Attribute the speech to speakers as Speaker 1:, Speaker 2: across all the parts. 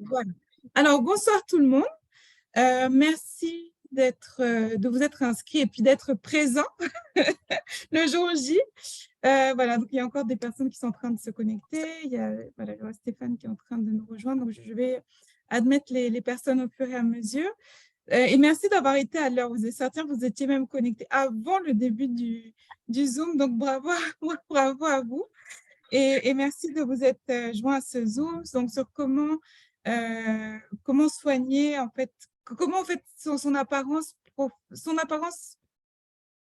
Speaker 1: Voilà. Alors, bonsoir tout le monde. Merci de vous être inscrits et puis d'être présents le jour J. Voilà, donc il y a encore des personnes qui sont en train de se connecter. Il y a Stéphane qui est en train de nous rejoindre. Donc, je vais admettre les personnes au fur et à mesure. Et merci d'avoir été à l'heure. Vous êtes certains, vous étiez même connectés avant le début du Zoom. Donc, bravo, bravo à vous. Et merci de vous être joints à ce Zoom, donc sur comment soigner, en fait, comment en fait son apparence,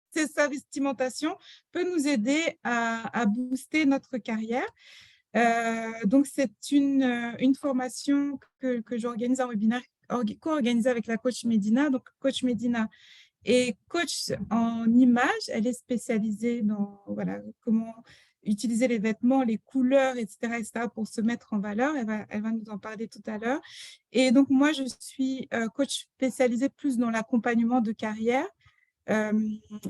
Speaker 1: c'est sa vestimentation peut nous aider à booster notre carrière. Donc, c'est une formation que j'organise en webinaire, co-organisée avec la coach Medina. Donc, coach Medina est coach en image. Elle est spécialisée dans comment utiliser les vêtements, les couleurs, etc., pour se mettre en valeur. Elle va nous en parler tout à l'heure. Et donc, moi, je suis coach spécialisée plus dans l'accompagnement de carrière.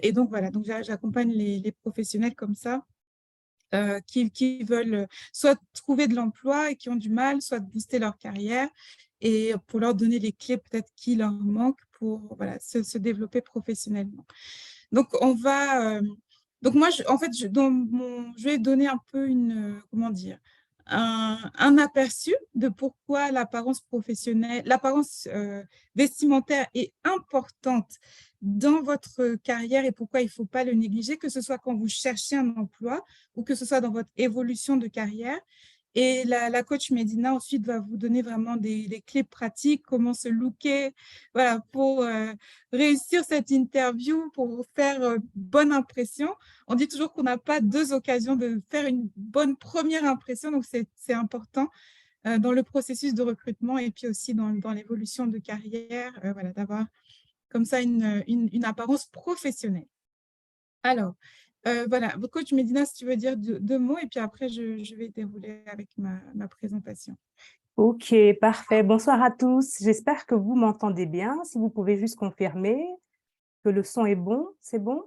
Speaker 1: Et donc, voilà, donc j'accompagne les professionnels comme ça. Qui veulent soit trouver de l'emploi et qui ont du mal, soit booster leur carrière et pour leur donner les clés peut-être qui leur manquent pour se développer professionnellement. Donc, donc moi, en fait, je vais donner un peu comment dire, un aperçu de pourquoi l'apparence professionnelle, l'apparence vestimentaire est importante dans votre carrière et pourquoi il ne faut pas le négliger, que ce soit quand vous cherchez un emploi ou que ce soit dans votre évolution de carrière. Et la coach Medina ensuite va vous donner vraiment des clés pratiques, comment se looker, voilà, pour réussir cette interview, pour faire bonne impression. On dit toujours qu'on n'a pas deux occasions de faire une bonne première impression, donc c'est important dans le processus de recrutement et puis aussi dans l'évolution de carrière, voilà, d'avoir comme ça une apparence professionnelle. Alors, voilà, coach Medina, si tu veux dire deux mots, et puis après, je vais dérouler avec ma présentation.
Speaker 2: Ok, parfait. Bonsoir à tous. J'espère que vous m'entendez bien. Si vous pouvez juste confirmer que le son est bon, c'est bon?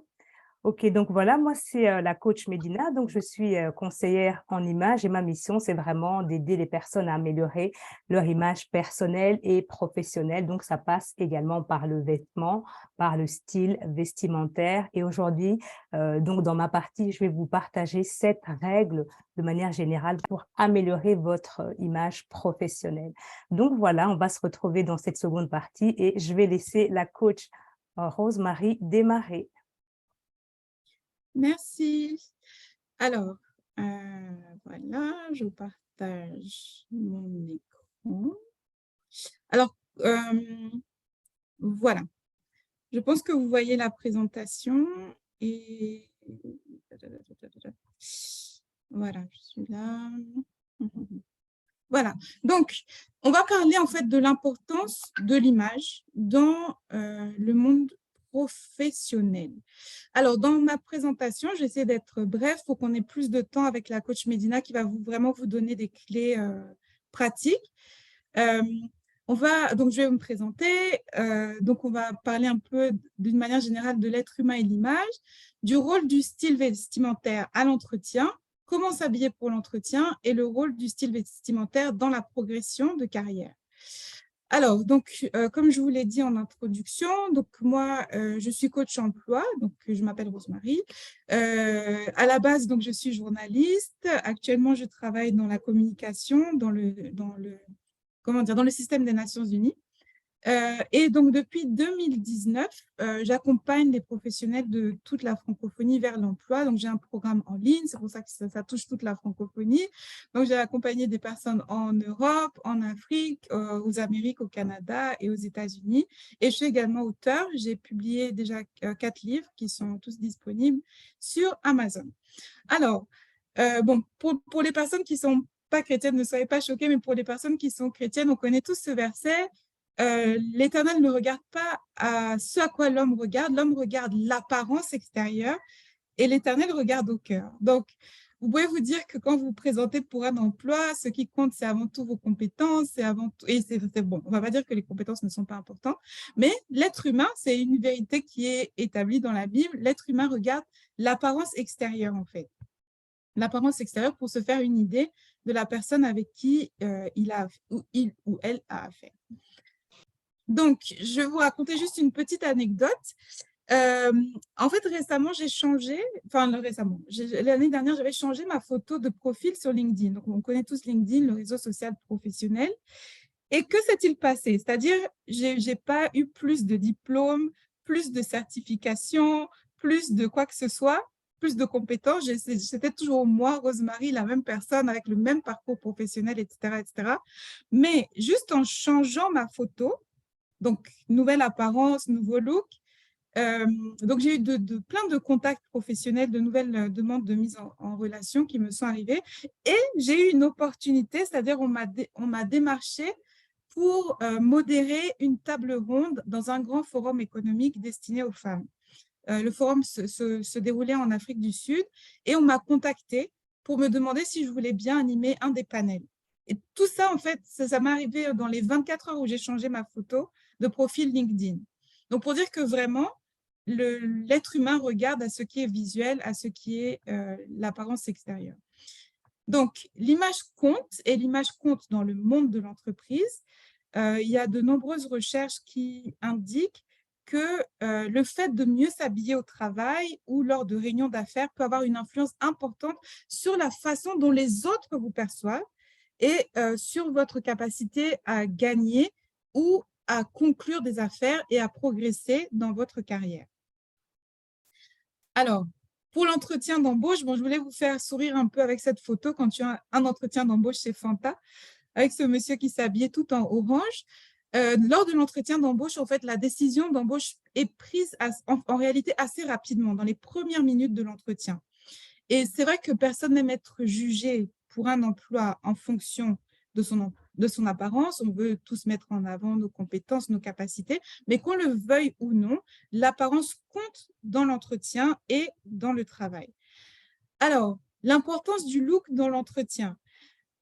Speaker 2: Ok, donc voilà, moi c'est la coach Medina, donc je suis conseillère en image et ma mission c'est vraiment d'aider les personnes à améliorer leur image personnelle et professionnelle. Donc ça passe également par le vêtement, par le style vestimentaire et aujourd'hui, donc dans ma partie, je vais vous partager 7 règles de manière générale pour améliorer votre image professionnelle. Donc voilà, on va se retrouver dans cette seconde partie et je vais laisser la coach Rose-Marie démarrer.
Speaker 1: Merci. Alors, voilà, je partage mon écran. Alors, voilà. Je pense que vous voyez la présentation et voilà, je suis là. Voilà. Donc, on va parler en fait de l'importance de l'image dans le monde professionnel. Alors, dans ma présentation, j'essaie d'être bref pour qu'on ait plus de temps avec la coach Medina qui va vraiment vous donner des clés pratiques. Donc, je vais me présenter. Donc, on va parler un peu d'une manière générale de l'être humain et l'image, du rôle du style vestimentaire à l'entretien, comment s'habiller pour l'entretien et le rôle du style vestimentaire dans la progression de carrière. Alors, donc, comme je vous l'ai dit en introduction, donc moi, je suis coach emploi, donc je m'appelle Rose-Marie. À la base, donc, je suis journaliste. Actuellement, je travaille dans la communication, dans le système des Nations Unies. Et donc, depuis 2019, j'accompagne les professionnels de toute la francophonie vers l'emploi. Donc, j'ai un programme en ligne, c'est pour ça que ça touche toute la francophonie. Donc, j'ai accompagné des personnes en Europe, en Afrique, aux Amériques, au Canada et aux États-Unis. Et je suis également auteure. J'ai publié déjà 4 livres qui sont tous disponibles sur Amazon. Alors, bon, pour les personnes qui ne sont pas chrétiennes, ne soyez pas choqués, mais pour les personnes qui sont chrétiennes, on connaît tous ce verset. L'Éternel ne regarde pas à ce à quoi l'homme regarde l'apparence extérieure et l'Éternel regarde au cœur. Donc, vous pouvez vous dire que quand vous vous présentez pour un emploi, ce qui compte, c'est avant tout vos compétences, et c'est bon, on ne va pas dire que les compétences ne sont pas importantes, mais l'être humain, c'est une vérité qui est établie dans la Bible, l'être humain regarde l'apparence extérieure en fait. L'apparence extérieure pour se faire une idée de la personne avec qui il ou elle a affaire. Donc, je vais vous raconter juste une petite anecdote. En fait, récemment, l'année dernière, j'avais changé ma photo de profil sur LinkedIn. Donc, on connaît tous LinkedIn, le réseau social professionnel. Et que s'est-il passé? C'est-à-dire, je n'ai pas eu plus de diplômes, plus de certifications, plus de quoi que ce soit, plus de compétences. C'était toujours moi, Rosemary, la même personne avec le même parcours professionnel, etc., etc. Mais juste en changeant ma photo, donc nouvelle apparence, nouveau look, donc j'ai eu plein de contacts professionnels, de nouvelles demandes de mise en relation qui me sont arrivées et j'ai eu une opportunité, c'est-à-dire on m'a démarché pour modérer une table ronde dans un grand forum économique destiné aux femmes. Le forum se déroulait en Afrique du Sud et on m'a contacté pour me demander si je voulais bien animer un des panels. Et tout ça, en fait, ça m'est arrivé dans les 24 heures où j'ai changé ma photo de profil LinkedIn. Donc, pour dire que vraiment, l'être humain regarde à ce qui est visuel, à ce qui est l'apparence extérieure. Donc, l'image compte et l'image compte dans le monde de l'entreprise. Il y a de nombreuses recherches qui indiquent que le fait de mieux s'habiller au travail ou lors de réunions d'affaires peut avoir une influence importante sur la façon dont les autres vous perçoivent et sur votre capacité à gagner ou à conclure des affaires et à progresser dans votre carrière. Alors, pour l'entretien d'embauche, je voulais vous faire sourire un peu avec cette photo quand tu as un entretien d'embauche chez Fanta, avec ce monsieur qui s'habillait tout en orange. Lors de l'entretien d'embauche, en fait, la décision d'embauche est prise en réalité assez rapidement, dans les premières minutes de l'entretien. Et c'est vrai que personne n'aime être jugé pour un emploi en fonction de son apparence. On veut tous mettre en avant nos compétences, nos capacités, mais qu'on le veuille ou non, l'apparence compte dans l'entretien et dans le travail. Alors, l'importance du look dans l'entretien.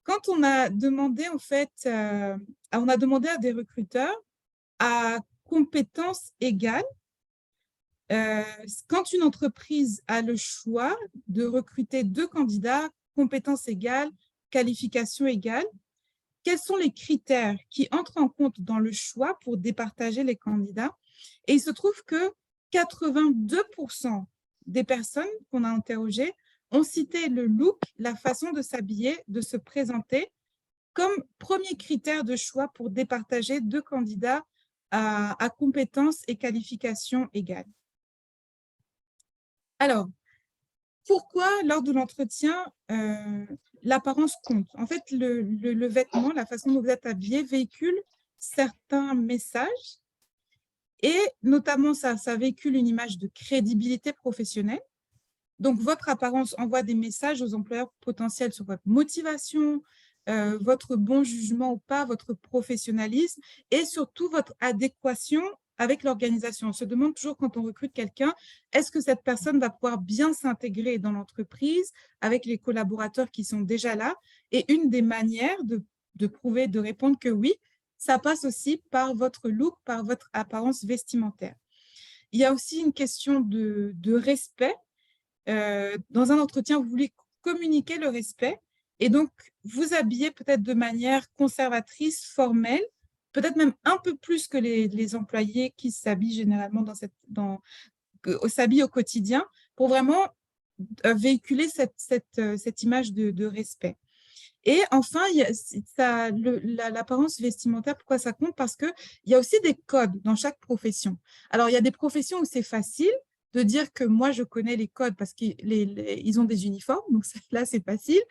Speaker 1: Quand on a demandé, en fait, on a demandé à des recruteurs à compétences égales, quand une entreprise a le choix de recruter 2 candidats, compétences égales, qualifications égales, quels sont les critères qui entrent en compte dans le choix pour départager les candidats? Et il se trouve que 82% des personnes qu'on a interrogées ont cité le look, la façon de s'habiller, de se présenter, comme premier critère de choix pour départager 2 candidats à compétences et qualifications égales. Alors, pourquoi lors de l'entretien, l'apparence compte? En fait, le vêtement, la façon dont vous êtes habillé véhicule certains messages et notamment ça véhicule une image de crédibilité professionnelle. Donc, votre apparence envoie des messages aux employeurs potentiels sur votre motivation, votre bon jugement ou pas, votre professionnalisme et surtout votre adéquation avec l'organisation. On se demande toujours quand on recrute quelqu'un, est-ce que cette personne va pouvoir bien s'intégrer dans l'entreprise avec les collaborateurs qui sont déjà là? Et une des manières de prouver, de répondre que oui, ça passe aussi par votre look, par votre apparence vestimentaire. Il y a aussi une question de respect. Dans un entretien, vous voulez communiquer le respect et donc vous habiller peut-être de manière conservatrice, formelle, peut-être même un peu plus que les employés qui s'habillent généralement s'habillent au quotidien pour vraiment véhiculer cette image de respect. Et enfin, l'apparence vestimentaire, pourquoi ça compte? Parce qu'il y a aussi des codes dans chaque profession. Alors, il y a des professions où c'est facile de dire que moi, je connais les codes parce qu'ils ont des uniformes, donc là, c'est facile.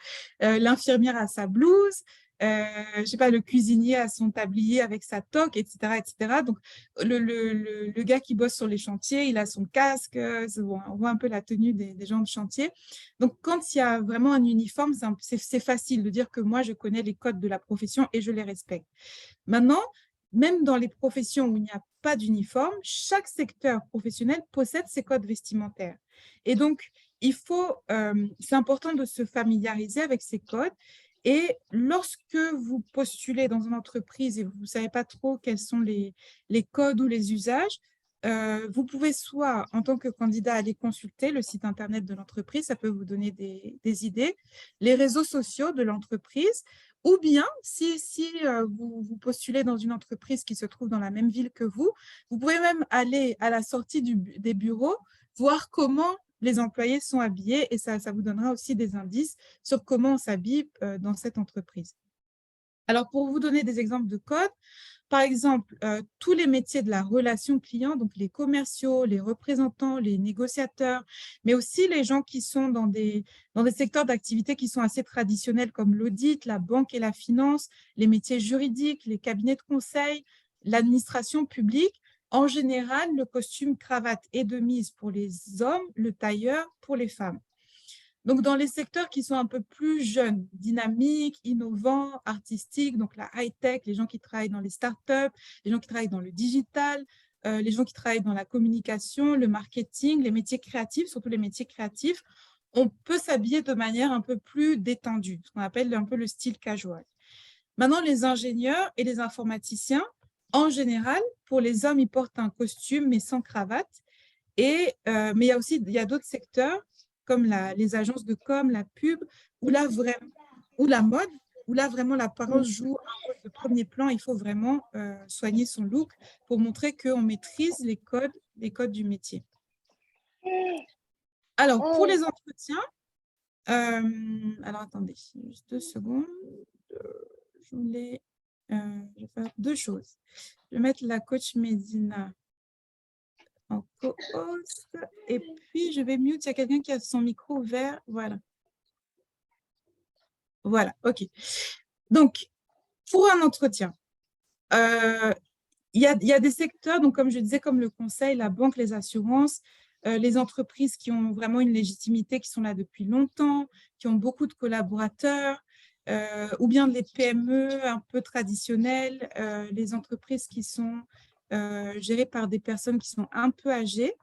Speaker 1: L'infirmière a sa blouse, je sais pas, le cuisinier a son tablier avec sa toque, etc., etc. Donc, le gars qui bosse sur les chantiers, il a son casque, on voit un peu la tenue des gens de chantier. Donc, quand il y a vraiment un uniforme, c'est facile de dire que moi, je connais les codes de la profession et je les respecte. Maintenant, même dans les professions où il n'y a pas d'uniforme, chaque secteur professionnel possède ses codes vestimentaires. Et donc, c'est important de se familiariser avec ces codes. Et lorsque vous postulez dans une entreprise et vous ne savez pas trop quels sont les codes ou les usages, vous pouvez soit, en tant que candidat, aller consulter le site internet de l'entreprise, ça peut vous donner des idées, les réseaux sociaux de l'entreprise, ou bien, si vous postulez dans une entreprise qui se trouve dans la même ville que vous pouvez même aller à la sortie des bureaux, voir comment les employés sont habillés, et ça vous donnera aussi des indices sur comment on s'habille dans cette entreprise. Alors, pour vous donner des exemples de codes, par exemple, tous les métiers de la relation client, donc les commerciaux, les représentants, les négociateurs, mais aussi les gens qui sont dans des secteurs d'activité qui sont assez traditionnels comme l'audit, la banque et la finance, les métiers juridiques, les cabinets de conseil, l'administration publique. En général, le costume cravate est de mise pour les hommes, le tailleur pour les femmes. Donc, dans les secteurs qui sont un peu plus jeunes, dynamiques, innovants, artistiques, donc la high-tech, les gens qui travaillent dans les startups, les gens qui travaillent dans le digital, les gens qui travaillent dans la communication, le marketing, les métiers créatifs, surtout les métiers créatifs, on peut s'habiller de manière un peu plus détendue, ce qu'on appelle un peu le style casual. Maintenant, les ingénieurs et les informaticiens, en général, pour les hommes, ils portent un costume mais sans cravate. Mais il y a d'autres secteurs comme les agences de com, la pub, ou la mode, où là vraiment l'apparence joue un rôle de premier plan. Il faut vraiment soigner son look pour montrer qu'on maîtrise les codes du métier. Alors, pour les entretiens, alors attendez, juste 2 secondes. Je vais faire 2 choses. Je vais mettre la coach Medina en co-host. Et puis, je vais mute. Il y a quelqu'un qui a son micro ouvert. Voilà. Voilà, OK. Donc, pour un entretien, il y a des secteurs, donc comme je disais, comme le conseil, la banque, les assurances, les entreprises qui ont vraiment une légitimité, qui sont là depuis longtemps, qui ont beaucoup de collaborateurs, ou bien les PME un peu traditionnelles, les entreprises qui sont gérées par des personnes qui sont un peu âgées.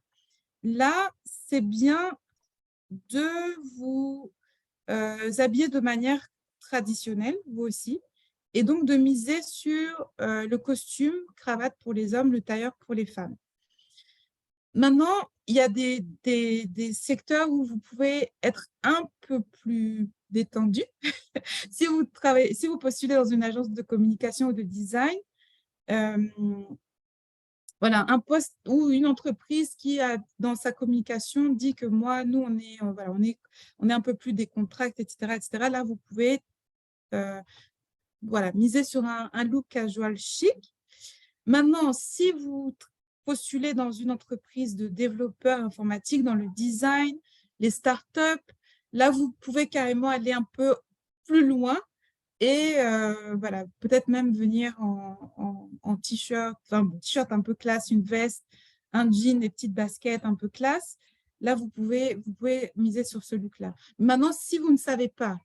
Speaker 1: Là, c'est bien de vous habiller de manière traditionnelle, vous aussi, et donc de miser sur le costume, cravate pour les hommes, le tailleur pour les femmes. Maintenant, il y a des secteurs où vous pouvez être un peu plus détendu. Si vous postulez dans une agence de communication ou de design, voilà, un poste ou une entreprise qui a dans sa communication dit que nous on est un peu plus décontracté, etc. Là, vous pouvez miser sur un look casual chic. Maintenant, si vous postulez dans une entreprise de développeurs informatiques, dans le design, les startups, là, vous pouvez carrément aller un peu plus loin et peut-être même venir en t-shirt, t-shirt un peu classe, une veste, un jean, des petites baskets un peu classe. Là, vous pouvez miser sur ce look-là. Maintenant, si vous ne savez pas,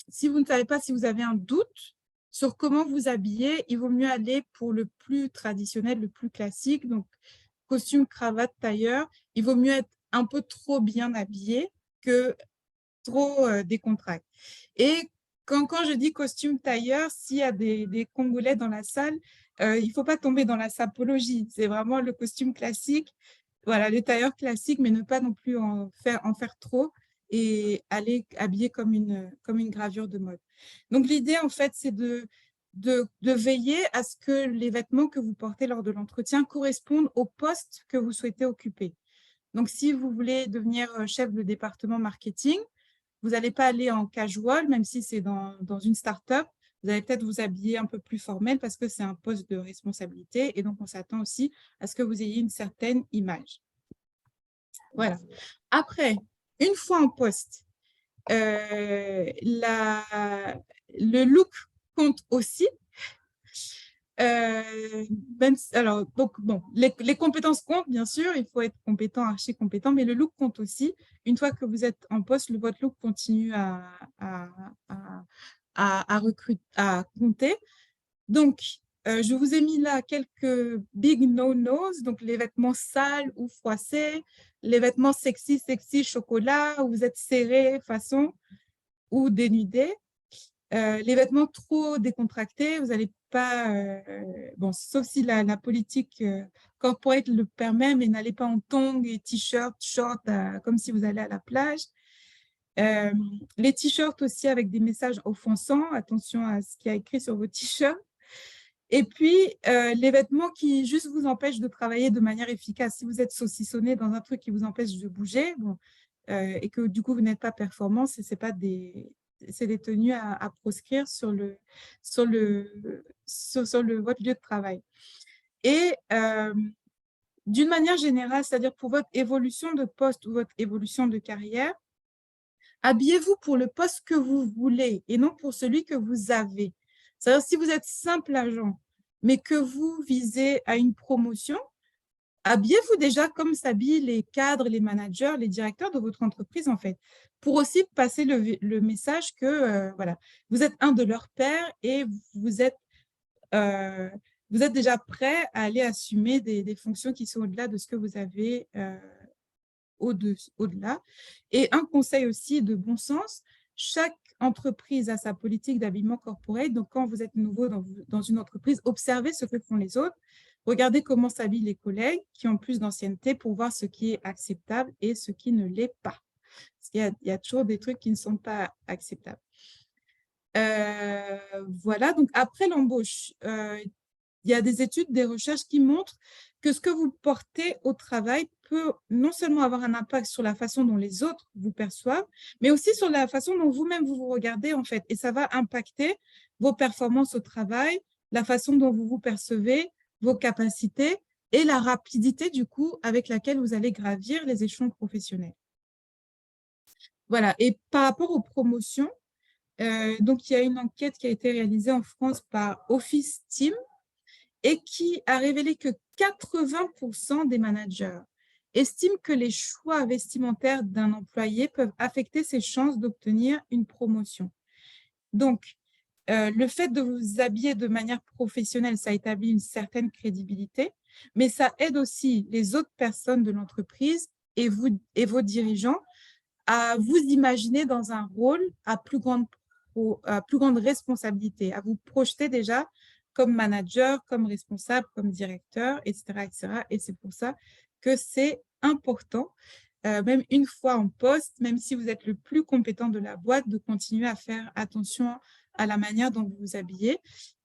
Speaker 1: si vous avez un doute sur comment vous habiller, il vaut mieux aller pour le plus traditionnel, le plus classique, donc costume, cravate, tailleur. Il vaut mieux être un peu trop bien habillé que trop décontracté. Et quand je dis costume tailleur, s'il y a des Congolais dans la salle, il ne faut pas tomber dans la sapologie. C'est vraiment le costume classique, voilà, le tailleur classique, mais ne pas non plus en faire trop et aller habiller comme une gravure de mode. Donc, l'idée, en fait, c'est de veiller à ce que les vêtements que vous portez lors de l'entretien correspondent au poste que vous souhaitez occuper. Donc, si vous voulez devenir chef de département marketing, vous n'allez pas aller en casual, même si c'est dans une start-up. Vous allez peut-être vous habiller un peu plus formel parce que c'est un poste de responsabilité et donc on s'attend aussi à ce que vous ayez une certaine image. Voilà. Après, une fois en poste, le look compte aussi. Les compétences comptent, bien sûr, il faut être compétent, archi compétent, mais le look compte aussi. Une fois que vous êtes en poste, votre look continue à compter. Donc, je vous ai mis là quelques big no-nos, donc les vêtements sales ou froissés, les vêtements sexy, chocolat, où vous êtes serré, façon, ou dénudé. Les vêtements trop décontractés, vous n'allez pas, bon, sauf si la politique corporate le permet, mais n'allez pas en tongs et t-shirts, shorts, comme si vous allez à la plage. Les t-shirts aussi avec des messages offensants, attention à ce qu'il y a écrit sur vos t-shirts. Et puis, les vêtements qui juste vous empêchent de travailler de manière efficace. Si vous êtes saucissonné dans un truc qui vous empêche de bouger, bon, et que du coup, vous n'êtes pas performant, c'est des tenues à proscrire sur votre lieu de travail. Et d'une manière générale, c'est-à-dire pour votre évolution de poste ou votre évolution de carrière, habillez-vous pour le poste que vous voulez et non pour celui que vous avez. C'est-à-dire si vous êtes simple agent, mais que vous visez à une promotion, habillez-vous déjà comme s'habillent les cadres, les managers, les directeurs de votre entreprise, en fait, pour aussi passer le message que voilà, vous êtes un de leurs pairs et euh, vous êtes déjà prêt à aller assumer des fonctions qui sont au-delà de ce que vous avez au-delà. Et un conseil aussi de bon sens, chaque entreprise a sa politique d'habillement corporate. Donc, quand vous êtes nouveau dans une entreprise, observez ce que font les autres. Regardez comment s'habillent les collègues qui ont plus d'ancienneté pour voir ce qui est acceptable et ce qui ne l'est pas. Parce qu'il y a toujours des trucs qui ne sont pas acceptables. Voilà, donc après l'embauche, il y a des études, des recherches qui montrent que ce que vous portez au travail peut non seulement avoir un impact sur la façon dont les autres vous perçoivent, mais aussi sur la façon dont vous-même vous regardez, en fait. Et ça va impacter vos performances au travail, la façon dont vous vous percevez, vos capacités et la rapidité, du coup, avec laquelle vous allez gravir les échelons professionnels. Voilà. Et par rapport aux promotions, donc il y a une enquête qui a été réalisée en France par Office Team, et qui a révélé que 80% des managers estiment que les choix vestimentaires d'un employé peuvent affecter ses chances d'obtenir une promotion. Donc, le fait de vous habiller de manière professionnelle, ça établit une certaine crédibilité, mais ça aide aussi les autres personnes de l'entreprise et vos dirigeants à vous imaginer dans un rôle à plus grande responsabilité, à vous projeter déjà comme manager, comme responsable, comme directeur, etc., etc. Et c'est pour ça que c'est important, même une fois en poste, même si vous êtes le plus compétent de la boîte, de continuer à faire attention à la manière dont vous vous habillez.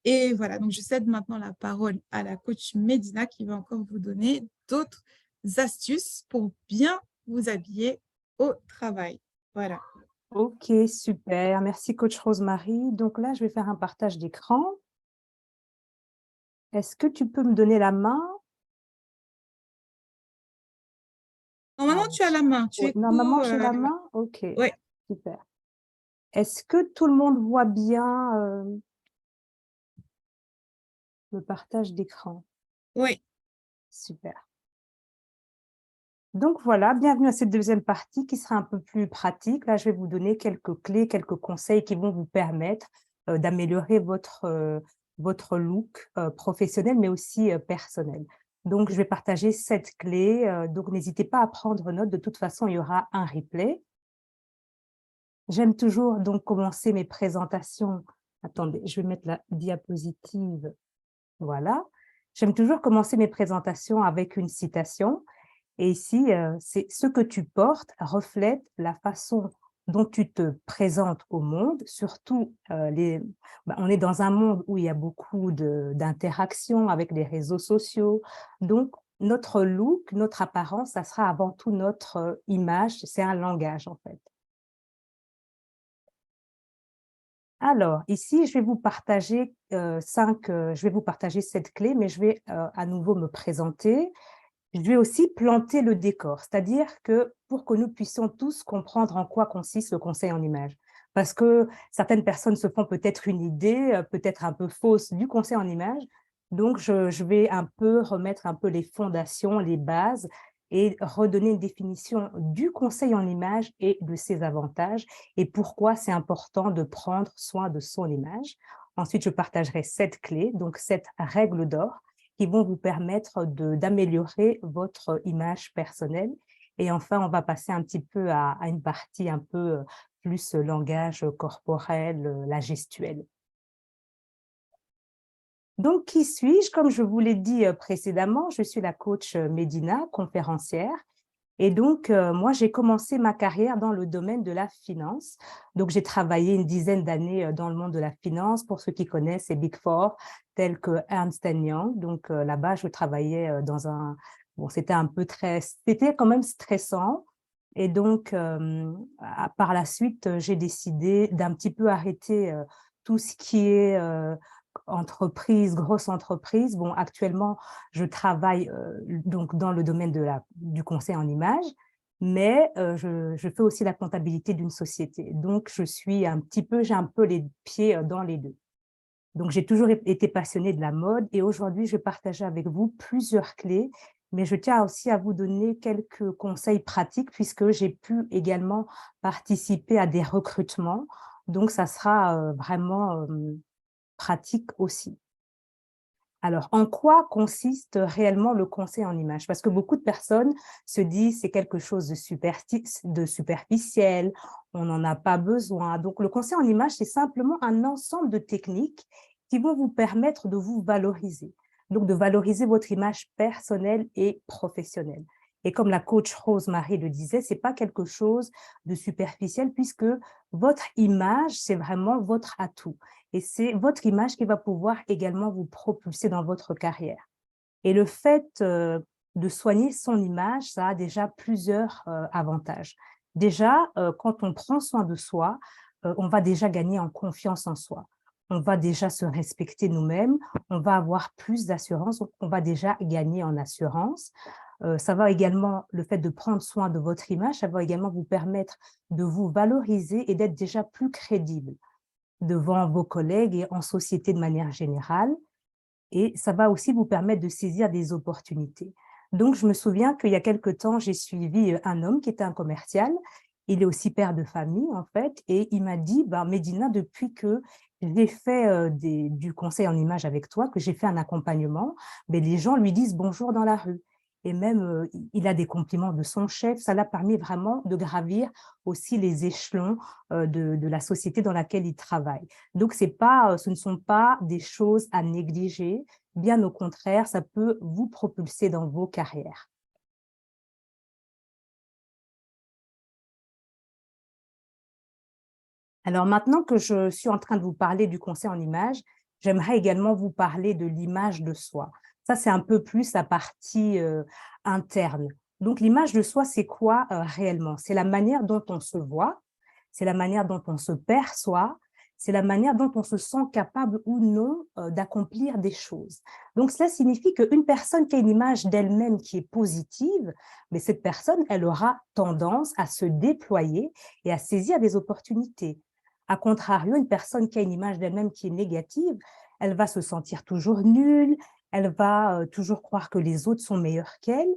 Speaker 1: Et voilà, donc je cède maintenant la parole à la coach Medina qui va encore vous donner d'autres astuces pour bien vous habiller au travail. Voilà.
Speaker 2: Ok, super. Merci, coach Rosemary. Donc là, je vais faire un partage d'écran. Est-ce que tu peux me donner la main?
Speaker 1: Normalement, tu as la main. Tu es
Speaker 2: Normalement, j'ai la main? Ok,
Speaker 1: ouais.
Speaker 2: super. Est-ce que tout le monde voit bien le partage d'écran?
Speaker 1: Oui.
Speaker 2: Super. Donc voilà, bienvenue à cette deuxième partie qui sera un peu plus pratique. Là, je vais vous donner quelques clés, quelques conseils qui vont vous permettre d'améliorer votre look professionnel, mais aussi personnel. Donc, je vais partager 7 clés. Donc, n'hésitez pas à prendre note. De toute façon, il y aura un replay. J'aime toujours donc commencer mes présentations. Attendez, je vais mettre la diapositive. Voilà. J'aime toujours commencer mes présentations avec une citation. Et ici, c'est ce que tu portes reflète la façon dont tu te présentes au monde, surtout on est dans un monde où il y a beaucoup d'interactions avec les réseaux sociaux. Donc, notre look, notre apparence, ça sera avant tout notre image, c'est un langage en fait. Alors, ici, je vais vous partager je vais vous partager 7 clés, mais je vais à nouveau me présenter. Je vais aussi planter le décor, c'est-à-dire que pour que nous puissions tous comprendre en quoi consiste le conseil en images. Parce que certaines personnes se font peut-être une idée, peut-être un peu fausse du conseil en images. Donc, je vais un peu remettre un peu les fondations, les bases et redonner une définition du conseil en images et de ses avantages et pourquoi c'est important de prendre soin de son image. Ensuite, je partagerai 7 clés, donc 7 règles d'or qui vont vous permettre d'améliorer votre image personnelle. Et enfin, on va passer un petit peu à une partie un peu plus langage corporel, la gestuelle. Donc, qui suis-je? Comme je vous l'ai dit précédemment, je suis la coach Medina, conférencière. Et donc, moi, j'ai commencé ma carrière dans le domaine de la finance. Donc, j'ai travaillé une dizaine d'années dans le monde de la finance. Pour ceux qui connaissent, c'est Big Four, tels que Ernst Young. Donc, là-bas, je travaillais dans un... Bon, c'était un peu très... C'était quand même stressant. Et donc, par la suite, j'ai décidé d'un petit peu arrêter tout ce qui est entreprise, grosse entreprise. Bon, actuellement, je travaille donc dans le domaine du conseil en images, mais je fais aussi la comptabilité d'une société. Donc, j'ai un peu les pieds dans les deux. Donc, j'ai toujours été passionnée de la mode et aujourd'hui, je vais partager avec vous plusieurs clés, mais je tiens aussi à vous donner quelques conseils pratiques puisque j'ai pu également participer à des recrutements. Donc, ça sera vraiment pratique aussi. Alors, en quoi consiste réellement le conseil en images? Parce que beaucoup de personnes se disent c'est quelque chose de superficiel, on n'en a pas besoin. Donc, le conseil en images, c'est simplement un ensemble de techniques qui vont vous permettre de vous valoriser. Donc, de valoriser votre image personnelle et professionnelle. Et comme la coach Rose-Marie le disait, ce n'est pas quelque chose de superficiel puisque votre image, c'est vraiment votre atout. Et c'est votre image qui va pouvoir également vous propulser dans votre carrière. Et le fait de soigner son image, ça a déjà plusieurs avantages. Déjà, quand on prend soin de soi, on va déjà gagner en confiance en soi. On va déjà se respecter nous-mêmes, on va avoir plus d'assurance, on va déjà gagner en assurance. Ça va également, le fait de prendre soin de votre image, ça va également vous permettre de vous valoriser et d'être déjà plus crédible devant vos collègues et en société de manière générale. Et ça va aussi vous permettre de saisir des opportunités. Donc, je me souviens qu'il y a quelque temps, j'ai suivi un homme qui était un commercial. Il est aussi père de famille, en fait, et il m'a dit, Medina, depuis que j'ai fait du conseil en images avec toi, que j'ai fait un accompagnement, mais les gens lui disent bonjour dans la rue. Et même, il a des compliments de son chef. Ça l'a permis vraiment de gravir aussi les échelons de la société dans laquelle il travaille. Donc, ce ne sont pas des choses à négliger, bien au contraire, ça peut vous propulser dans vos carrières. Alors maintenant que je suis en train de vous parler du conseil en images, j'aimerais également vous parler de l'image de soi. Ça, c'est un peu plus la partie interne. Donc, l'image de soi, c'est quoi réellement? C'est la manière dont on se voit, c'est la manière dont on se perçoit, c'est la manière dont on se sent capable ou non d'accomplir des choses. Donc, cela signifie qu'une personne qui a une image d'elle-même qui est positive, mais cette personne, elle aura tendance à se déployer et à saisir des opportunités. A contrario, une personne qui a une image d'elle-même qui est négative, elle va se sentir toujours nulle, elle va toujours croire que les autres sont meilleurs qu'elle,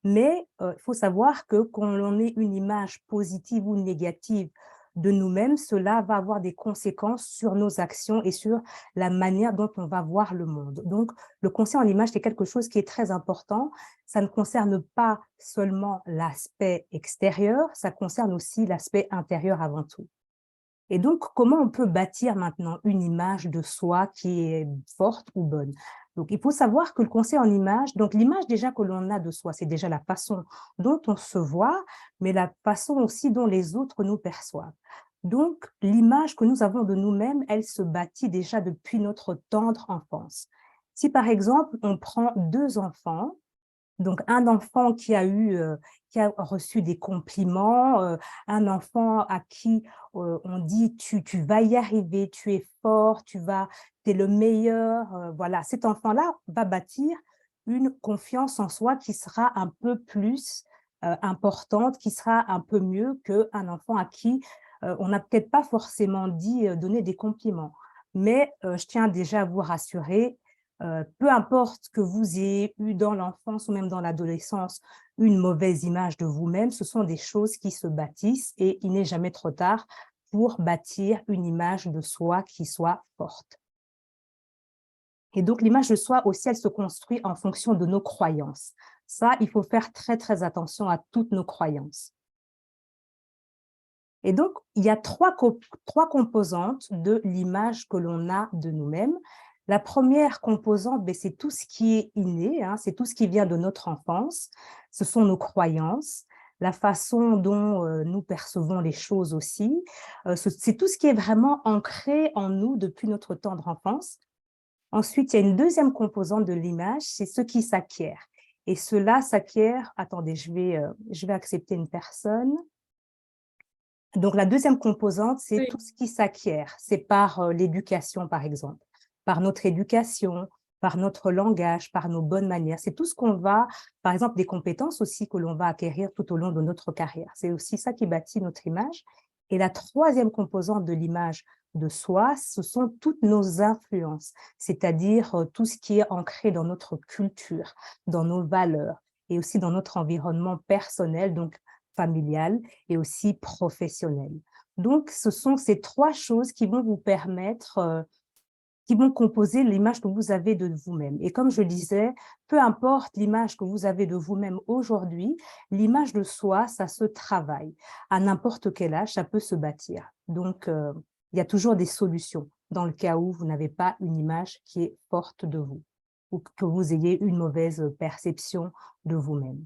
Speaker 2: mais il faut savoir que quand on ait une image positive ou négative de nous-mêmes, cela va avoir des conséquences sur nos actions et sur la manière dont on va voir le monde. Donc, le conseil en image, c'est quelque chose qui est très important. Ça ne concerne pas seulement l'aspect extérieur, ça concerne aussi l'aspect intérieur avant tout. Et donc, comment on peut bâtir maintenant une image de soi qui est forte ou bonne? Donc, il faut savoir que le conseil en image, donc l'image déjà que l'on a de soi, c'est déjà la façon dont on se voit, mais la façon aussi dont les autres nous perçoivent. Donc, l'image que nous avons de nous-mêmes, elle se bâtit déjà depuis notre tendre enfance. Si par exemple, on prend deux enfants, donc, un enfant qui a reçu des compliments, un enfant à qui on dit tu vas y arriver, tu es fort, tu es le meilleur. Voilà, cet enfant-là va bâtir une confiance en soi qui sera un peu plus importante, qui sera un peu mieux qu'un enfant à qui on n'a peut-être pas forcément dit donner des compliments. Mais je tiens déjà à vous rassurer, peu importe que vous ayez eu dans l'enfance ou même dans l'adolescence une mauvaise image de vous-même, ce sont des choses qui se bâtissent et il n'est jamais trop tard pour bâtir une image de soi qui soit forte. Et donc, l'image de soi aussi, elle se construit en fonction de nos croyances. Ça, il faut faire très, très attention à toutes nos croyances. Et donc, il y a trois composantes de l'image que l'on a de nous-mêmes. La première composante, ben, c'est tout ce qui est inné, hein, c'est tout ce qui vient de notre enfance. Ce sont nos croyances, la façon dont nous percevons les choses aussi. C'est tout ce qui est vraiment ancré en nous depuis notre tendre enfance. Ensuite, il y a une deuxième composante de l'image, c'est ce qui s'acquiert. Et cela s'acquiert… Attendez, je vais accepter une personne. Donc, la deuxième composante, c'est
Speaker 1: Oui.
Speaker 2: tout ce qui s'acquiert. C'est par l'éducation, par exemple, par notre éducation, par notre langage, par nos bonnes manières. C'est tout ce qu'on va, par exemple, des compétences aussi que l'on va acquérir tout au long de notre carrière. C'est aussi ça qui bâtit notre image. Et la troisième composante de l'image de soi, ce sont toutes nos influences, c'est-à-dire tout ce qui est ancré dans notre culture, dans nos valeurs et aussi dans notre environnement personnel, donc familial et aussi professionnel. Donc, ce sont ces trois choses qui vont vous permettre, qui vont composer l'image que vous avez de vous-même. Et comme je disais, peu importe l'image que vous avez de vous-même aujourd'hui, l'image de soi, ça se travaille. À n'importe quel âge, ça peut se bâtir. Donc, il y a toujours des solutions dans le cas où vous n'avez pas une image qui est forte de vous ou que vous ayez une mauvaise perception de vous-même.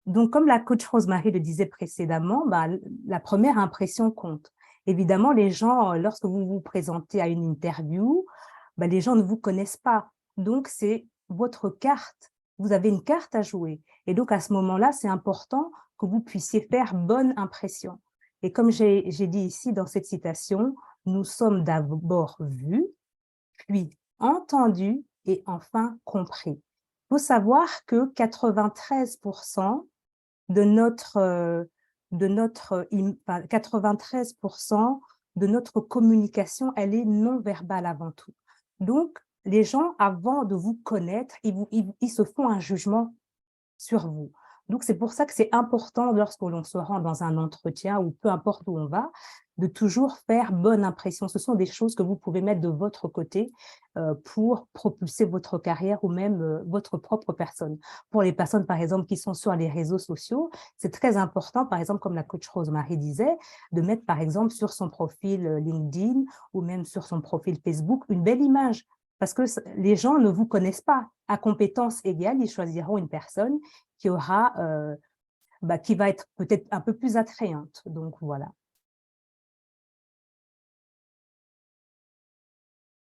Speaker 2: Donc, comme la coach Rosemary le disait précédemment, bah, la première impression compte. Évidemment, les gens, lorsque vous vous présentez à une interview, bah, les gens ne vous connaissent pas. Donc, c'est votre carte. Vous avez une carte à jouer. Et donc, à ce moment-là, c'est important que vous puissiez faire bonne impression. Et comme j'ai dit ici dans cette citation, nous sommes d'abord vus, puis entendus et enfin compris. Il faut savoir que 93% de notre 93% de notre communication, elle est non verbale avant tout. Donc, les gens, avant de vous connaître, ils se font un jugement sur vous. Donc, c'est pour ça que c'est important, lorsque l'on se rend dans un entretien ou peu importe où on va, de toujours faire bonne impression. Ce sont des choses que vous pouvez mettre de votre côté pour propulser votre carrière ou même votre propre personne. Pour les personnes, par exemple, qui sont sur les réseaux sociaux, c'est très important, par exemple, comme la coach Rosemary disait, de mettre, par exemple, sur son profil LinkedIn ou même sur son profil Facebook, une belle image. Parce que les gens ne vous connaissent pas. À compétences égales, ils choisiront une personne qui aura, qui va être peut-être un peu plus attrayante. Donc, voilà.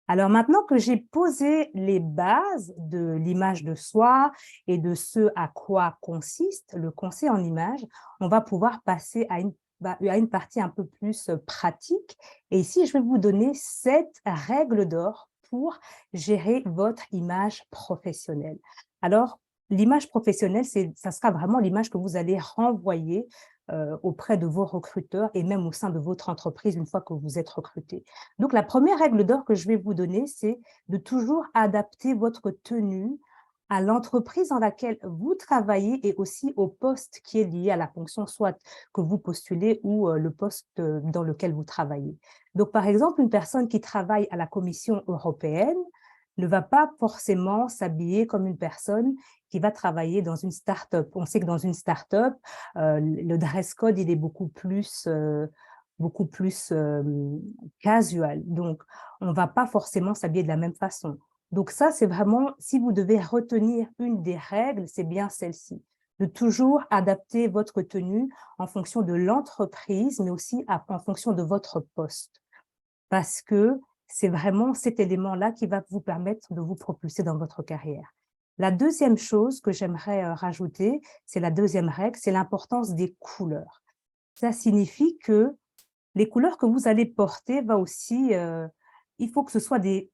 Speaker 2: Alors, maintenant que j'ai posé les bases de l'image de soi et de ce à quoi consiste le conseil en image, on va pouvoir passer à une partie un peu plus pratique. Et ici, je vais vous donner 7 règles d'or pour gérer votre image professionnelle. Alors, l'image professionnelle, ça sera vraiment l'image que vous allez renvoyer auprès de vos recruteurs et même au sein de votre entreprise une fois que vous êtes recruté. Donc, la première règle d'or que je vais vous donner, c'est de toujours adapter votre tenue à l'entreprise dans laquelle vous travaillez et aussi au poste qui est lié à la fonction, soit que vous postulez ou le poste dans lequel vous travaillez. Donc, par exemple, une personne qui travaille à la Commission européenne ne va pas forcément s'habiller comme une personne qui va travailler dans une start-up. On sait que dans une start-up, le dress code, il est beaucoup plus casual. Donc, on ne va pas forcément s'habiller de la même façon. Donc ça, c'est vraiment, si vous devez retenir une des règles, c'est bien celle-ci, de toujours adapter votre tenue en fonction de l'entreprise, mais aussi en fonction de votre poste. Parce que c'est vraiment cet élément-là qui va vous permettre de vous propulser dans votre carrière. La deuxième chose que j'aimerais rajouter, c'est la deuxième règle, c'est l'importance des couleurs. Ça signifie que les couleurs que vous allez porter va aussi, il faut que ce soit des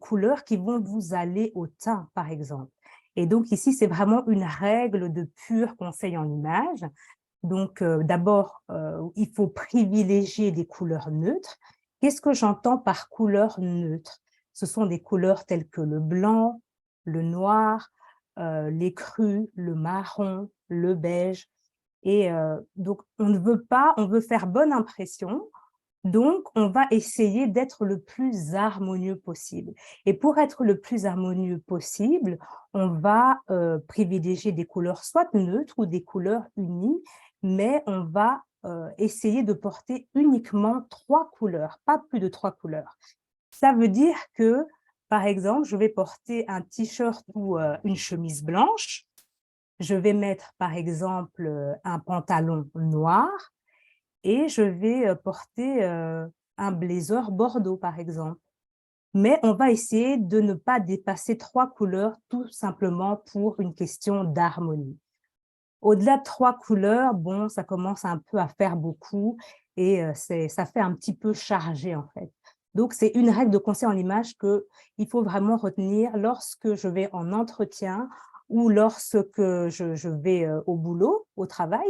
Speaker 2: couleurs qui vont vous aller au teint, par exemple. Et donc ici, c'est vraiment une règle de pur conseil en image. Donc d'abord, il faut privilégier des couleurs neutres. Qu'est-ce que j'entends par couleurs neutres? Ce sont des couleurs telles que le blanc, le noir, les crus, le marron, le beige. Et donc, on veut faire bonne impression, donc on va essayer d'être le plus harmonieux possible. Et pour être le plus harmonieux possible, on va privilégier des couleurs soit neutres ou des couleurs unies, mais on va essayer de porter uniquement 3 couleurs, pas plus de 3 couleurs. Ça veut dire que, par exemple, je vais porter un t-shirt ou une chemise blanche. Je vais mettre, par exemple, un pantalon noir et je vais porter un blazer bordeaux, par exemple. Mais on va essayer de ne pas dépasser 3 couleurs, tout simplement pour une question d'harmonie. Au-delà de 3 couleurs, bon, ça commence un peu à faire beaucoup et ça fait un petit peu chargé, en fait. Donc, c'est une règle de conseil en image qu'il faut vraiment retenir lorsque je vais en entretien ou lorsque je vais au boulot, au travail.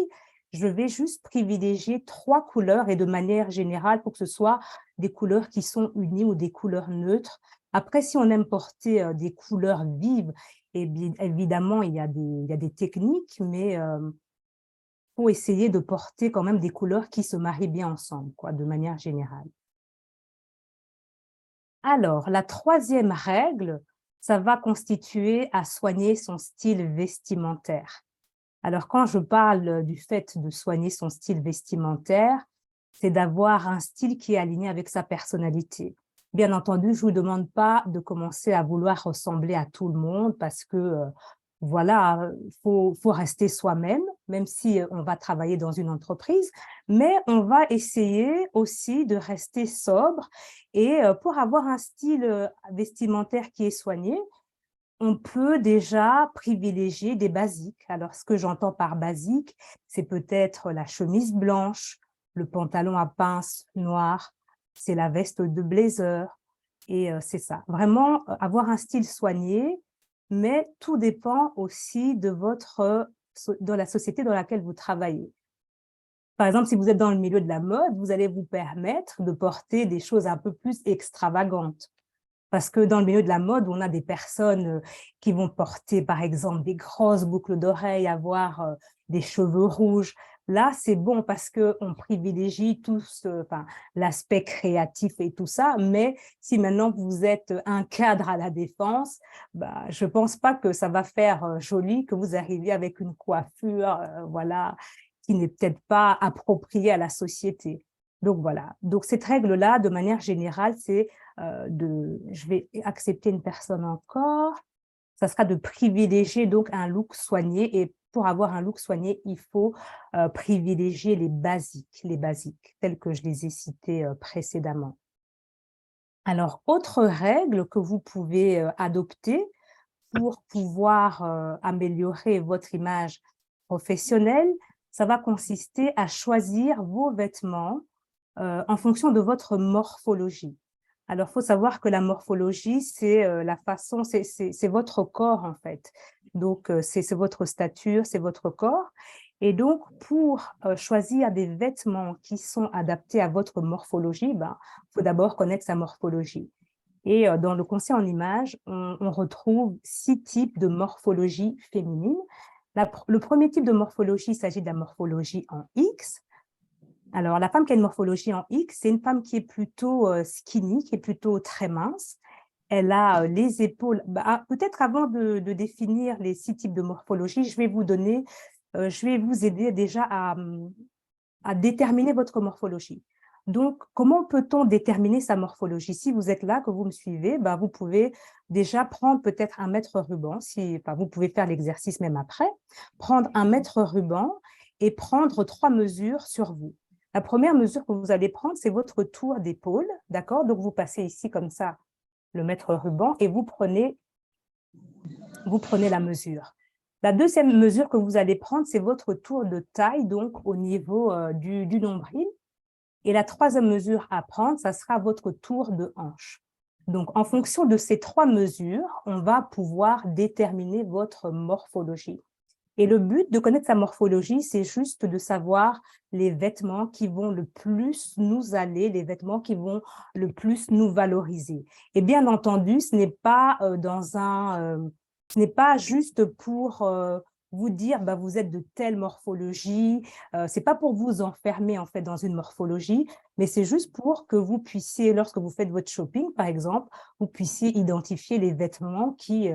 Speaker 2: Je vais juste privilégier 3 couleurs et de manière générale pour que ce soit des couleurs qui sont unies ou des couleurs neutres. Après, si on aime porter des couleurs vives, et bien évidemment, il y a des techniques, mais faut essayer de porter quand même des couleurs qui se marient bien ensemble, quoi, de manière générale. Alors, la 3e règle, ça va constituer à soigner son style vestimentaire. Alors, quand je parle du fait de soigner son style vestimentaire, c'est d'avoir un style qui est aligné avec sa personnalité. Bien entendu, je ne vous demande pas de commencer à vouloir ressembler à tout le monde parce que, voilà, faut rester soi-même, même si on va travailler dans une entreprise, mais on va essayer aussi de rester sobre et pour avoir un style vestimentaire qui est soigné, on peut déjà privilégier des basiques. Alors, ce que j'entends par basique, c'est peut-être la chemise blanche, le pantalon à pince noir, c'est la veste de blazer, et c'est ça. Vraiment, avoir un style soigné, mais tout dépend aussi de dans la société dans laquelle vous travaillez. Par exemple, si vous êtes dans le milieu de la mode, vous allez vous permettre de porter des choses un peu plus extravagantes. Parce que dans le milieu de la mode, on a des personnes qui vont porter, par exemple, des grosses boucles d'oreilles, avoir des cheveux rouges. Là, c'est bon parce qu'on privilégie enfin, l'aspect créatif et tout ça. Mais si maintenant vous êtes un cadre à la défense, bah, je ne pense pas que ça va faire joli que vous arriviez avec une coiffure voilà, qui n'est peut-être pas appropriée à la société. Donc voilà. Donc cette règle-là, de manière générale, c'est je vais accepter une personne encore, ça sera de privilégier donc un look soigné. Et pour avoir un look soigné, il faut privilégier les basiques, tels que je les ai cités précédemment. Alors, autre règle que vous pouvez adopter pour pouvoir améliorer votre image professionnelle, ça va consister à choisir vos vêtements en fonction de votre morphologie. Alors, il faut savoir que la morphologie, c'est la façon, c'est votre corps en fait. Donc, c'est votre stature, c'est votre corps. Et donc, pour choisir des vêtements qui sont adaptés à votre morphologie, ben, faut d'abord connaître sa morphologie. Et dans le conseil en images, on retrouve 6 types de morphologie féminine. Le premier type de morphologie, il s'agit de la morphologie en X. Alors, la femme qui a une morphologie en X, c'est une femme qui est plutôt skinny, qui est plutôt très mince. Elle a les épaules. Bah, peut-être avant de définir les 6 types de morphologie, je vais vous aider déjà à déterminer votre morphologie. Donc, comment peut-on déterminer sa morphologie? Si vous êtes là, que vous me suivez, bah, vous pouvez déjà prendre peut-être un mètre ruban. Vous pouvez faire l'exercice même après. Prendre un mètre ruban et prendre 3 mesures sur vous. La première mesure que vous allez prendre, c'est votre tour d'épaule, d'accord? Donc, vous passez ici comme ça le mètre ruban et vous prenez la mesure. La deuxième mesure que vous allez prendre, c'est votre tour de taille, donc au niveau du nombril. Et la troisième mesure à prendre, ça sera votre tour de hanche. Donc, en fonction de ces 3 mesures, on va pouvoir déterminer votre morphologie. Et le but de connaître sa morphologie, c'est juste de savoir les vêtements qui vont le plus nous aller, les vêtements qui vont le plus nous valoriser. Et bien entendu, ce n'est pas ce n'est pas juste pour vous dire bah, vous êtes de telle morphologie, c'est pas pour vous enfermer en fait dans une morphologie, mais c'est juste pour que vous puissiez, lorsque vous faites votre shopping par exemple, vous puissiez identifier les vêtements qui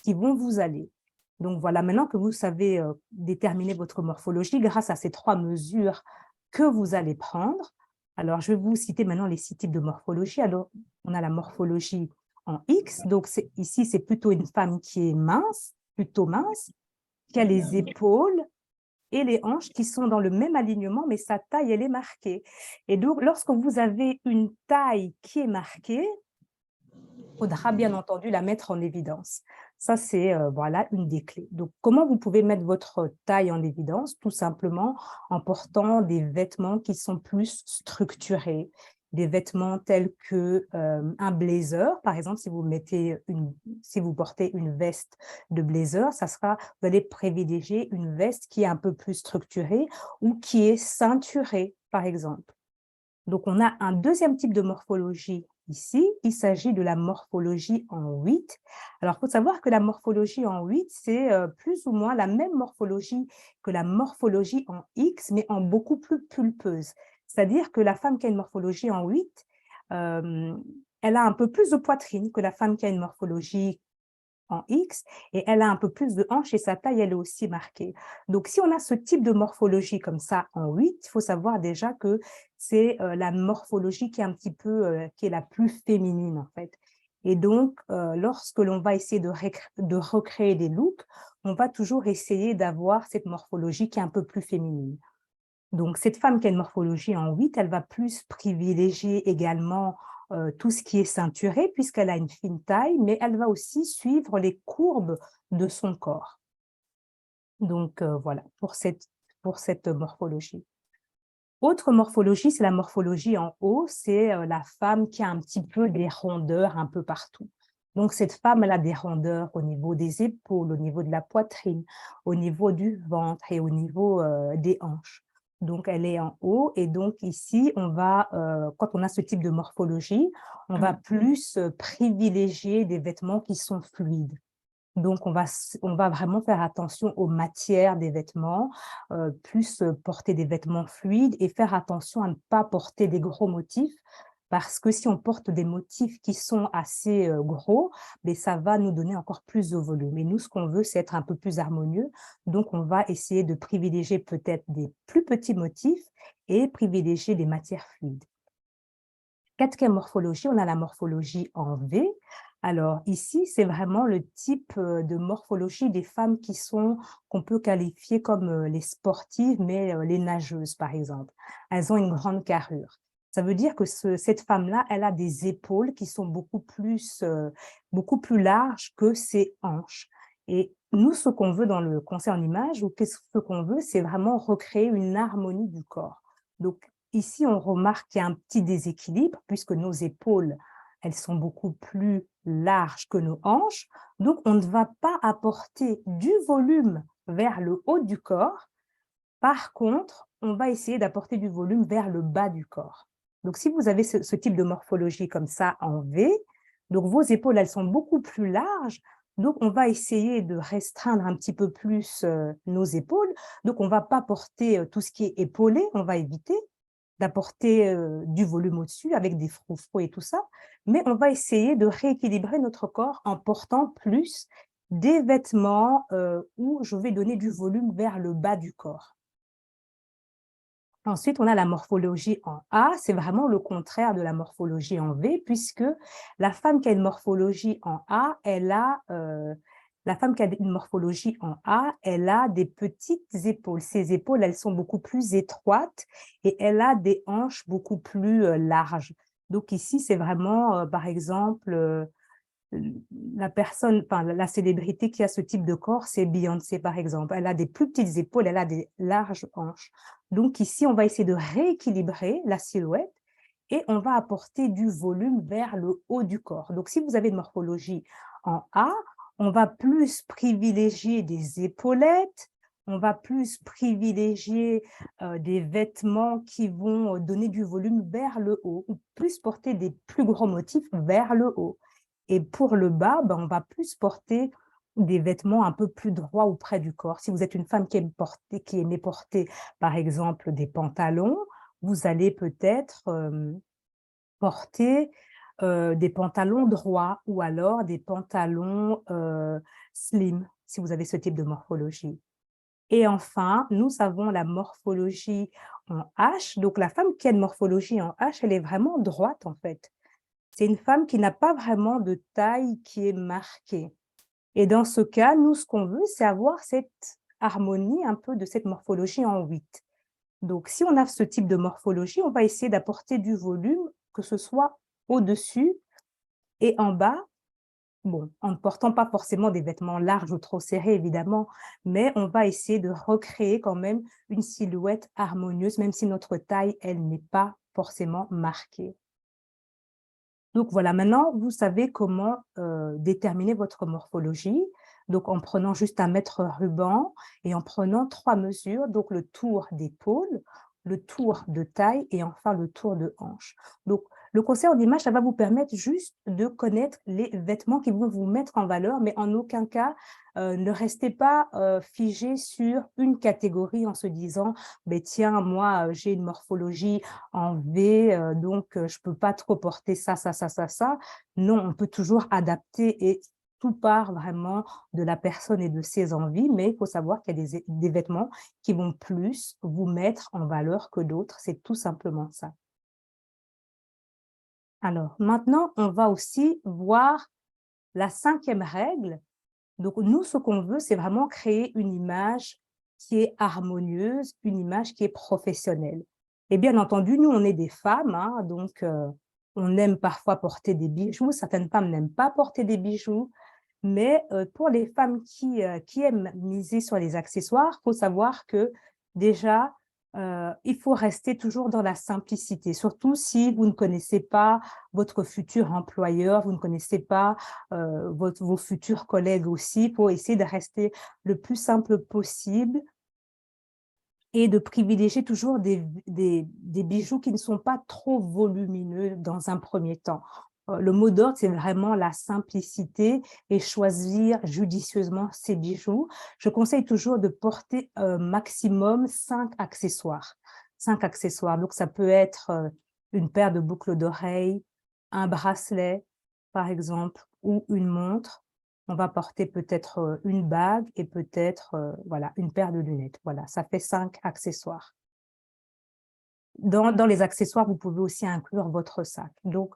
Speaker 2: vont vous aller. Donc voilà, maintenant que vous savez déterminer votre morphologie grâce à ces 3 mesures que vous allez prendre. Alors, je vais vous citer maintenant les 6 types de morphologie. Alors, on a la morphologie en X. Donc, ici, c'est plutôt une femme qui est mince, plutôt mince, qui a les épaules et les hanches qui sont dans le même alignement, mais sa taille, elle est marquée. Et donc, lorsque vous avez une taille qui est marquée, il faudra bien entendu la mettre en évidence. Ça, c'est voilà, une des clés. Donc, comment vous pouvez mettre votre taille en évidence? Tout simplement en portant des vêtements qui sont plus structurés, des vêtements tels que un blazer, par exemple, si vous portez une veste de blazer, vous allez privilégier une veste qui est un peu plus structurée ou qui est ceinturée, par exemple. Donc, on a un deuxième type de morphologie ici. Il s'agit de la morphologie en 8. Alors, il faut savoir que la morphologie en 8, c'est plus ou moins la même morphologie que la morphologie en X, mais en beaucoup plus pulpeuse. C'est-à-dire que la femme qui a une morphologie en 8, elle a un peu plus de poitrine que la femme qui a une morphologie en X, et elle a un peu plus de hanches et sa taille, elle est aussi marquée. Donc, si on a ce type de morphologie comme ça en 8, il faut savoir déjà que c'est la morphologie qui est un petit peu, qui est la plus féminine en fait. Et donc, lorsque l'on va essayer de recréer des looks, on va toujours essayer d'avoir cette morphologie qui est un peu plus féminine. Donc, cette femme qui a une morphologie en 8, elle va plus privilégier également tout ce qui est ceinturé, puisqu'elle a une fine taille, mais elle va aussi suivre les courbes de son corps. Donc, voilà, pour cette morphologie. Autre morphologie, c'est la morphologie en haut, c'est la femme qui a un petit peu des rondeurs un peu partout. Donc, cette femme, elle a des rondeurs au niveau des épaules, au niveau de la poitrine, au niveau du ventre et au niveau des hanches. Donc, elle est en haut et donc ici, quand on a ce type de morphologie, on va plus privilégier des vêtements qui sont fluides. Donc, on va vraiment faire attention aux matières des vêtements, plus porter des vêtements fluides et faire attention à ne pas porter des gros motifs, parce que si on porte des motifs qui sont assez gros, mais ça va nous donner encore plus de volume. Et nous, ce qu'on veut, c'est être un peu plus harmonieux. Donc, on va essayer de privilégier peut-être des plus petits motifs et privilégier des matières fluides. Quatrième morphologie, on a la morphologie en V. Alors ici, c'est vraiment le type de morphologie des femmes qu'on peut qualifier comme les sportives, mais les nageuses, par exemple. Elles ont une grande carrure. Ça veut dire que cette femme-là, elle a des épaules qui sont beaucoup plus larges que ses hanches. Et nous, ce qu'on veut dans le conseil en image, ou ce qu'on veut, c'est vraiment recréer une harmonie du corps. Donc, ici, on remarque qu'il y a un petit déséquilibre puisque nos épaules, elles sont beaucoup plus larges que nos hanches. Donc, on ne va pas apporter du volume vers le haut du corps. Par contre, on va essayer d'apporter du volume vers le bas du corps. Donc, si vous avez ce type de morphologie comme ça en V, donc vos épaules, elles sont beaucoup plus larges. Donc, on va essayer de restreindre un petit peu plus nos épaules. Donc, on ne va pas porter tout ce qui est épaulé, on va éviter d'apporter du volume au-dessus avec des froufrous et tout ça, mais on va essayer de rééquilibrer notre corps en portant plus des vêtements où je vais donner du volume vers le bas du corps. Ensuite, on a la morphologie en A, c'est vraiment le contraire de la morphologie en V, puisque la femme qui a une morphologie en A, la femme qui a une morphologie en A, elle a des petites épaules. Ses épaules, elles sont beaucoup plus étroites et elle a des hanches beaucoup plus larges. Donc ici, c'est vraiment, par exemple, la célébrité qui a ce type de corps, c'est Beyoncé, par exemple. Elle a des plus petites épaules, elle a des larges hanches. Donc ici, on va essayer de rééquilibrer la silhouette et on va apporter du volume vers le haut du corps. Donc, si vous avez une morphologie en A, on va plus privilégier des épaulettes, on va plus privilégier des vêtements qui vont donner du volume vers le haut, ou plus porter des plus gros motifs vers le haut. Et pour le bas, on va plus porter des vêtements un peu plus droits ou près du corps. Si vous êtes une femme qui aimait porter, par exemple, des pantalons, vous allez peut-être porter des pantalons droits ou alors des pantalons slim, si vous avez ce type de morphologie. Et enfin, nous avons la morphologie en H. Donc, la femme qui a une morphologie en H, elle est vraiment droite, en fait. C'est une femme qui n'a pas vraiment de taille qui est marquée. Et dans ce cas, nous, ce qu'on veut, c'est avoir cette harmonie un peu de cette morphologie en 8. Donc, si on a ce type de morphologie, on va essayer d'apporter du volume, que ce soit au-dessus et en bas. Bon, en ne portant pas forcément des vêtements larges ou trop serrés, évidemment, mais on va essayer de recréer quand même une silhouette harmonieuse, même si notre taille, elle n'est pas forcément marquée. Donc voilà, maintenant, vous savez comment déterminer votre morphologie. Donc, en prenant juste un mètre ruban et en prenant 3 mesures, donc le tour d'épaule, le tour de taille et enfin le tour de hanche. Donc, le conseil en image, ça va vous permettre juste de connaître les vêtements qui vont vous mettre en valeur, mais en aucun cas, ne restez pas figé sur une catégorie en se disant, ben, tiens, moi, j'ai une morphologie en V, donc je ne peux pas trop porter ça, ça, ça, ça, ça. Non, on peut toujours adapter et tout part vraiment de la personne et de ses envies, mais il faut savoir qu'il y a des vêtements qui vont plus vous mettre en valeur que d'autres, c'est tout simplement ça. Alors, maintenant, on va aussi voir la 5e règle. Donc, nous, ce qu'on veut, c'est vraiment créer une image qui est harmonieuse, une image qui est professionnelle. Et bien entendu, nous, on est des femmes, hein, donc on aime parfois porter des bijoux. Certaines femmes n'aiment pas porter des bijoux, mais pour les femmes qui aiment miser sur les accessoires, il faut savoir que déjà, il faut rester toujours dans la simplicité, surtout si vous ne connaissez pas votre futur employeur, vous ne connaissez pas vos futurs collègues aussi, pour essayer de rester le plus simple possible et de privilégier toujours des bijoux qui ne sont pas trop volumineux dans un premier temps. Le mot d'ordre, c'est vraiment la simplicité et choisir judicieusement ses bijoux. Je conseille toujours de porter maximum 5 accessoires. 5 accessoires, donc ça peut être une paire de boucles d'oreilles, un bracelet, par exemple, ou une montre. On va porter peut-être une bague et peut-être voilà, une paire de lunettes. Voilà, ça fait 5 accessoires. Dans les accessoires, vous pouvez aussi inclure votre sac. Donc,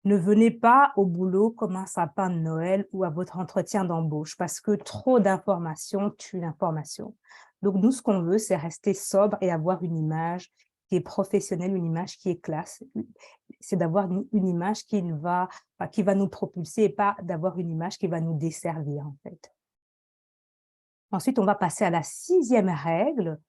Speaker 2: ne venez pas au boulot comme un sapin de Noël ou à votre entretien d'embauche parce que trop d'informations tue l'information. Donc, nous, ce qu'on veut, c'est rester sobre et avoir une image qui est professionnelle, une image qui est classe. C'est d'avoir une image qui va nous propulser et pas d'avoir une image qui va nous desservir, en fait. Ensuite, on va passer à la 6e règle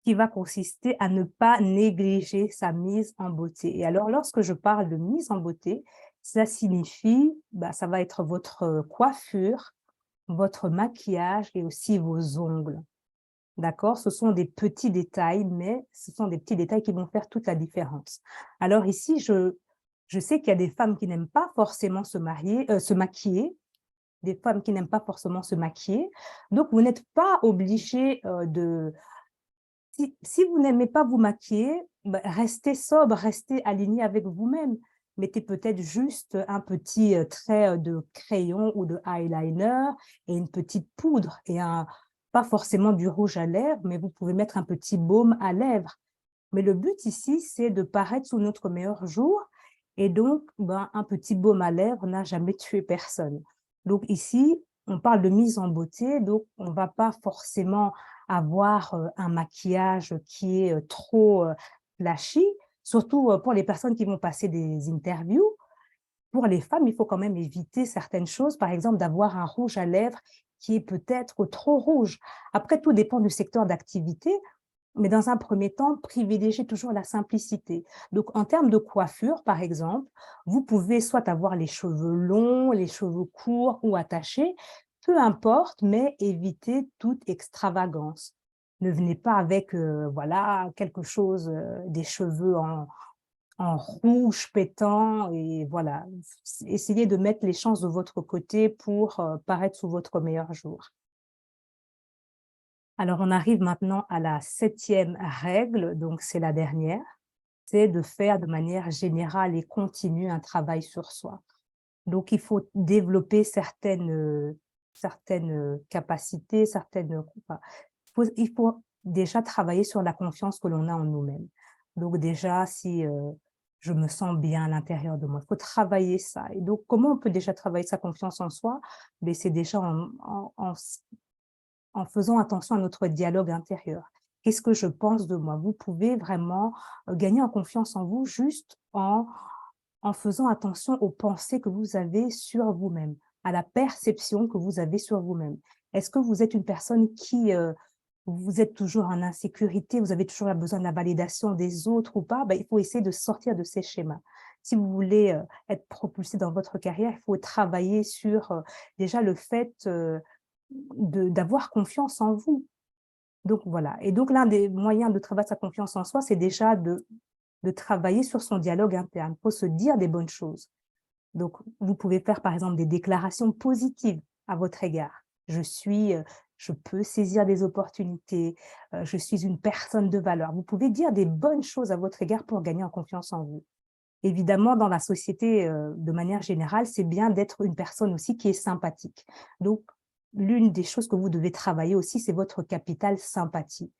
Speaker 2: qui va consister à ne pas négliger sa mise en beauté. Et alors, lorsque je parle de mise en beauté, ça signifie, ça va être votre coiffure, votre maquillage et aussi vos ongles. D'accord? Ce sont des petits détails, mais ce sont des petits détails qui vont faire toute la différence. Alors ici, je sais qu'il y a des femmes qui n'aiment pas forcément se maquiller, des femmes qui n'aiment pas forcément se maquiller. Donc, vous n'êtes pas obligé de... Si vous n'aimez pas vous maquiller, restez sobre, restez aligné avec vous-même. Mettez peut-être juste un petit trait de crayon ou de eyeliner et une petite poudre et pas forcément du rouge à lèvres, mais vous pouvez mettre un petit baume à lèvres. Mais le but ici, c'est de paraître sous notre meilleur jour. Et donc, un petit baume à lèvres n'a jamais tué personne. Donc ici, on parle de mise en beauté, donc on ne va pas forcément avoir un maquillage qui est trop flashy, surtout pour les personnes qui vont passer des interviews. Pour les femmes, il faut quand même éviter certaines choses, par exemple d'avoir un rouge à lèvres qui est peut-être trop rouge. Après, tout dépend du secteur d'activité, mais dans un premier temps, privilégiez toujours la simplicité. Donc, en termes de coiffure, par exemple, vous pouvez soit avoir les cheveux longs, les cheveux courts ou attachés, peu importe, mais évitez toute extravagance. Ne venez pas avec voilà, quelque chose, des cheveux en rouge pétant, et voilà. Essayez de mettre les chances de votre côté pour paraître sous votre meilleur jour. Alors, on arrive maintenant à la 7e règle, donc c'est la dernière, c'est de faire de manière générale et continue un travail sur soi. Donc, il faut développer certaines capacités, il faut déjà travailler sur la confiance que l'on a en nous-mêmes. Donc déjà, si je me sens bien à l'intérieur de moi, il faut travailler ça. Et donc, comment on peut déjà travailler sa confiance en soi? Mais c'est déjà en faisant attention à notre dialogue intérieur. Qu'est-ce que je pense de moi? Vous pouvez vraiment gagner en confiance en vous juste en faisant attention aux pensées que vous avez sur vous-même, à la perception que vous avez sur vous-même. Est-ce que vous êtes une personne qui, vous êtes toujours en insécurité, vous avez toujours besoin de la validation des autres ou pas? Ben, il faut essayer de sortir de ces schémas. Si vous voulez être propulsé dans votre carrière, il faut travailler sur déjà le fait d'avoir confiance en vous. Donc voilà. Et donc l'un des moyens de travailler sa confiance en soi, c'est déjà de travailler sur son dialogue interne. Il faut se dire des bonnes choses. Donc, vous pouvez faire, par exemple, des déclarations positives à votre égard. Je peux saisir des opportunités, je suis une personne de valeur. Vous pouvez dire des bonnes choses à votre égard pour gagner en confiance en vous. Évidemment, dans la société, de manière générale, c'est bien d'être une personne aussi qui est sympathique. Donc, l'une des choses que vous devez travailler aussi, c'est votre capital sympathie.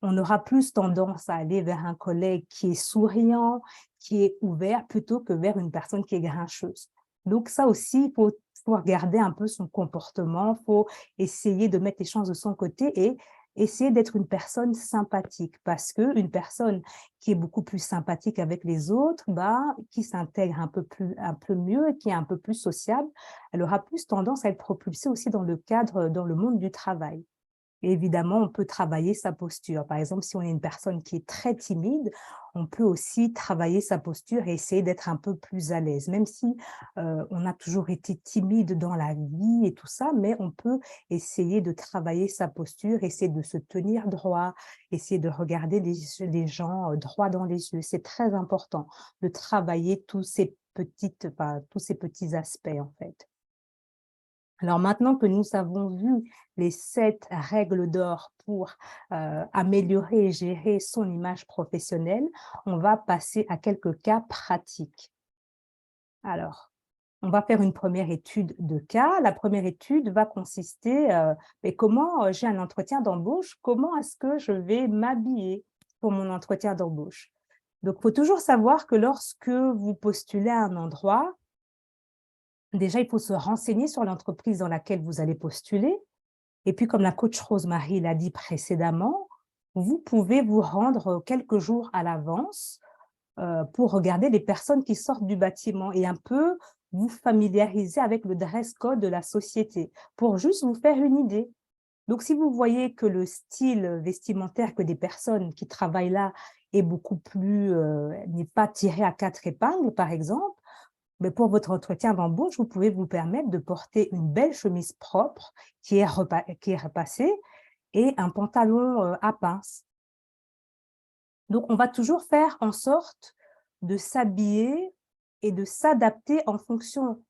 Speaker 2: On aura plus tendance à aller vers un collègue qui est souriant, qui est ouvert, plutôt que vers une personne qui est grincheuse. Donc ça aussi, faut regarder un peu son comportement, il faut essayer de mettre les chances de son côté et essayer d'être une personne sympathique, parce qu'une personne qui est beaucoup plus sympathique avec les autres, bah, qui s'intègre un peu mieux, qui est un peu plus sociable, elle aura plus tendance à être propulsée aussi dans dans le monde du travail. Et évidemment, on peut travailler sa posture. Par exemple, si on est une personne qui est très timide, on peut aussi travailler sa posture et essayer d'être un peu plus à l'aise. Même si on a toujours été timide dans la vie et tout ça, mais on peut essayer de travailler sa posture, essayer de se tenir droit, essayer de regarder les gens droit dans les yeux. C'est très important de travailler tous ces petits aspects, en fait. Alors maintenant que nous avons vu les 7 règles d'or pour améliorer et gérer son image professionnelle, on va passer à quelques cas pratiques. Alors, on va faire une première étude de cas. La première étude va consister, mais comment j'ai un entretien d'embauche, comment est-ce que je vais m'habiller pour mon entretien d'embauche? Donc, il faut toujours savoir que lorsque vous postulez à un endroit, déjà, il faut se renseigner sur l'entreprise dans laquelle vous allez postuler. Et puis, comme la coach Rosemary l'a dit précédemment, vous pouvez vous rendre quelques jours à l'avance pour regarder les personnes qui sortent du bâtiment et un peu vous familiariser avec le dress code de la société pour juste vous faire une idée. Donc, si vous voyez que le style vestimentaire que des personnes qui travaillent là est beaucoup plus, n'est pas tiré à 4 épingles, par exemple, mais pour votre entretien d'embauche, vous pouvez vous permettre de porter une belle chemise propre qui est repassée et un pantalon à pince. Donc, on va toujours faire en sorte de s'habiller et de s'adapter en fonction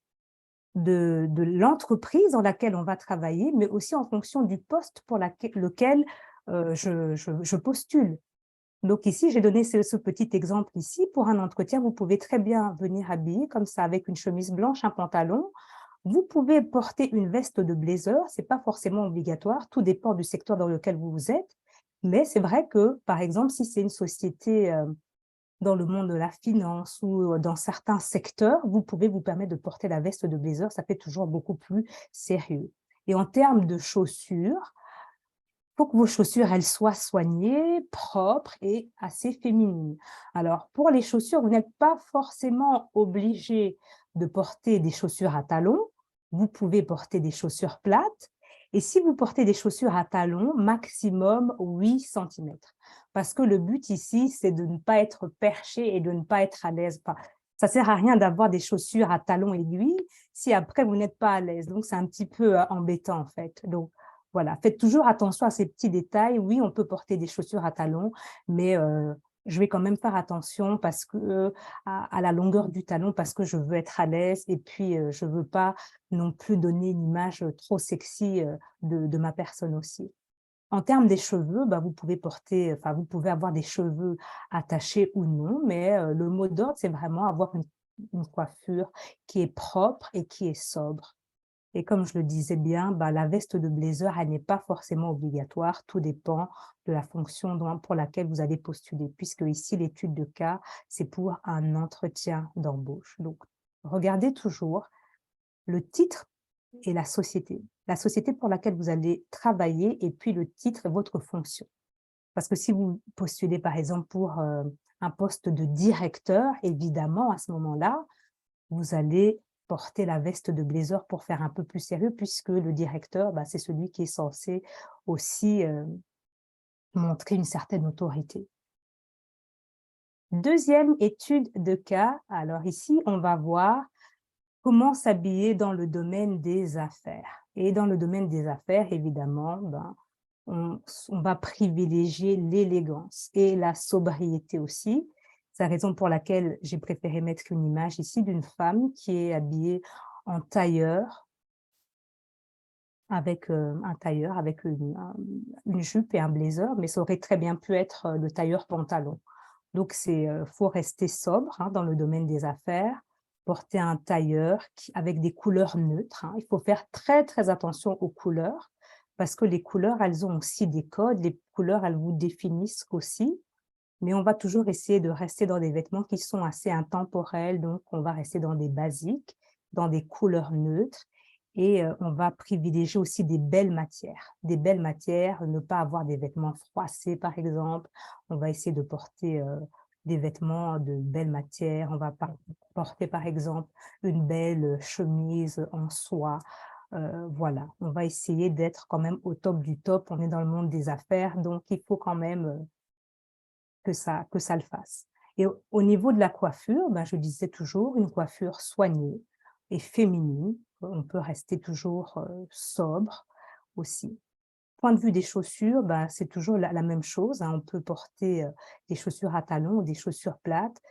Speaker 2: de l'entreprise dans laquelle on va travailler, mais aussi en fonction du poste pour lequel je postule. Donc ici, j'ai donné ce petit exemple ici. Pour un entretien, vous pouvez très bien venir habiller comme ça, avec une chemise blanche, un pantalon. Vous pouvez porter une veste de blazer, ce n'est pas forcément obligatoire, tout dépend du secteur dans lequel vous êtes. Mais c'est vrai que, par exemple, si c'est une société dans le monde de la finance ou dans certains secteurs, vous pouvez vous permettre de porter la veste de blazer, ça fait toujours beaucoup plus sérieux. Et en termes de chaussures, faut que vos chaussures, elles soient soignées, propres et assez féminines. Alors, pour les chaussures, vous n'êtes pas forcément obligé de porter des chaussures à talons. Vous pouvez porter des chaussures plates. Et si vous portez des chaussures à talons, maximum 8 centimètres. Parce que le but ici, c'est de ne pas être perché et de ne pas être à l'aise. Enfin, ça ne sert à rien d'avoir des chaussures à talons aiguilles si après vous n'êtes pas à l'aise. Donc, c'est un petit peu embêtant en fait. Donc, voilà, faites toujours attention à ces petits détails. Oui, on peut porter des chaussures à talons, mais je vais quand même faire attention parce que, à la longueur du talon, parce que je veux être à l'aise et puis je ne veux pas non plus donner une image trop sexy de ma personne aussi. En termes des cheveux, bah, vous pouvez avoir des cheveux attachés ou non, mais le mot d'ordre, c'est vraiment avoir une coiffure qui est propre et qui est sobre. Et comme je le disais bien, la veste de blazer, elle n'est pas forcément obligatoire. Tout dépend de la fonction pour laquelle vous allez postuler, puisque ici, l'étude de cas, c'est pour un entretien d'embauche. Donc, regardez toujours le titre et la société pour laquelle vous allez travailler et puis le titre et votre fonction. Parce que si vous postulez, par exemple, pour un poste de directeur, évidemment, à ce moment-là, vous allez porter la veste de blazer pour faire un peu plus sérieux, puisque le directeur, c'est celui qui est censé aussi montrer une certaine autorité. Deuxième étude de cas, alors ici, on va voir comment s'habiller dans le domaine des affaires. Et dans le domaine des affaires, évidemment, on va privilégier l'élégance et la sobriété aussi. C'est la raison pour laquelle j'ai préféré mettre une image ici d'une femme qui est habillée en tailleur, avec une jupe et un blazer, mais ça aurait très bien pu être le tailleur pantalon. Donc, faut rester sobre dans le domaine des affaires, porter un tailleur avec des couleurs neutres. Il faut faire très, très attention aux couleurs, parce que les couleurs, elles ont aussi des codes. Les couleurs, elles vous définissent aussi. Mais on va toujours essayer de rester dans des vêtements qui sont assez intemporels. Donc, on va rester dans des basiques, dans des couleurs neutres. Et on va privilégier aussi des belles matières. Des belles matières, ne pas avoir des vêtements froissés, par exemple. On va essayer de porter des vêtements de belles matières. On va porter, par exemple, une belle chemise en soie. Voilà, on va essayer d'être quand même au top du top. On est dans le monde des affaires, donc il faut quand même que ça le fasse. Et au niveau de la coiffure, je disais toujours une coiffure soignée et féminine. On peut rester toujours sobre aussi. Point de vue des chaussures, c'est toujours la même chose. On peut porter des chaussures à talons ou des chaussures plates.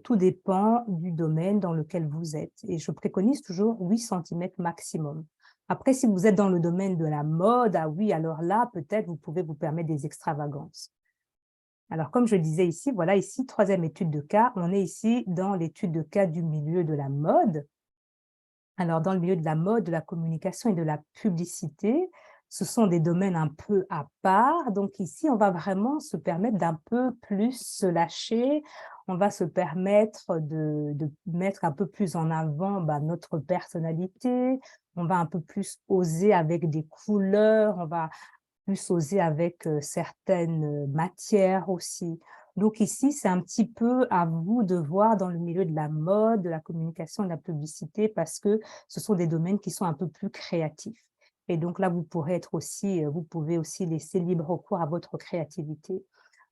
Speaker 2: Tout dépend du domaine dans lequel vous êtes. Et je préconise toujours 8 cm maximum. Après, si vous êtes dans le domaine de la mode, ah oui, alors là, peut-être vous pouvez vous permettre des extravagances. Alors, comme je disais ici, voilà, ici, troisième étude de cas, on est ici dans l'étude de cas du milieu de la mode. Alors, dans le milieu de la mode, de la communication et de la publicité, ce sont des domaines un peu à part. Donc ici, on va vraiment se permettre d'un peu plus se lâcher. On va se permettre de mettre un peu plus en avant notre personnalité. On va un peu plus oser avec des couleurs. On va plus oser avec certaines matières aussi. Donc ici, c'est un petit peu à vous de voir dans le milieu de la mode, de la communication, de la publicité, parce que ce sont des domaines qui sont un peu plus créatifs. Et donc là, vous pouvez aussi laisser libre cours à votre créativité.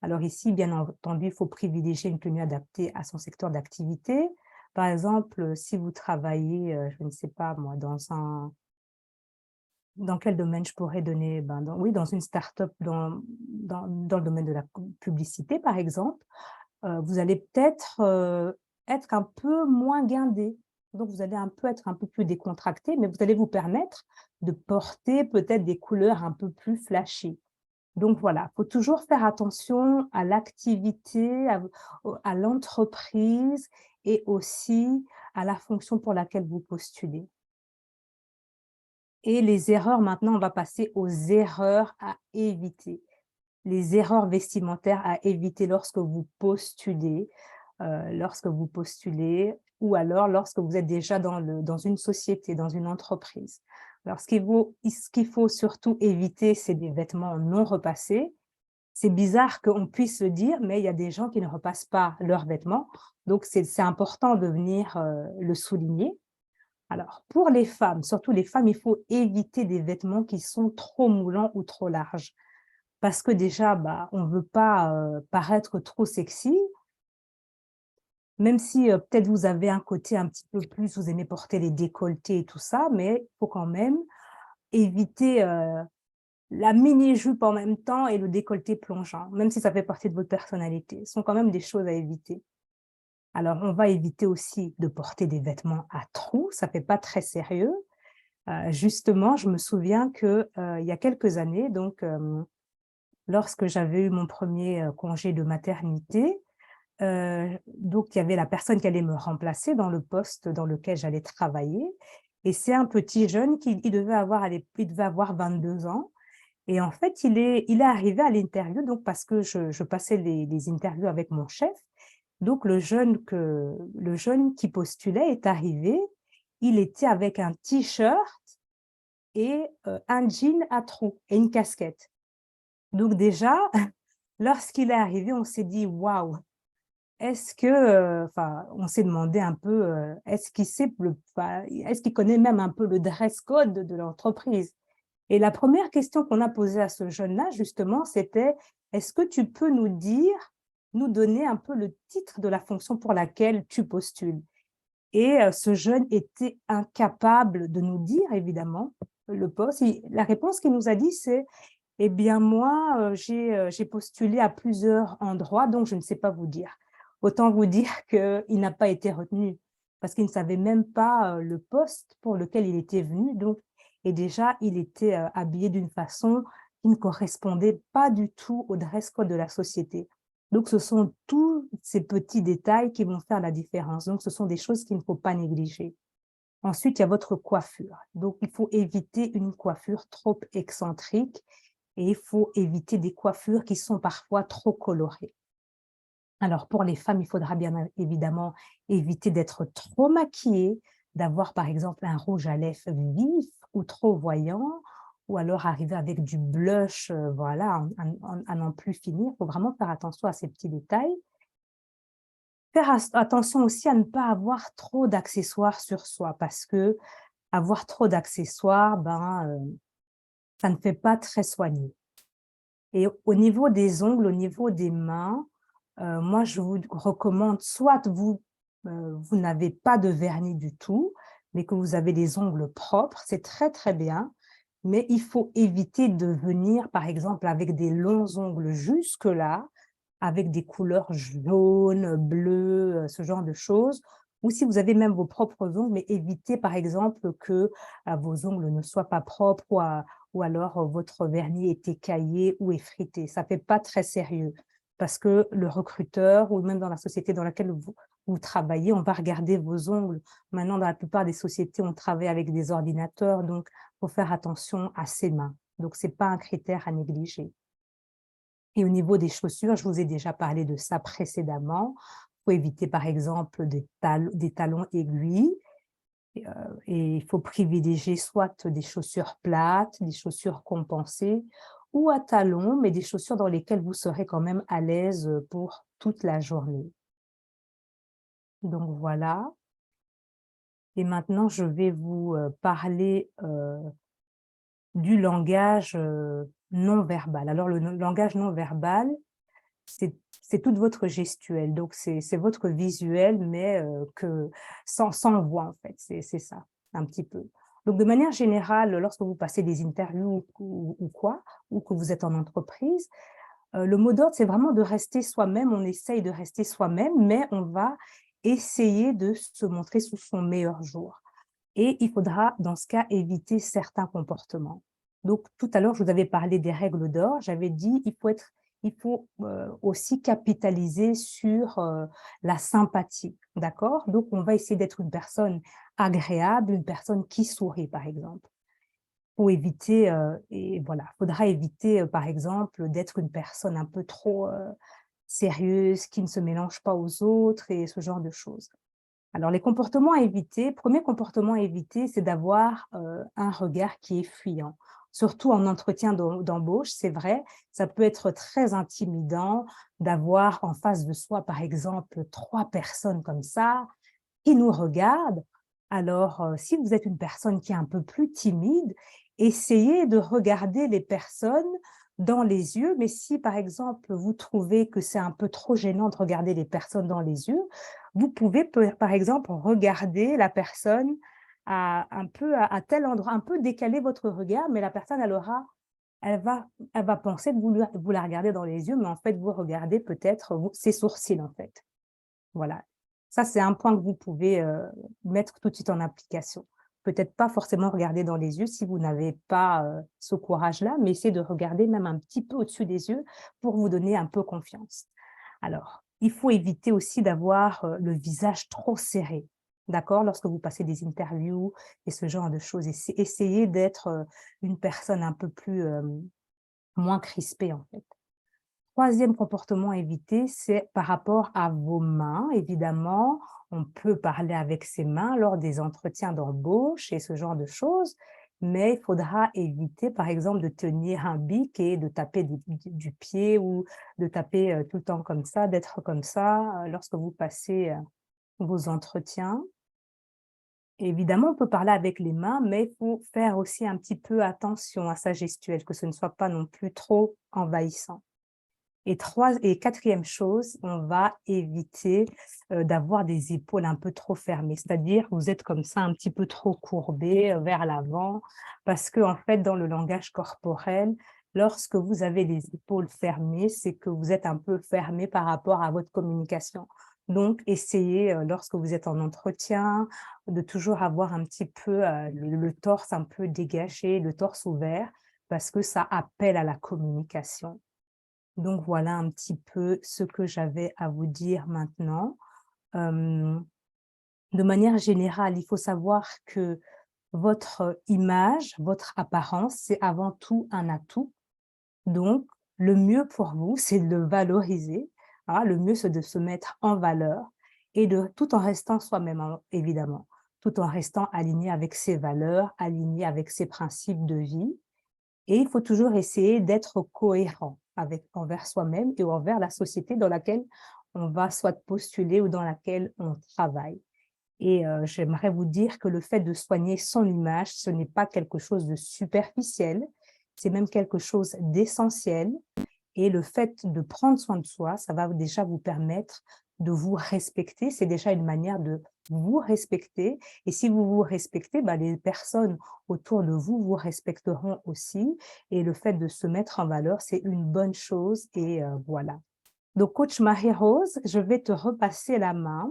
Speaker 2: Alors ici, bien entendu, il faut privilégier une tenue adaptée à son secteur d'activité. Par exemple, si vous travaillez, je ne sais pas moi, dans quel domaine je pourrais donner? Dans une start-up, dans le domaine de la publicité, par exemple, vous allez peut-être être un peu moins guindé. Donc, vous allez être un peu plus décontracté, mais vous allez vous permettre de porter peut-être des couleurs un peu plus flashy. Donc, voilà, il faut toujours faire attention à l'activité, à l'entreprise et aussi à la fonction pour laquelle vous postulez. Et les erreurs, maintenant, on va passer aux erreurs à éviter. Les erreurs vestimentaires à éviter lorsque vous postulez, ou alors lorsque vous êtes déjà dans une société, dans une entreprise. Alors, ce qu'il faut surtout éviter, c'est des vêtements non repassés. C'est bizarre qu'on puisse le dire, mais il y a des gens qui ne repassent pas leurs vêtements. Donc, c'est important de venir le souligner. Alors, pour les femmes, surtout les femmes, il faut éviter des vêtements qui sont trop moulants ou trop larges. Parce que déjà, on ne veut pas paraître trop sexy, même si peut-être vous avez un côté un petit peu plus, vous aimez porter les décolletés et tout ça, mais il faut quand même éviter la mini-jupe en même temps et le décolleté plongeant, même si ça fait partie de votre personnalité. Ce sont quand même des choses à éviter. Alors, on va éviter aussi de porter des vêtements à trous, ça ne fait pas très sérieux. Justement, je me souviens qu'il y a quelques années, donc lorsque j'avais eu mon premier congé de maternité, donc il y avait la personne qui allait me remplacer dans le poste dans lequel j'allais travailler. Et c'est un petit jeune qui il devait avoir, il devait avoir 22 ans. Et en fait, il est arrivé à l'interview, donc parce que je passais les interviews avec mon chef. Donc le jeune qui postulait est arrivé, il était avec un t-shirt et un jean à trous et une casquette. Donc déjà, lorsqu'il est arrivé, on s'est dit: «Waouh!» Est-ce que, enfin, on s'est demandé un peu, est-ce qu'il sait enfin, est-ce qu'il connaît même un peu le dress code de l'entreprise? Et la première question qu'on a posée à ce jeune-là, justement, c'était: «Est-ce que tu peux nous donner un peu le titre de la fonction pour laquelle tu postules?» Et ce jeune était incapable de nous dire, évidemment, le poste. La réponse qu'il nous a dit, c'est: «Eh bien moi, j'ai postulé à plusieurs endroits, donc je ne sais pas vous dire». Autant vous dire qu'il n'a pas été retenu, parce qu'il ne savait même pas, le poste pour lequel il était venu, donc et déjà il était, habillé d'une façon qui ne correspondait pas du tout au dress code de la société. Donc ce sont tous ces petits détails qui vont faire la différence. Donc ce sont des choses qu'il ne faut pas négliger. Ensuite, il y a votre coiffure. Donc il faut éviter une coiffure trop excentrique et il faut éviter des coiffures qui sont parfois trop colorées. Alors pour les femmes, il faudra bien évidemment éviter d'être trop maquillées, d'avoir par exemple un rouge à lèvres vif ou trop voyant, ou alors arriver avec du blush, voilà, à n'en plus finir. Il faut vraiment faire attention à ces petits détails. Faire attention aussi à ne pas avoir trop d'accessoires sur soi, parce que avoir trop d'accessoires, ben, ça ne fait pas très soigné. Et au niveau des ongles, au niveau des mains, moi je vous recommande soit vous n'avez pas de vernis du tout, mais que vous avez des ongles propres, c'est très, très bien. Mais il faut éviter de venir, par exemple, avec des longs ongles jusque-là, avec des couleurs jaunes, bleues, ce genre de choses. Ou si vous avez même vos propres ongles, mais évitez, par exemple, que vos ongles ne soient pas propres ou alors votre vernis est écaillé ou effrité. Ça ne fait pas très sérieux parce que le recruteur ou même dans la société dans laquelle vous travaillez, on va regarder vos ongles. Maintenant, dans la plupart des sociétés, on travaille avec des ordinateurs, donc il faut faire attention à ses mains. Donc, ce n'est pas un critère à négliger. Et au niveau des chaussures, je vous ai déjà parlé de ça précédemment. Il faut éviter, par exemple, des talons aiguilles. Et il faut privilégier soit des chaussures plates, des chaussures compensées ou à talons, mais des chaussures dans lesquelles vous serez quand même à l'aise pour toute la journée. Donc voilà. Et maintenant, je vais vous parler du langage non verbal. Alors, le langage non verbal, c'est toute votre gestuelle. Donc, c'est votre visuel, mais sans voix, en fait. C'est ça, un petit peu. Donc, de manière générale, lorsque vous passez des interviews ou quoi, ou que vous êtes en entreprise, le mot d'ordre, c'est vraiment de rester soi-même. On essaye de rester soi-même, mais on va essayer de se montrer sous son meilleur jour. Et il faudra, dans ce cas, éviter certains comportements. Donc, tout à l'heure, je vous avais parlé des règles d'or. J'avais dit il faut aussi capitaliser sur la sympathie, d'accord? Donc, on va essayer d'être une personne agréable, une personne qui sourit, par exemple. Pour éviter, et voilà, il faudra éviter, par exemple, d'être une personne un peu trop sérieuse, qui ne se mélange pas aux autres et ce genre de choses. Alors, les comportements à éviter, premier comportement à éviter, c'est d'avoir un regard qui est fuyant. Surtout en entretien d'embauche, c'est vrai, ça peut être très intimidant d'avoir en face de soi, par exemple, 3 personnes comme ça qui nous regardent. Alors, si vous êtes une personne qui est un peu plus timide, essayez de regarder les personnes dans les yeux, mais si, par exemple, vous trouvez que c'est un peu trop gênant de regarder les personnes dans les yeux, vous pouvez, par exemple, regarder la personne un peu à tel endroit, un peu décaler votre regard, mais la personne, elle va penser que vous la regardez dans les yeux, mais en fait, vous regardez peut-être ses sourcils, en fait. Voilà. Ça, c'est un point que vous pouvez mettre tout de suite en application. Peut-être pas forcément regarder dans les yeux si vous n'avez pas ce courage-là, mais essayez de regarder même un petit peu au-dessus des yeux pour vous donner un peu confiance. Alors, il faut éviter aussi d'avoir le visage trop serré. d'accord? Lorsque vous passez des interviews et ce genre de choses, essayez d'être une personne un peu plus, moins crispée, en fait. Troisième comportement à éviter, c'est par rapport à vos mains. Évidemment, on peut parler avec ses mains lors des entretiens d'embauche et ce genre de choses, mais il faudra éviter, par exemple, de tenir un bic et de taper du pied ou de taper tout le temps comme ça, d'être comme ça lorsque vous passez vos entretiens. Évidemment, on peut parler avec les mains, mais il faut faire aussi un petit peu attention à sa gestuelle, que ce ne soit pas non plus trop envahissant. Et quatrième chose, on va éviter d'avoir des épaules un peu trop fermées, c'est-à-dire vous êtes comme ça un petit peu trop courbé vers l'avant, parce que en fait, dans le langage corporel, lorsque vous avez les épaules fermées, c'est que vous êtes un peu fermé par rapport à votre communication. Donc, essayez, lorsque vous êtes en entretien, de toujours avoir un petit peu le torse un peu dégagé, le torse ouvert, parce que ça appelle à la communication. Donc voilà un petit peu ce que j'avais à vous dire maintenant. Hem, de manière générale, il faut savoir que votre image, votre apparence, c'est avant tout un atout. Donc le mieux pour vous, c'est de le valoriser, hein. Le mieux, c'est de se mettre en valeur et tout en restant soi-même, hein, évidemment, tout en restant aligné avec ses valeurs, aligné avec ses principes de vie. Et il faut toujours essayer d'être cohérent envers soi-même et envers la société dans laquelle on va soit postuler ou dans laquelle on travaille. Et j'aimerais vous dire que le fait de soigner son image, ce n'est pas quelque chose de superficiel, c'est même quelque chose d'essentiel. Et le fait de prendre soin de soi, ça va déjà vous permettre de vous respecter. C'est déjà une manière de vous respecter. Et si vous vous respectez, bah, les personnes autour de vous vous respecteront aussi. Et le fait de se mettre en valeur, c'est une bonne chose. Et voilà. Donc, coach Marie-Rose, je vais te repasser la main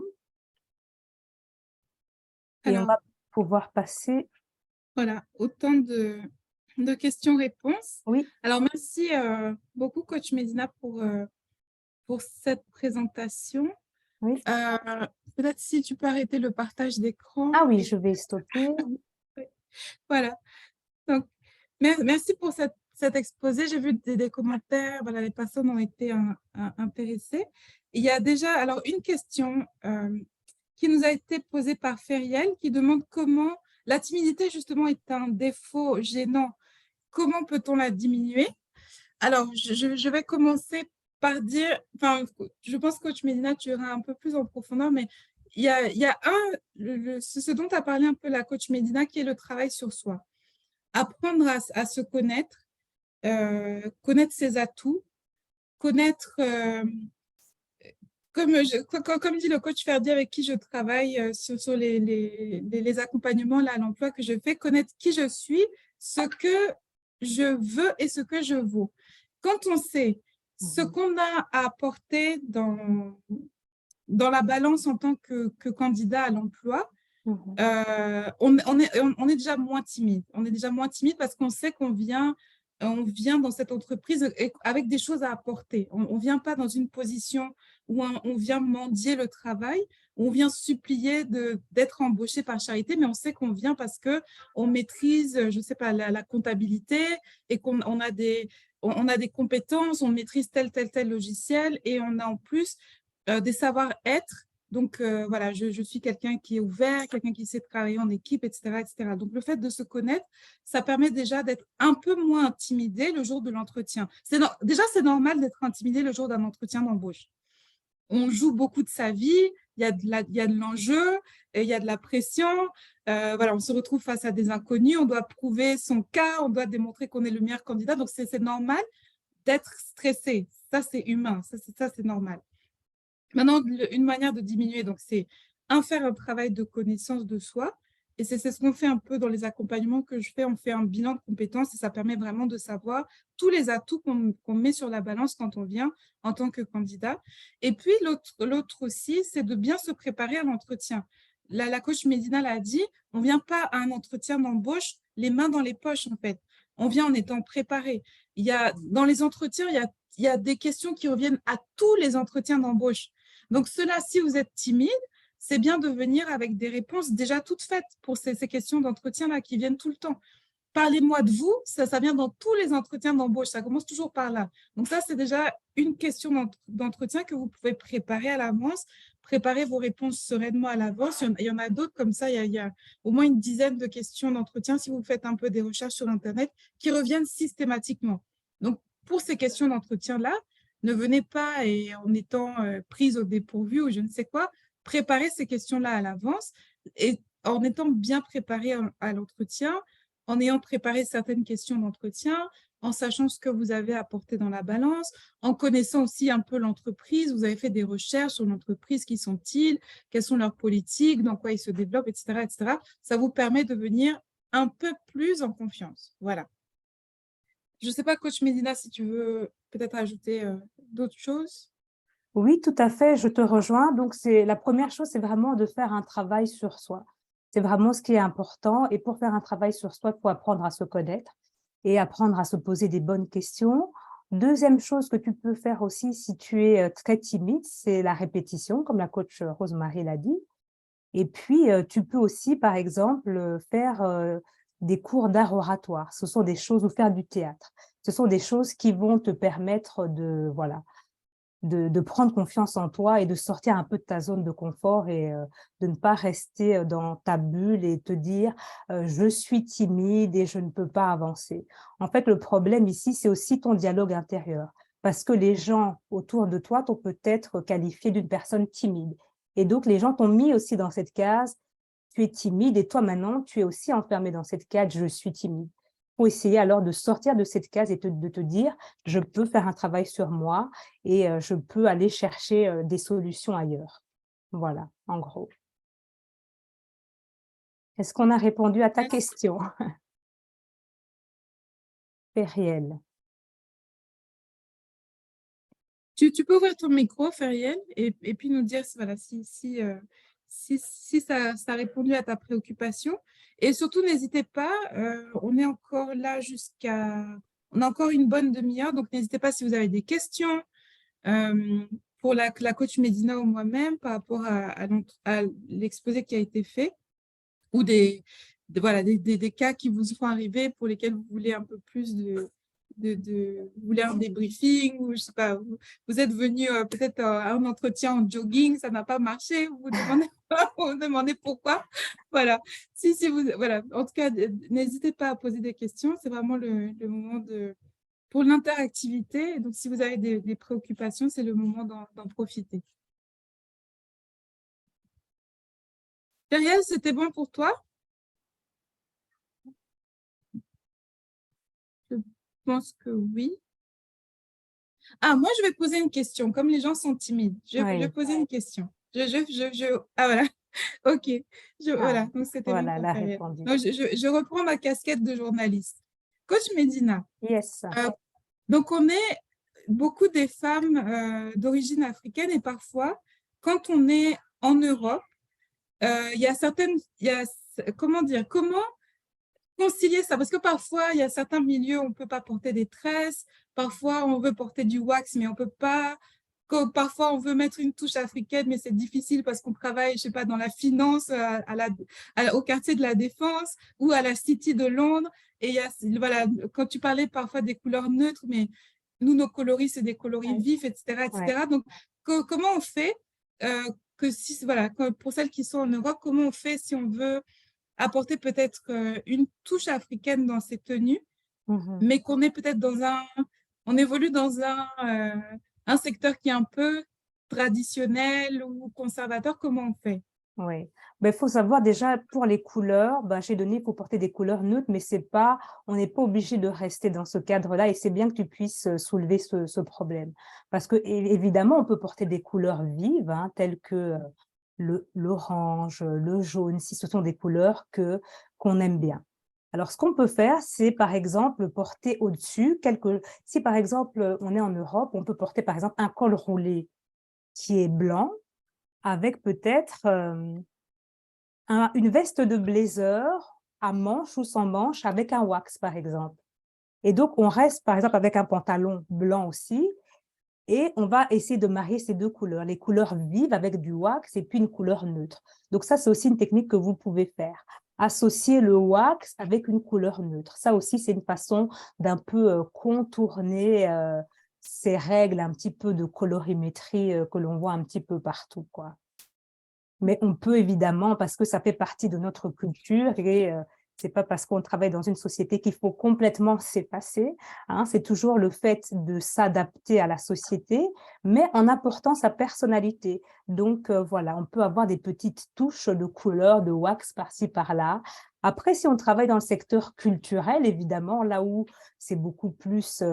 Speaker 2: et on
Speaker 1: Alors,
Speaker 2: va pouvoir passer…
Speaker 1: voilà, autant de questions-réponses.
Speaker 2: Oui,
Speaker 1: Alors, merci beaucoup, coach Medina, pour cette présentation.
Speaker 2: oui.
Speaker 1: Peut-être si tu peux arrêter le partage d'écran.
Speaker 2: Ah oui, je vais stopper.
Speaker 1: Voilà. Donc, merci pour cet exposé. J'ai vu des commentaires. Voilà, les personnes ont été intéressées. Il y a déjà alors une question qui nous a été posée par Feriel qui demande comment la timidité justement est un défaut gênant. Comment peut-on la diminuer? Alors, je vais commencer par dire, enfin, je pense que Coach Medina, tu iras un peu plus en profondeur, mais il y a ce dont a parlé un peu la Coach Medina, qui est le travail sur soi. Apprendre à se connaître, connaître ses atouts, connaître, comme dit le coach Ferdi avec qui je travaille sur les accompagnements là, à l'emploi que je fais, connaître qui je suis, ce que je veux et ce que je vaux. Quand on sait ce qu'on a à apporter dans la balance en tant que candidat à l'emploi, on est déjà moins timide. On est déjà moins timide parce qu'on sait on vient dans cette entreprise avec des choses à apporter. On ne vient pas dans une position où on vient mendier le travail, où on vient supplier d'être embauché par charité, mais on sait qu'on vient parce qu'on maîtrise, je ne sais pas, la comptabilité et qu'on on a des compétences, on maîtrise tel logiciel et on a en plus des savoir-être. Donc, voilà, je suis quelqu'un qui est ouvert, quelqu'un qui sait travailler en équipe, etc., etc. Donc, le fait de se connaître, ça permet déjà d'être un peu moins intimidé le jour de l'entretien. Déjà, c'est normal d'être intimidé le jour d'un entretien d'embauche. On joue beaucoup de sa vie, il y a de l'enjeu, il y a de la pression. Voilà, on se retrouve face à des inconnus, on doit prouver son cas, on doit démontrer qu'on est le meilleur candidat. Donc, c'est normal d'être stressé. Ça, c'est humain, ça c'est normal. Maintenant, une manière de diminuer, donc c'est faire un travail de connaissance de soi. Et c'est ce qu'on fait un peu dans les accompagnements que je fais. On fait un bilan de compétences et ça permet vraiment de savoir tous les atouts qu'on met sur la balance quand on vient en tant que candidat. Et puis, l'autre aussi, c'est de bien se préparer à l'entretien. La coach Medina l'a dit, on ne vient pas à un entretien d'embauche les mains dans les poches, en fait. On vient en étant préparé. Dans les entretiens, il y a des questions qui reviennent à tous les entretiens d'embauche. Donc, cela, si vous êtes timide, c'est bien de venir avec des réponses déjà toutes faites pour ces questions d'entretien-là qui viennent tout le temps. Parlez-moi de vous, ça vient dans tous les entretiens d'embauche, ça commence toujours par là. Donc ça, c'est déjà une question d'entretien que vous pouvez préparer à l'avance, préparer vos réponses sereinement à l'avance. Il y en a d'autres comme ça, il y a au moins une dizaine de questions d'entretien si vous faites un peu des recherches sur Internet qui reviennent systématiquement. Donc, pour ces questions d'entretien-là, ne venez pas et en étant prise au dépourvu ou je ne sais quoi, préparez ces questions-là à l'avance et en étant bien préparé à l'entretien, en ayant préparé certaines questions d'entretien, en sachant ce que vous avez apporté dans la balance, en connaissant aussi un peu l'entreprise, vous avez fait des recherches sur l'entreprise, qui sont-ils, quelles sont leurs politiques, dans quoi ils se développent, etc., etc. Ça vous permet de venir un peu plus en confiance. Voilà. Je ne sais pas, coach Medina, si tu veux peut-être ajouter d'autres choses.
Speaker 2: Oui, tout à fait, je te rejoins. Donc, la première chose, c'est vraiment de faire un travail sur soi. C'est vraiment ce qui est important. Et pour faire un travail sur soi, il faut apprendre à se connaître et apprendre à se poser des bonnes questions. Deuxième chose que tu peux faire aussi si tu es très timide, c'est la répétition, comme la coach Rosemary l'a dit. Et puis, tu peux aussi, par exemple, faire des cours d'art oratoire. Ce sont des choses, ou faire du théâtre. Ce sont des choses qui vont te permettre de, voilà, de prendre confiance en toi et de sortir un peu de ta zone de confort et de ne pas rester dans ta bulle et te dire je suis timide et je ne peux pas avancer. En fait, le problème ici, c'est aussi ton dialogue intérieur parce que les gens autour de toi t'ont peut-être qualifié d'une personne timide. Et donc, les gens t'ont mis aussi dans cette case, tu es timide et toi maintenant, tu es aussi enfermé dans cette case, je suis timide. Il faut essayer alors de sortir de cette case et de te dire, je peux faire un travail sur moi et je peux aller chercher des solutions ailleurs. Voilà, en gros. Est-ce qu'on a répondu à ta question, Fériel?
Speaker 1: Tu peux ouvrir ton micro, Feriel, et puis nous dire voilà, si ça a répondu à ta préoccupation. Et surtout, n'hésitez pas, on est encore là on a encore une bonne demi-heure, donc n'hésitez pas si vous avez des questions pour la coach Medina ou moi-même par rapport à l'exposé qui a été fait, ou voilà, des cas qui vous sont arrivés pour lesquels vous voulez un peu plus vous voulez un débriefing, ou je sais pas, vous êtes venu peut-être à un entretien en jogging, ça n'a pas marché, vous vous demandez, vous demandez pourquoi. Voilà. Voilà. En tout cas, n'hésitez pas à poser des questions, c'est vraiment le moment pour l'interactivité. Donc, si vous avez des préoccupations, c'est le moment d'en profiter. Gabriel, c'était bon pour toi? Je pense que oui. Ah, moi, je vais poser une question. Comme les gens sont timides, je vais poser une question. Ah, voilà. OK. Voilà, donc c'était bon
Speaker 2: Voilà, elle
Speaker 1: pour
Speaker 2: a
Speaker 1: Gabriel.
Speaker 2: répondu.
Speaker 1: Donc, je reprends ma casquette de journaliste. Coach Medina,
Speaker 2: Yes.
Speaker 1: donc on est beaucoup des femmes d'origine africaine et parfois, quand on est en Europe, il y a comment dire, comment concilier ça? Parce que parfois, il y a certains milieux où on ne peut pas porter des tresses, parfois on veut porter du wax, mais on ne peut pas. Parfois, on veut mettre une touche africaine, mais c'est difficile parce qu'on travaille, je ne sais pas, dans la finance, au quartier de la Défense ou à la City de Londres. Et voilà, quand tu parlais parfois des couleurs neutres, mais nous, nos coloris, c'est des coloris vifs, etc., etc. Donc, comment on fait voilà, pour celles qui sont en Europe, comment on fait si on veut apporter peut-être une touche africaine dans ces tenues, mais qu'on est peut-être on évolue dans un secteur qui est un peu traditionnel ou conservateur, comment on fait?
Speaker 2: Oui, il faut savoir déjà pour les couleurs, j'ai donné, il faut porter des couleurs neutres, mais on n'est pas obligé de rester dans ce cadre-là et c'est bien que tu puisses soulever ce problème. Parce que évidemment, on peut porter des couleurs vives, hein, telles que l'orange, le jaune, si ce sont des couleurs qu'on aime bien. Alors, ce qu'on peut faire, c'est par exemple porter au-dessus si par exemple on est en Europe, on peut porter par exemple un col roulé qui est blanc, avec peut-être une veste de blazer à manches ou sans manches avec un wax, par exemple. Et donc, on reste, par exemple, avec un pantalon blanc aussi, Et on va essayer de marier ces deux couleurs, les couleurs vives avec du wax et puis une couleur neutre. Donc ça, c'est aussi une technique que vous pouvez faire. Associer le wax avec une couleur neutre. Ça aussi, c'est une façon d'un peu contourner ces règles un petit peu de colorimétrie que l'on voit un petit peu partout, quoi. Mais on peut évidemment, parce que ça fait partie de notre culture et c'est pas parce qu'on travaille dans une société qu'il faut complètement s'effacer, hein, c'est toujours le fait de s'adapter à la société, mais en apportant sa personnalité. Donc voilà, on peut avoir des petites touches de couleur, de wax par-ci, par-là. Après, si on travaille dans le secteur culturel, évidemment, là où c'est beaucoup plus,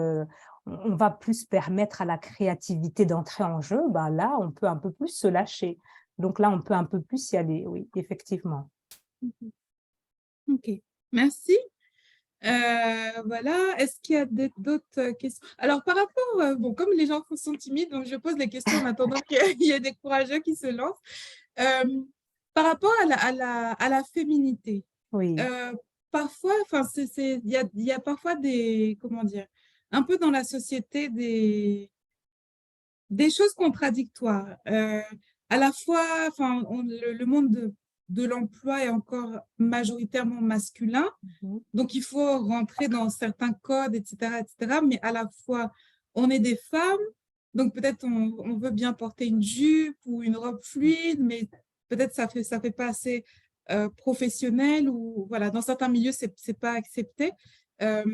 Speaker 2: on va plus permettre à la créativité d'entrer en jeu, ben là, on peut un peu plus se lâcher. Donc là, on peut un peu plus y aller, oui, effectivement.
Speaker 1: Ok, merci. Voilà, est-ce qu'il y a d'autres questions? Alors, par rapport, bon, comme les gens sont timides, donc je pose les questions en attendant qu'il y ait des courageux qui se lancent. Par rapport à la féminité,
Speaker 2: Oui.
Speaker 1: parfois, enfin, il y a parfois des, comment dire, un peu dans la société des choses contradictoires. À la fois, enfin, le monde de l'emploi est encore majoritairement masculin,
Speaker 2: Mhm.
Speaker 1: donc il faut rentrer dans certains codes, etc., etc. Mais à la fois, on est des femmes, donc peut-être on veut bien porter une jupe ou une robe fluide, mais peut-être ça fait pas assez professionnel ou voilà, dans certains milieux, c'est pas accepté. Euh,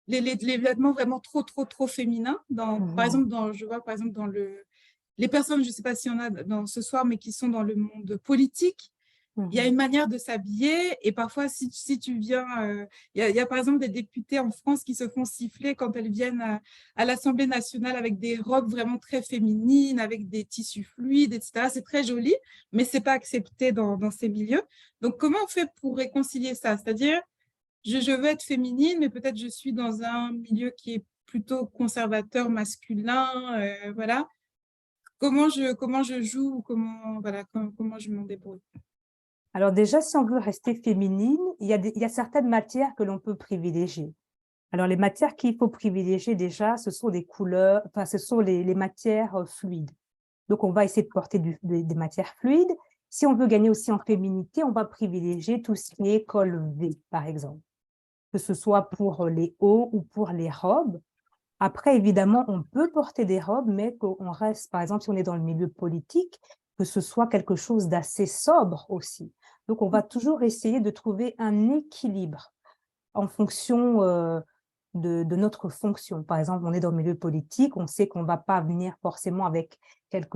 Speaker 1: les vêtements vraiment trop féminins. Par
Speaker 2: Mhm.
Speaker 1: exemple, je vois par exemple les personnes, je ne sais pas s'il y en a dans ce soir, mais qui sont dans le monde politique, il y a
Speaker 2: Mhm.
Speaker 1: une manière de s'habiller et parfois, si tu viens, il y a par exemple des députés en France qui se font siffler quand elles viennent à l'Assemblée nationale avec des robes vraiment très féminines, avec des tissus fluides, etc. C'est très joli, mais ce n'est pas accepté dans ces milieux. Donc, comment on fait pour réconcilier ça? C'est-à-dire, je veux être féminine, mais peut-être je suis dans un milieu qui est plutôt conservateur, masculin, voilà. Comment je joue, voilà, comment je m'en débrouille.
Speaker 2: Alors déjà, si on veut rester féminine, il y a certaines matières que l'on peut privilégier. Alors les matières qu'il faut privilégier déjà, ce sont des couleurs, enfin ce sont les matières fluides. Donc on va essayer de porter des matières fluides. Si on veut gagner aussi en féminité, on va privilégier tout ce qui est col V, par exemple, que ce soit pour les hauts ou pour les robes. Après, évidemment, on peut porter des robes, mais qu'on reste, par exemple, si on est dans le milieu politique, que ce soit quelque chose d'assez sobre aussi. Donc, on va toujours essayer de trouver un équilibre en fonction de notre fonction. Par exemple, on est dans le milieu politique, on sait qu'on ne va pas venir forcément avec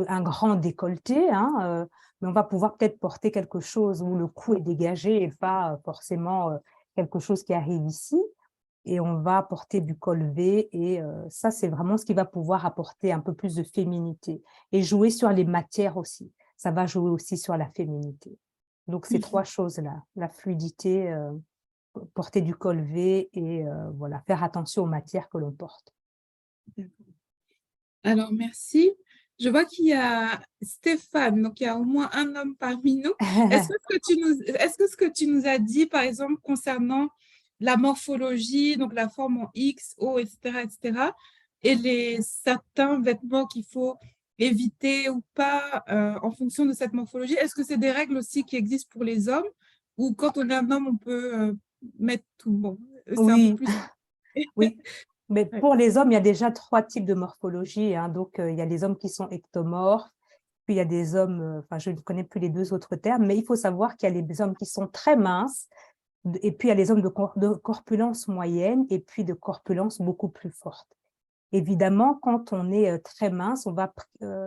Speaker 2: un grand décolleté, hein, mais on va pouvoir peut-être porter quelque chose où le cou est dégagé et pas forcément quelque chose qui arrive ici. Et on va porter du col V et ça, c'est vraiment ce qui va pouvoir apporter un peu plus de féminité et jouer sur les matières aussi. Ça va jouer aussi sur la féminité. Donc, ces trois choses-là, la fluidité, porter du col V et voilà, faire attention aux matières que l'on porte.
Speaker 1: Alors, merci. Je vois qu'il y a Stéphane, donc il y a au moins un homme parmi nous. Est-ce que ce que tu nous as dit, par exemple, concernant la morphologie, donc la forme en X, O, etc., et certains vêtements qu'il faut éviter ou pas en fonction de cette morphologie, est-ce que c'est des règles aussi qui existent pour les hommes ou quand on est un homme, on peut mettre tout? Bon, c'est un peu
Speaker 2: Oui,
Speaker 1: plus.
Speaker 2: oui. Mais
Speaker 1: Ouais.
Speaker 2: pour les hommes, il y a déjà 3 types de morphologie, hein. Donc, il y a les hommes qui sont ectomorphes, puis il y a des hommes, enfin, je ne connais plus les 2 autres termes, mais il faut savoir qu'il y a les hommes qui sont très minces, et puis il y a les hommes de corpulence moyenne, et puis de corpulence beaucoup plus forte. Évidemment, quand on est très mince, on va…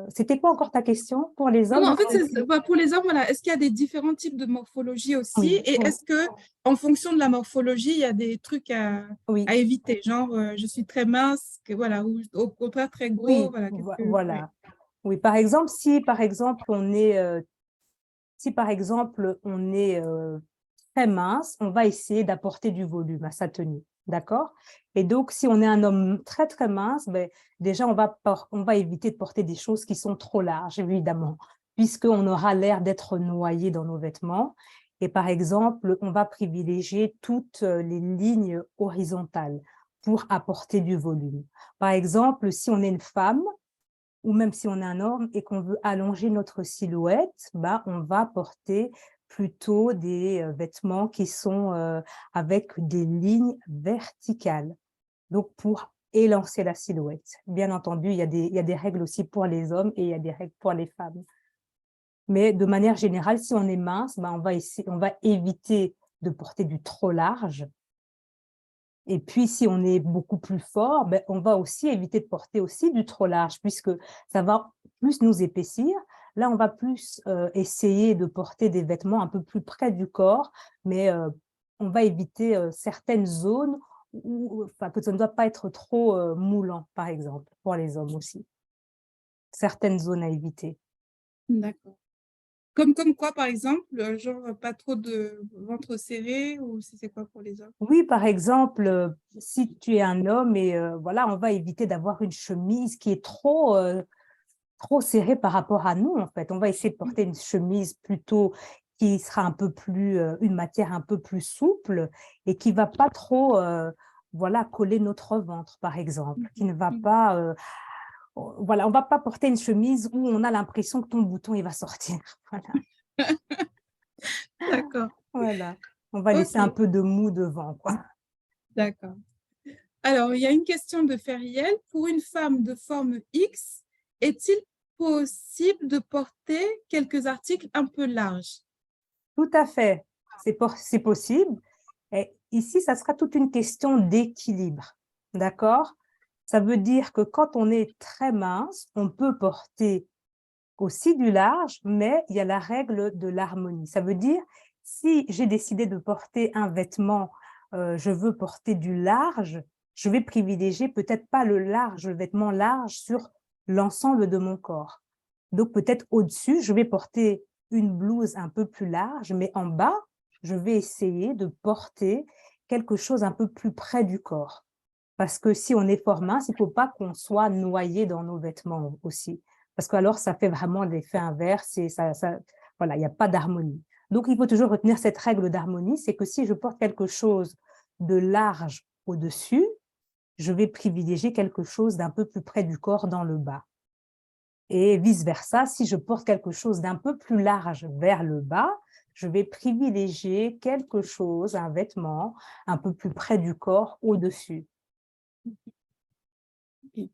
Speaker 2: C'était quoi encore ta question pour les
Speaker 1: Non,
Speaker 2: hommes?
Speaker 1: en fait, bah, pour les hommes, voilà, est-ce qu'il y a des différents types de morphologie aussi?
Speaker 2: Oui,
Speaker 1: Et est-ce que, en fonction de la morphologie, il y a des trucs à
Speaker 2: oui,
Speaker 1: éviter? Genre, je suis très mince, voilà, ou au contraire très gros,
Speaker 2: oui,
Speaker 1: voilà. Ouais.
Speaker 2: voilà. Oui, par exemple, si par exemple on est, si par exemple on est très mince, on va essayer d'apporter du volume à sa tenue, d'accord? Et donc, si on est un homme très très mince, ben, déjà on va éviter de porter des choses qui sont trop larges, évidemment, puisqu'on aura l'air d'être noyé dans nos vêtements. Et par exemple, on va privilégier toutes les lignes horizontales pour apporter du volume. Par exemple, si on est une femme, ou même si on est un homme et qu'on veut allonger notre silhouette, bah, on va porter plutôt des vêtements qui sont avec des lignes verticales. Donc, pour élancer la silhouette. Bien entendu, il y a des règles aussi pour les hommes et il y a des règles pour les femmes. Mais de manière générale, si on est mince, bah, on va éviter de porter du trop large. Et puis, si on est beaucoup plus fort, ben, on va aussi éviter de porter aussi du trop large, puisque ça va plus nous épaissir. Là, on va plus essayer de porter des vêtements un peu plus près du corps, mais on va éviter certaines zones enfin, que ça ne doit pas être trop moulant, par exemple, pour les hommes aussi. Certaines zones à éviter.
Speaker 1: D'accord. Comme quoi, par exemple? Genre, pas trop de ventre serré ou c'est quoi pour les hommes?
Speaker 2: Oui, par exemple, si tu es un homme et voilà, on va éviter d'avoir une chemise qui est trop serrée par rapport à nous, en fait. On va essayer de porter une chemise plutôt qui sera un peu plus, une matière un peu plus souple et qui va pas trop, voilà, coller notre ventre, par exemple, qui ne va
Speaker 1: Mmh.
Speaker 2: pas, voilà, on va pas porter une chemise où on a l'impression que ton bouton, il va sortir. Voilà,
Speaker 1: D'accord.
Speaker 2: voilà. On va laisser un
Speaker 1: OK,
Speaker 2: peu de mou devant, quoi.
Speaker 1: d'accord. Alors, il y a une question de Feriel. Pour une femme de forme X, est-il possible de porter quelques articles un peu larges?
Speaker 2: Tout à fait, c'est possible. Et ici, ça sera toute une question d'équilibre, d'accord? Ça veut dire que quand on est très mince, on peut porter aussi du large, mais il y a la règle de l'harmonie. Ça veut dire, si j'ai décidé de porter un vêtement, je veux porter du large, je vais privilégier peut-être pas le vêtement large sur l'ensemble de mon corps. Donc peut-être au-dessus, je vais porter une blouse un peu plus large, mais en bas, je vais essayer de porter quelque chose un peu plus près du corps. Parce que si on est fort mince, il ne faut pas qu'on soit noyé dans nos vêtements aussi. Parce que alors ça fait vraiment l'effet inverse et voilà, il n'y a pas d'harmonie. Donc, il faut toujours retenir cette règle d'harmonie, c'est que si je porte quelque chose de large au-dessus, je vais privilégier quelque chose d'un peu plus près du corps dans le bas. Et vice-versa, si je porte quelque chose d'un peu plus large vers le bas, je vais privilégier quelque chose, un vêtement, un peu plus près du corps au-dessus.
Speaker 1: OK.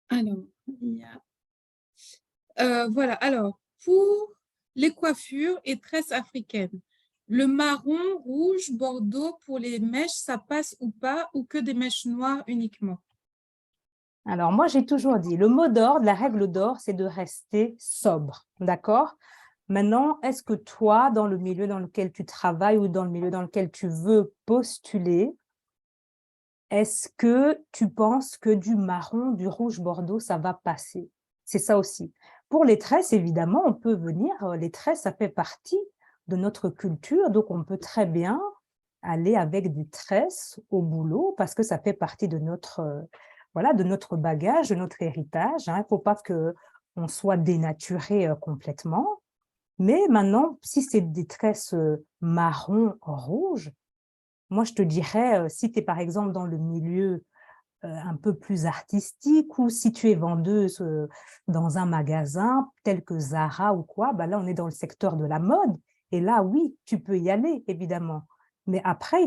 Speaker 1: Alors, il y a voilà, alors pour les coiffures et tresses africaines, le marron, rouge, bordeaux pour les mèches, ça passe ou pas ou que des mèches noires uniquement?
Speaker 2: Alors moi, j'ai toujours dit, le mot d'ordre, la règle d'or, c'est de rester sobre, d'accord? Maintenant, est-ce que toi, dans le milieu dans lequel tu travailles ou dans le milieu dans lequel tu veux postuler, est-ce que tu penses que du marron, du rouge bordeaux, ça va passer? C'est ça aussi. Pour les tresses, évidemment, on peut venir, les tresses, ça fait partie de notre culture, donc on peut très bien aller avec des tresses au boulot parce que ça fait partie de notre, voilà, de notre bagage, de notre héritage, hein. Il ne faut pas qu'on soit dénaturé complètement. Mais maintenant, si c'est des tresses marron, rouge, moi, je te dirais, si tu es par exemple dans le milieu un peu plus artistique ou si tu es vendeuse dans un magasin tel que Zara ou quoi, bah là, on est dans le secteur de la mode. Et là, oui, tu peux y aller, évidemment. Mais après,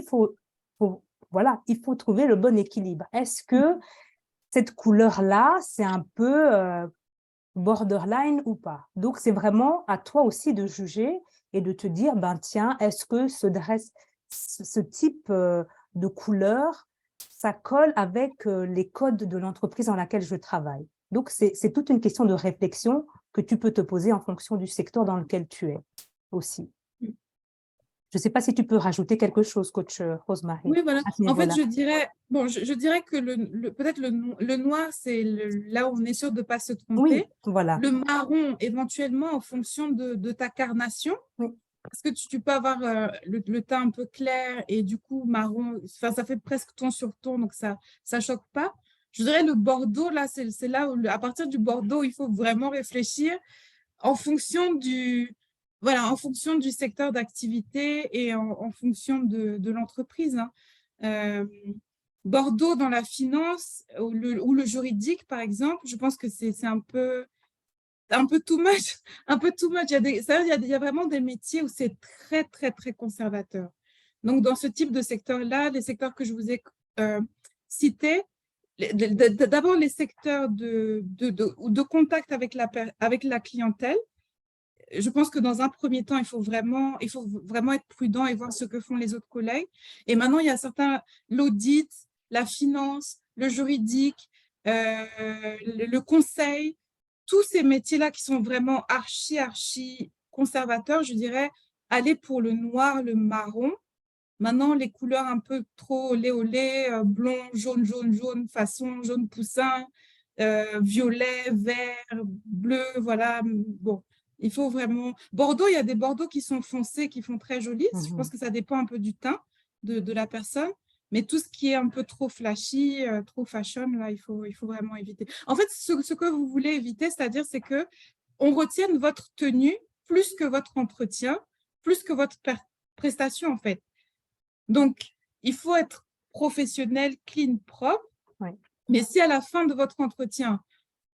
Speaker 2: voilà, il faut trouver le bon équilibre. Est-ce que cette couleur-là, c'est un peu borderline ou pas? Donc, c'est vraiment à toi aussi de juger et de te dire, ben tiens, est-ce que ce type de couleur, ça colle avec les codes de l'entreprise dans laquelle je travaille? Donc, c'est toute une question de réflexion que tu peux te poser en fonction du secteur dans lequel tu es aussi. Je ne sais pas si tu peux rajouter quelque chose, coach Rosemary,
Speaker 1: Oui, voilà.
Speaker 2: à ce
Speaker 1: En fait,
Speaker 2: niveau-là.
Speaker 1: je dirais, bon, je dirais que peut-être le noir, c'est là où on est sûr de ne pas se
Speaker 2: Oui,
Speaker 1: tromper.
Speaker 2: voilà.
Speaker 1: Le marron, éventuellement, en fonction de ta carnation,
Speaker 2: Oui.
Speaker 1: parce que tu peux avoir le teint un peu clair et du coup, marron, enfin, ça fait presque ton sur ton, donc ça ne choque pas. Je dirais le bordeaux, là, c'est là où, à partir du bordeaux, il faut vraiment réfléchir en fonction voilà, en fonction du secteur d'activité et en fonction de l'entreprise, hein. Euh, Bordeaux dans la finance ou le juridique, par exemple, je pense que c'est un peu too much, un peu too much. Il y a vraiment des métiers où c'est très, très, très conservateur. Donc, dans ce type de secteur-là, les secteurs que je vous ai cités, d'abord les secteurs de contact avec la clientèle. Je pense que dans un premier temps, il faut vraiment être prudent et voir ce que font les autres collègues. Et maintenant, il y a l'audit, la finance, le juridique, le conseil, tous ces métiers-là qui sont vraiment archi conservateurs, je dirais, aller pour le noir, le marron. Maintenant, les couleurs un peu trop olé olé, blond, jaune, façon jaune poussin, violet, vert, bleu, voilà. Bon, il faut vraiment… Bordeaux, il y a des Bordeaux qui sont foncés, qui font très jolis. Je pense que ça dépend un peu du teint de la personne. Mais tout ce qui est un peu trop flashy, trop fashion, là, il faut vraiment éviter. En fait, ce que vous voulez éviter, c'est-à-dire, c'est que on retienne votre tenue plus que votre entretien, plus que votre prestation, en fait. Donc, il faut être professionnel, clean, propre.
Speaker 2: Oui.
Speaker 1: Mais si à la fin de votre entretien,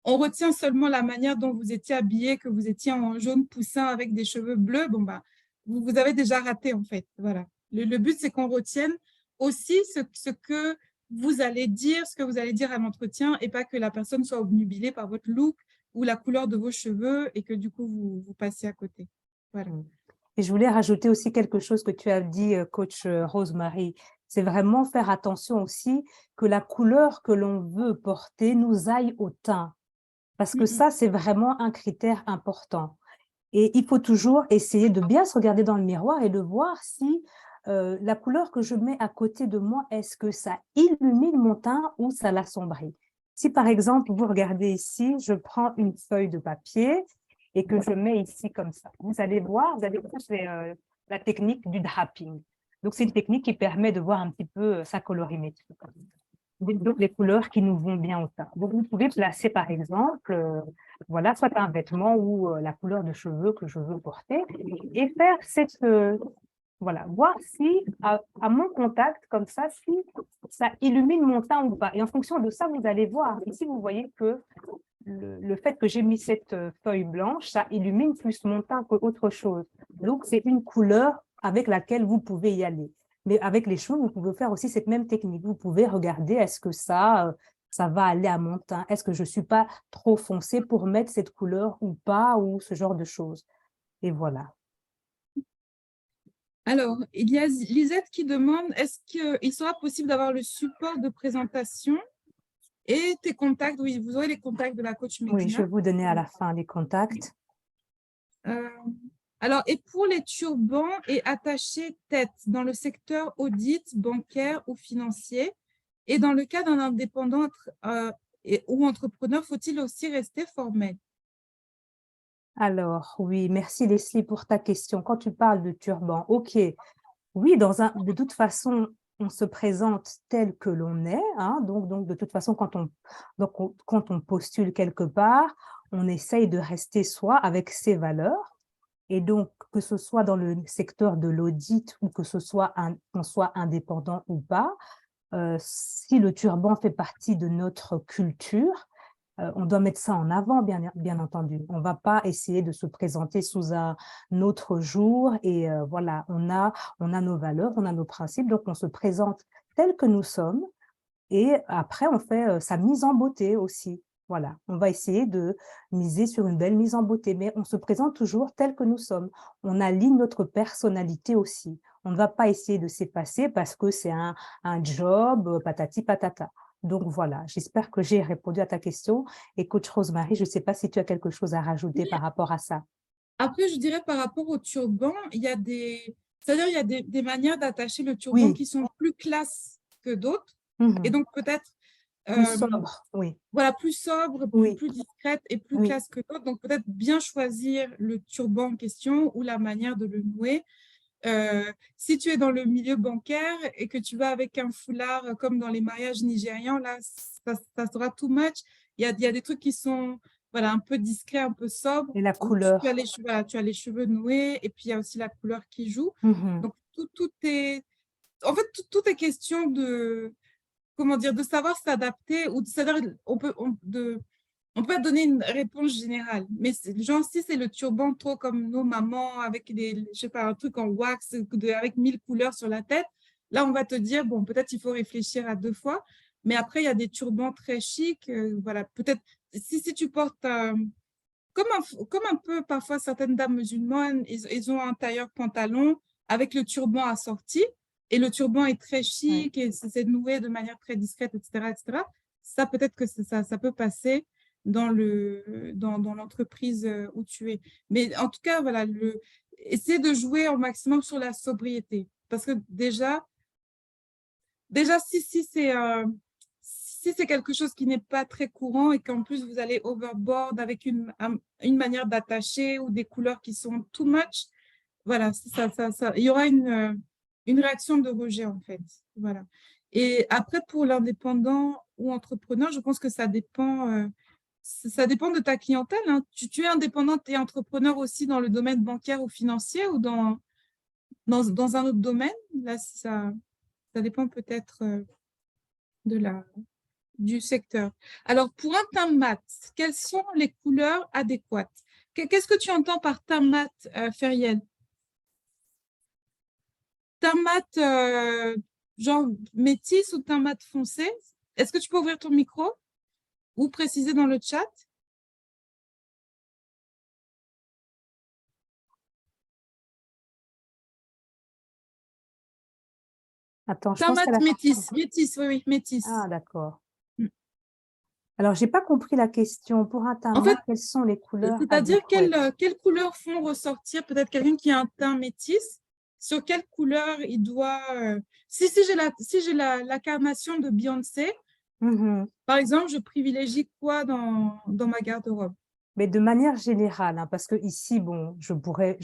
Speaker 1: on retient seulement la manière dont vous étiez habillé, que vous étiez en jaune poussin avec des cheveux bleus, bon, bah, vous avez déjà raté, en fait. Voilà. Le but, c'est qu'on retienne aussi ce que vous allez dire, ce que vous allez dire à l'entretien, et pas que la personne soit obnubilée par votre look ou la couleur de vos cheveux et que du coup, vous passiez à côté. Voilà.
Speaker 2: Et je voulais rajouter aussi quelque chose que tu as dit, coach Rosemary. C'est vraiment faire attention aussi que la couleur que l'on veut porter nous aille au teint. Parce que ça, c'est vraiment un critère important. Et il faut toujours essayer de bien se regarder dans le miroir et de voir si la couleur que je mets à côté de moi, est-ce que ça illumine mon teint ou ça l'assombrit. Si par exemple, vous regardez ici, je prends une feuille de papier et que je mets ici comme ça. Vous allez voir, vous allez voir, c'est la technique du draping. Donc, c'est une technique qui permet de voir un petit peu sa colorimétrie. Donc, les couleurs qui nous vont bien au teint. Donc, vous pouvez placer, par exemple, voilà, soit un vêtement ou la couleur de cheveux que je veux porter et faire cette… voilà, voir si, à mon contact, comme ça, si ça illumine mon teint ou pas. Et en fonction de ça, vous allez voir. Ici, vous voyez que le fait que j'ai mis cette feuille blanche, ça illumine plus mon teint qu'autre chose. Donc, c'est une couleur avec laquelle vous pouvez y aller. Mais avec les cheveux, vous pouvez faire aussi cette même technique. Vous pouvez regarder, est-ce que ça va aller à mon teint? Est-ce que je ne suis pas trop foncée pour mettre cette couleur ou pas, ou ce genre de choses? Et voilà.
Speaker 1: Alors, il y a Lisette qui demande, est-ce qu'il sera possible d'avoir le support de présentation et tes contacts? Oui, vous aurez les contacts de la coach Medina.
Speaker 2: Oui, je vais vous donner à la fin les contacts.
Speaker 1: Alors, et pour les turbans et attachés tête dans le secteur audit, bancaire ou financier, et dans le cas d'un indépendant ou entrepreneur, faut-il aussi rester formel?
Speaker 2: Alors, oui, merci Leslie pour ta question. Quand tu parles de turban, ok, oui, de toute façon, on se présente tel que l'on est, hein, donc de toute façon, quand on postule quelque part, on essaye de rester soi avec ses valeurs. Et donc, que ce soit dans le secteur de l'audit ou que ce soit qu'on soit indépendant ou pas, si le turban fait partie de notre culture, on doit mettre ça en avant, bien entendu. On ne va pas essayer de se présenter sous un autre jour. Et voilà, on a nos valeurs, on a nos principes, donc on se présente tel que nous sommes. Et après, on fait sa mise en beauté aussi. Voilà, on va essayer de miser sur une belle mise en beauté, mais on se présente toujours tel que nous sommes. On aligne notre personnalité aussi. On ne va pas essayer de s'effacer parce que c'est un job, patati patata. Donc voilà, j'espère que j'ai répondu à ta question. Et coach Rosemary, je ne sais pas si tu as quelque chose à rajouter par rapport à ça.
Speaker 1: Après, je dirais par rapport au turban, il y a c'est-à-dire il y a des manières d'attacher le turban qui sont plus classe que d'autres. Et donc peut-être
Speaker 2: plus sobre, oui.
Speaker 1: Voilà, plus sobre, plus discrète et plus classe que d'autres. Donc peut-être bien choisir le turban en question ou la manière de le nouer. Si tu es dans le milieu bancaire et que tu vas avec un foulard comme dans les mariages nigérians, là, ça sera too much. Il y a des trucs qui sont voilà, un peu discrets, un peu sobres.
Speaker 2: Et la couleur.
Speaker 1: Tu as les cheveux noués et puis il y a aussi la couleur qui joue. Donc, tout est… En fait, tout est question comment dire, de savoir s'adapter, ou c'est-à-dire on peut pas donner une réponse générale, mais genre si c'est le turban trop comme nos mamans avec je sais pas, un truc en wax avec 1000 couleurs sur la tête, là on va te dire bon, peut-être il faut réfléchir à 2 fois, mais après il y a des turbans très chics, voilà, peut-être si tu portes comme un peu parfois certaines dames musulmanes, ils ont un tailleur pantalon avec le turban assorti, et le turban est très chic et c'est noué de manière très discrète, etc., etc. Ça, peut-être que ça peut passer dans l'entreprise où tu es. Mais en tout cas, voilà, essaie de jouer au maximum sur la sobriété. Parce que déjà si c'est quelque chose qui n'est pas très courant et qu'en plus vous allez overboard avec une manière d'attacher ou des couleurs qui sont too much, voilà, il y aura une réaction de rejet en fait. Voilà. Et après, pour l'indépendant ou entrepreneur, je pense que ça dépend de ta clientèle, hein. Tu es indépendante et entrepreneur aussi dans le domaine bancaire ou financier ou dans un autre domaine. Là, ça dépend peut-être du secteur. Alors, pour un teint mat, quelles sont les couleurs adéquates? Qu'est-ce que tu entends par teint mat, Feriel? Teint mat genre métis ou teint mat foncé? Est-ce que tu peux ouvrir ton micro ou préciser dans le chat?
Speaker 2: Attends, je
Speaker 1: Teint
Speaker 2: pense
Speaker 1: mat
Speaker 2: qu'elle a...
Speaker 1: métis, métis, oui, métis.
Speaker 2: Ah, d'accord.
Speaker 1: Mm.
Speaker 2: Alors, j'ai pas compris la question. Pour un teint
Speaker 1: En
Speaker 2: mat,
Speaker 1: fait,
Speaker 2: quelles sont les couleurs
Speaker 1: c'est-à-dire
Speaker 2: adéquates?
Speaker 1: quelles couleurs font ressortir peut-être quelqu'un qui a un teint métis, sur quelle couleur il doit… si j'ai la carnation de Beyoncé,
Speaker 2: Mhm.
Speaker 1: par exemple, je privilégie quoi dans ma garde-robe?
Speaker 2: Mais de manière générale, hein, parce que ici, bon,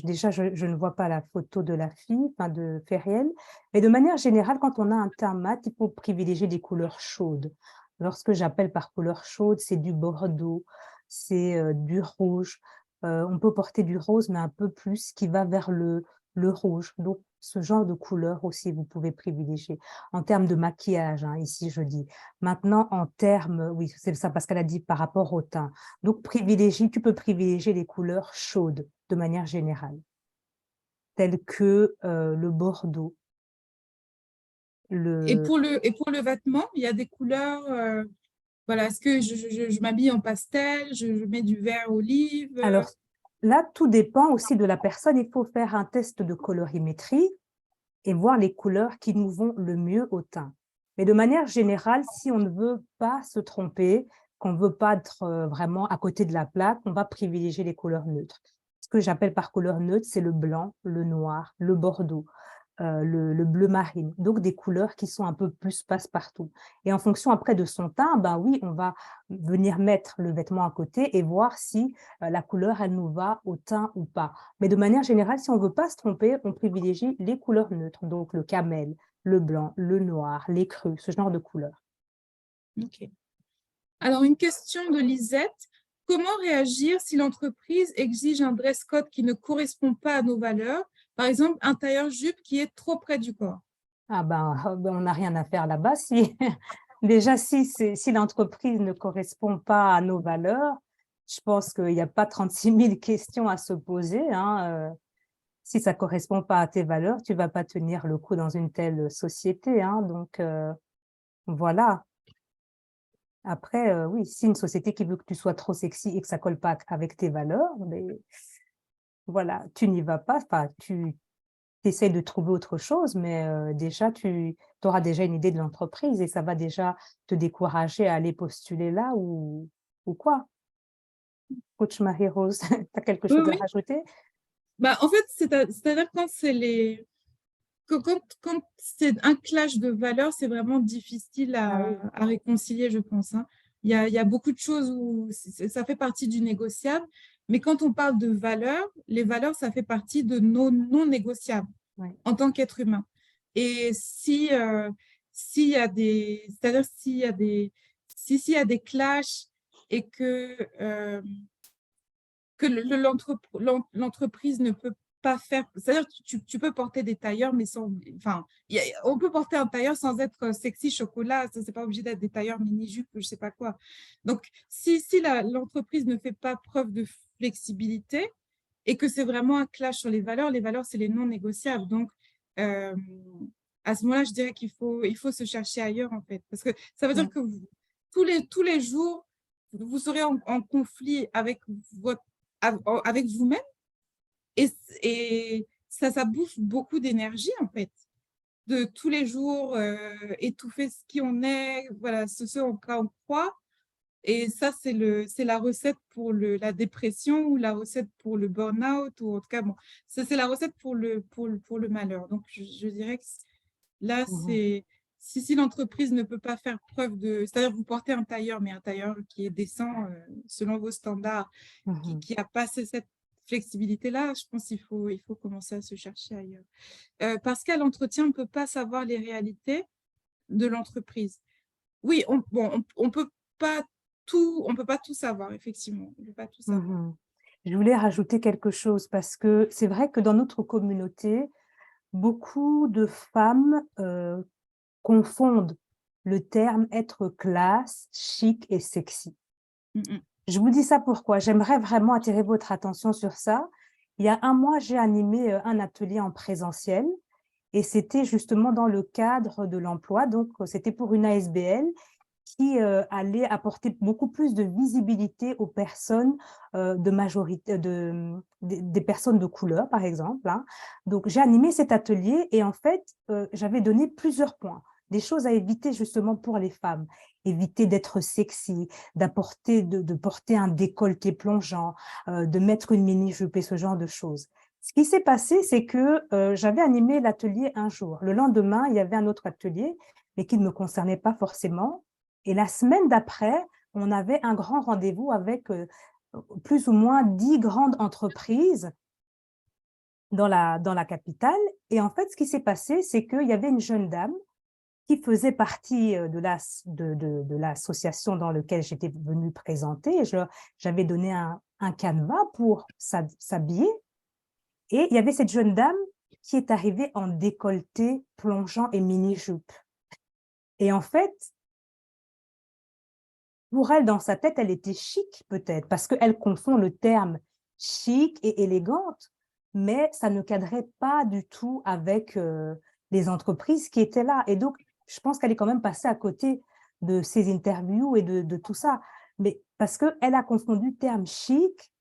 Speaker 2: déjà, je ne vois pas la photo de la fille, enfin de Feriel, mais de manière générale, quand on a un teint mat, il faut privilégier des couleurs chaudes. Alors, ce que j'appelle par couleur chaude, c'est du bordeaux, c'est du rouge. On peut porter du rose, mais un peu plus, qui va vers le rouge. Donc, ce genre de couleur aussi, vous pouvez privilégier. En termes de maquillage, hein, ici, je dis. Maintenant, en termes, oui, c'est ça, parce qu'elle a dit par rapport au teint. Donc, tu peux privilégier les couleurs chaudes de manière générale, telles que le bordeaux.
Speaker 1: Et
Speaker 2: Le...
Speaker 1: pour le vêtement, il y a des couleurs, voilà, est-ce que je m'habille en pastel, je mets du vert olive,
Speaker 2: Alors, là, tout dépend aussi de la personne. Il faut faire un test de colorimétrie et voir les couleurs qui nous vont le mieux au teint. Mais de manière générale, si on ne veut pas se tromper, qu'on ne veut pas être vraiment à côté de la plaque, on va privilégier les couleurs neutres. Ce que j'appelle par couleur neutre, c'est le blanc, le noir, le bordeaux, le bleu marine. Donc, des couleurs qui sont un peu plus passe-partout. Et en fonction après de son teint, ben oui, on va venir mettre le vêtement à côté et voir si la couleur, elle nous va au teint ou pas. Mais de manière générale, si on ne veut pas se tromper, on privilégie les couleurs neutres, donc le camel, le blanc, le noir, les crus, ce genre de couleurs.
Speaker 1: Ok. Alors, une question de Lisette. Comment réagir si l'entreprise exige un dress code qui ne correspond pas à nos valeurs? Par exemple, un tailleur-jupe qui est trop près du corps.
Speaker 2: Ah ben, on n'a rien à faire là-bas. Déjà, si l'entreprise ne correspond pas à nos valeurs, je pense qu'il n'y a pas 36 000 questions à se poser, hein. Si ça ne correspond pas à tes valeurs, tu ne vas pas tenir le coup dans une telle société, hein. Donc, voilà. Après, oui, si une société qui veut que tu sois trop sexy et que ça ne colle pas avec tes valeurs, mais voilà, tu n'y vas pas. Enfin, tu essaies de trouver autre chose, mais déjà, tu auras déjà une idée de l'entreprise et ça va déjà te décourager à aller postuler là ou quoi. Coach Marie-Rose, tu as quelque
Speaker 1: Oui,
Speaker 2: chose à
Speaker 1: oui.
Speaker 2: rajouter?
Speaker 1: Bah, en fait, c'est-à-dire quand quand c'est un clash de valeurs, c'est vraiment difficile
Speaker 2: Ah oui.
Speaker 1: à réconcilier, je pense, hein. Il y a beaucoup de choses où ça fait partie du négociable, mais quand on parle de valeurs, les valeurs, ça fait partie de nos non négociables
Speaker 2: Ouais.
Speaker 1: en tant qu'être humain. Et s'il y a c'est-à-dire s'il y a des clashs et que l'entreprise ne peut pas faire, c'est-à-dire tu peux porter des tailleurs, mais sans, enfin, on peut porter un tailleur sans être sexy chocolat, ça, c'est pas obligé d'être des tailleurs mini-jupes, je sais pas quoi. Donc, si l'entreprise ne fait pas preuve de flexibilité et que c'est vraiment un clash sur les valeurs, c'est les non négociables. Donc, euh, à ce moment-là, je dirais il faut se chercher ailleurs, en fait, parce que ça veut dire que tous les jours, vous serez en conflit avec avec vous-même et ça bouffe beaucoup d'énergie, en fait, de tous les jours étouffer ce qui on est, voilà, ce en quoi on croit. Et ça, c'est la recette pour la dépression ou la recette pour le burn-out, ou en tout cas, bon, ça, c'est la recette pour le malheur. Donc, je dirais que là,
Speaker 2: Mhm.
Speaker 1: c'est si l'entreprise ne peut pas faire preuve de… C'est-à-dire, vous portez un tailleur, mais un tailleur qui est décent selon vos standards,
Speaker 2: Mhm.
Speaker 1: qui a passé cette flexibilité-là, je pense il faut commencer à se chercher ailleurs. Parce qu'à l'entretien, on ne peut pas savoir les réalités de l'entreprise. Oui, on peut pas tout savoir, effectivement. On peut pas tout savoir.
Speaker 2: Mhm. Je voulais rajouter quelque chose parce que c'est vrai que dans notre communauté, beaucoup de femmes confondent le terme être classe, chic et sexy.
Speaker 1: Mm,
Speaker 2: Je vous dis ça pourquoi? J'aimerais vraiment attirer votre attention sur ça. Il y a un mois, j'ai animé un atelier en présentiel et c'était justement dans le cadre de l'emploi. Donc, c'était pour une ASBL qui allait apporter beaucoup plus de visibilité aux personnes de majorité, des personnes de couleur, par exemple, hein. Donc, j'ai animé cet atelier et en fait, j'avais donné plusieurs points, des choses à éviter justement pour les femmes. Éviter d'être sexy, de porter un décolleté plongeant, de mettre une mini-jupe et ce genre de choses. Ce qui s'est passé, c'est que j'avais animé l'atelier un jour. Le lendemain, il y avait un autre atelier, mais qui ne me concernait pas forcément. Et la semaine d'après, on avait un grand rendez-vous avec plus ou moins 10 grandes entreprises dans la capitale. Et en fait, ce qui s'est passé, c'est qu'il y avait une jeune dame qui faisait partie de l'association dans laquelle j'étais venue présenter. J'avais donné un canevas pour s'habiller. Et il y avait cette jeune dame qui est arrivée en décolleté, plongeant et mini-jupe. Et en fait, pour elle, dans sa tête, elle était chic peut-être, parce qu'elle confond le terme chic et élégante, mais ça ne cadrait pas du tout avec les entreprises qui étaient là. Et donc, je pense qu'elle est quand même passée à côté de ces interviews et de tout ça, mais parce qu'elle a confondu terme chic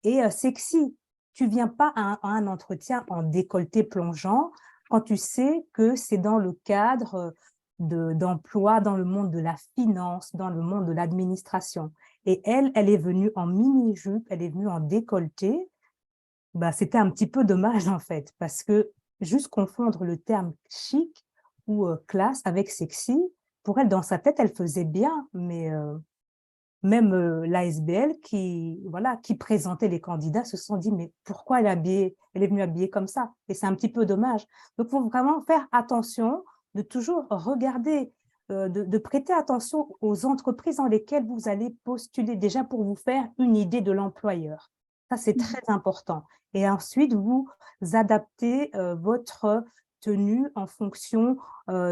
Speaker 2: et sexy. Tu ne viens pas à un entretien en décolleté plongeant quand tu sais que c'est dans le cadre d'emploi dans le monde de la finance, dans le monde de l'administration. Et elle est venue en mini-jupe, elle est venue en décolleté. Bah, c'était un petit peu dommage en fait, parce que juste confondre le terme chic ou classe avec sexy, pour elle, dans sa tête, elle faisait bien, mais même l'ASBL voilà, qui présentait les candidats se sont dit, mais pourquoi elle est venue habillée comme ça? Et c'est un petit peu dommage. Donc, il faut vraiment faire attention, de toujours regarder, de prêter attention aux entreprises dans lesquelles vous allez postuler, déjà pour vous faire une idée de l'employeur. Ça, c'est très important. Et ensuite, vous adaptez votre tenue en fonction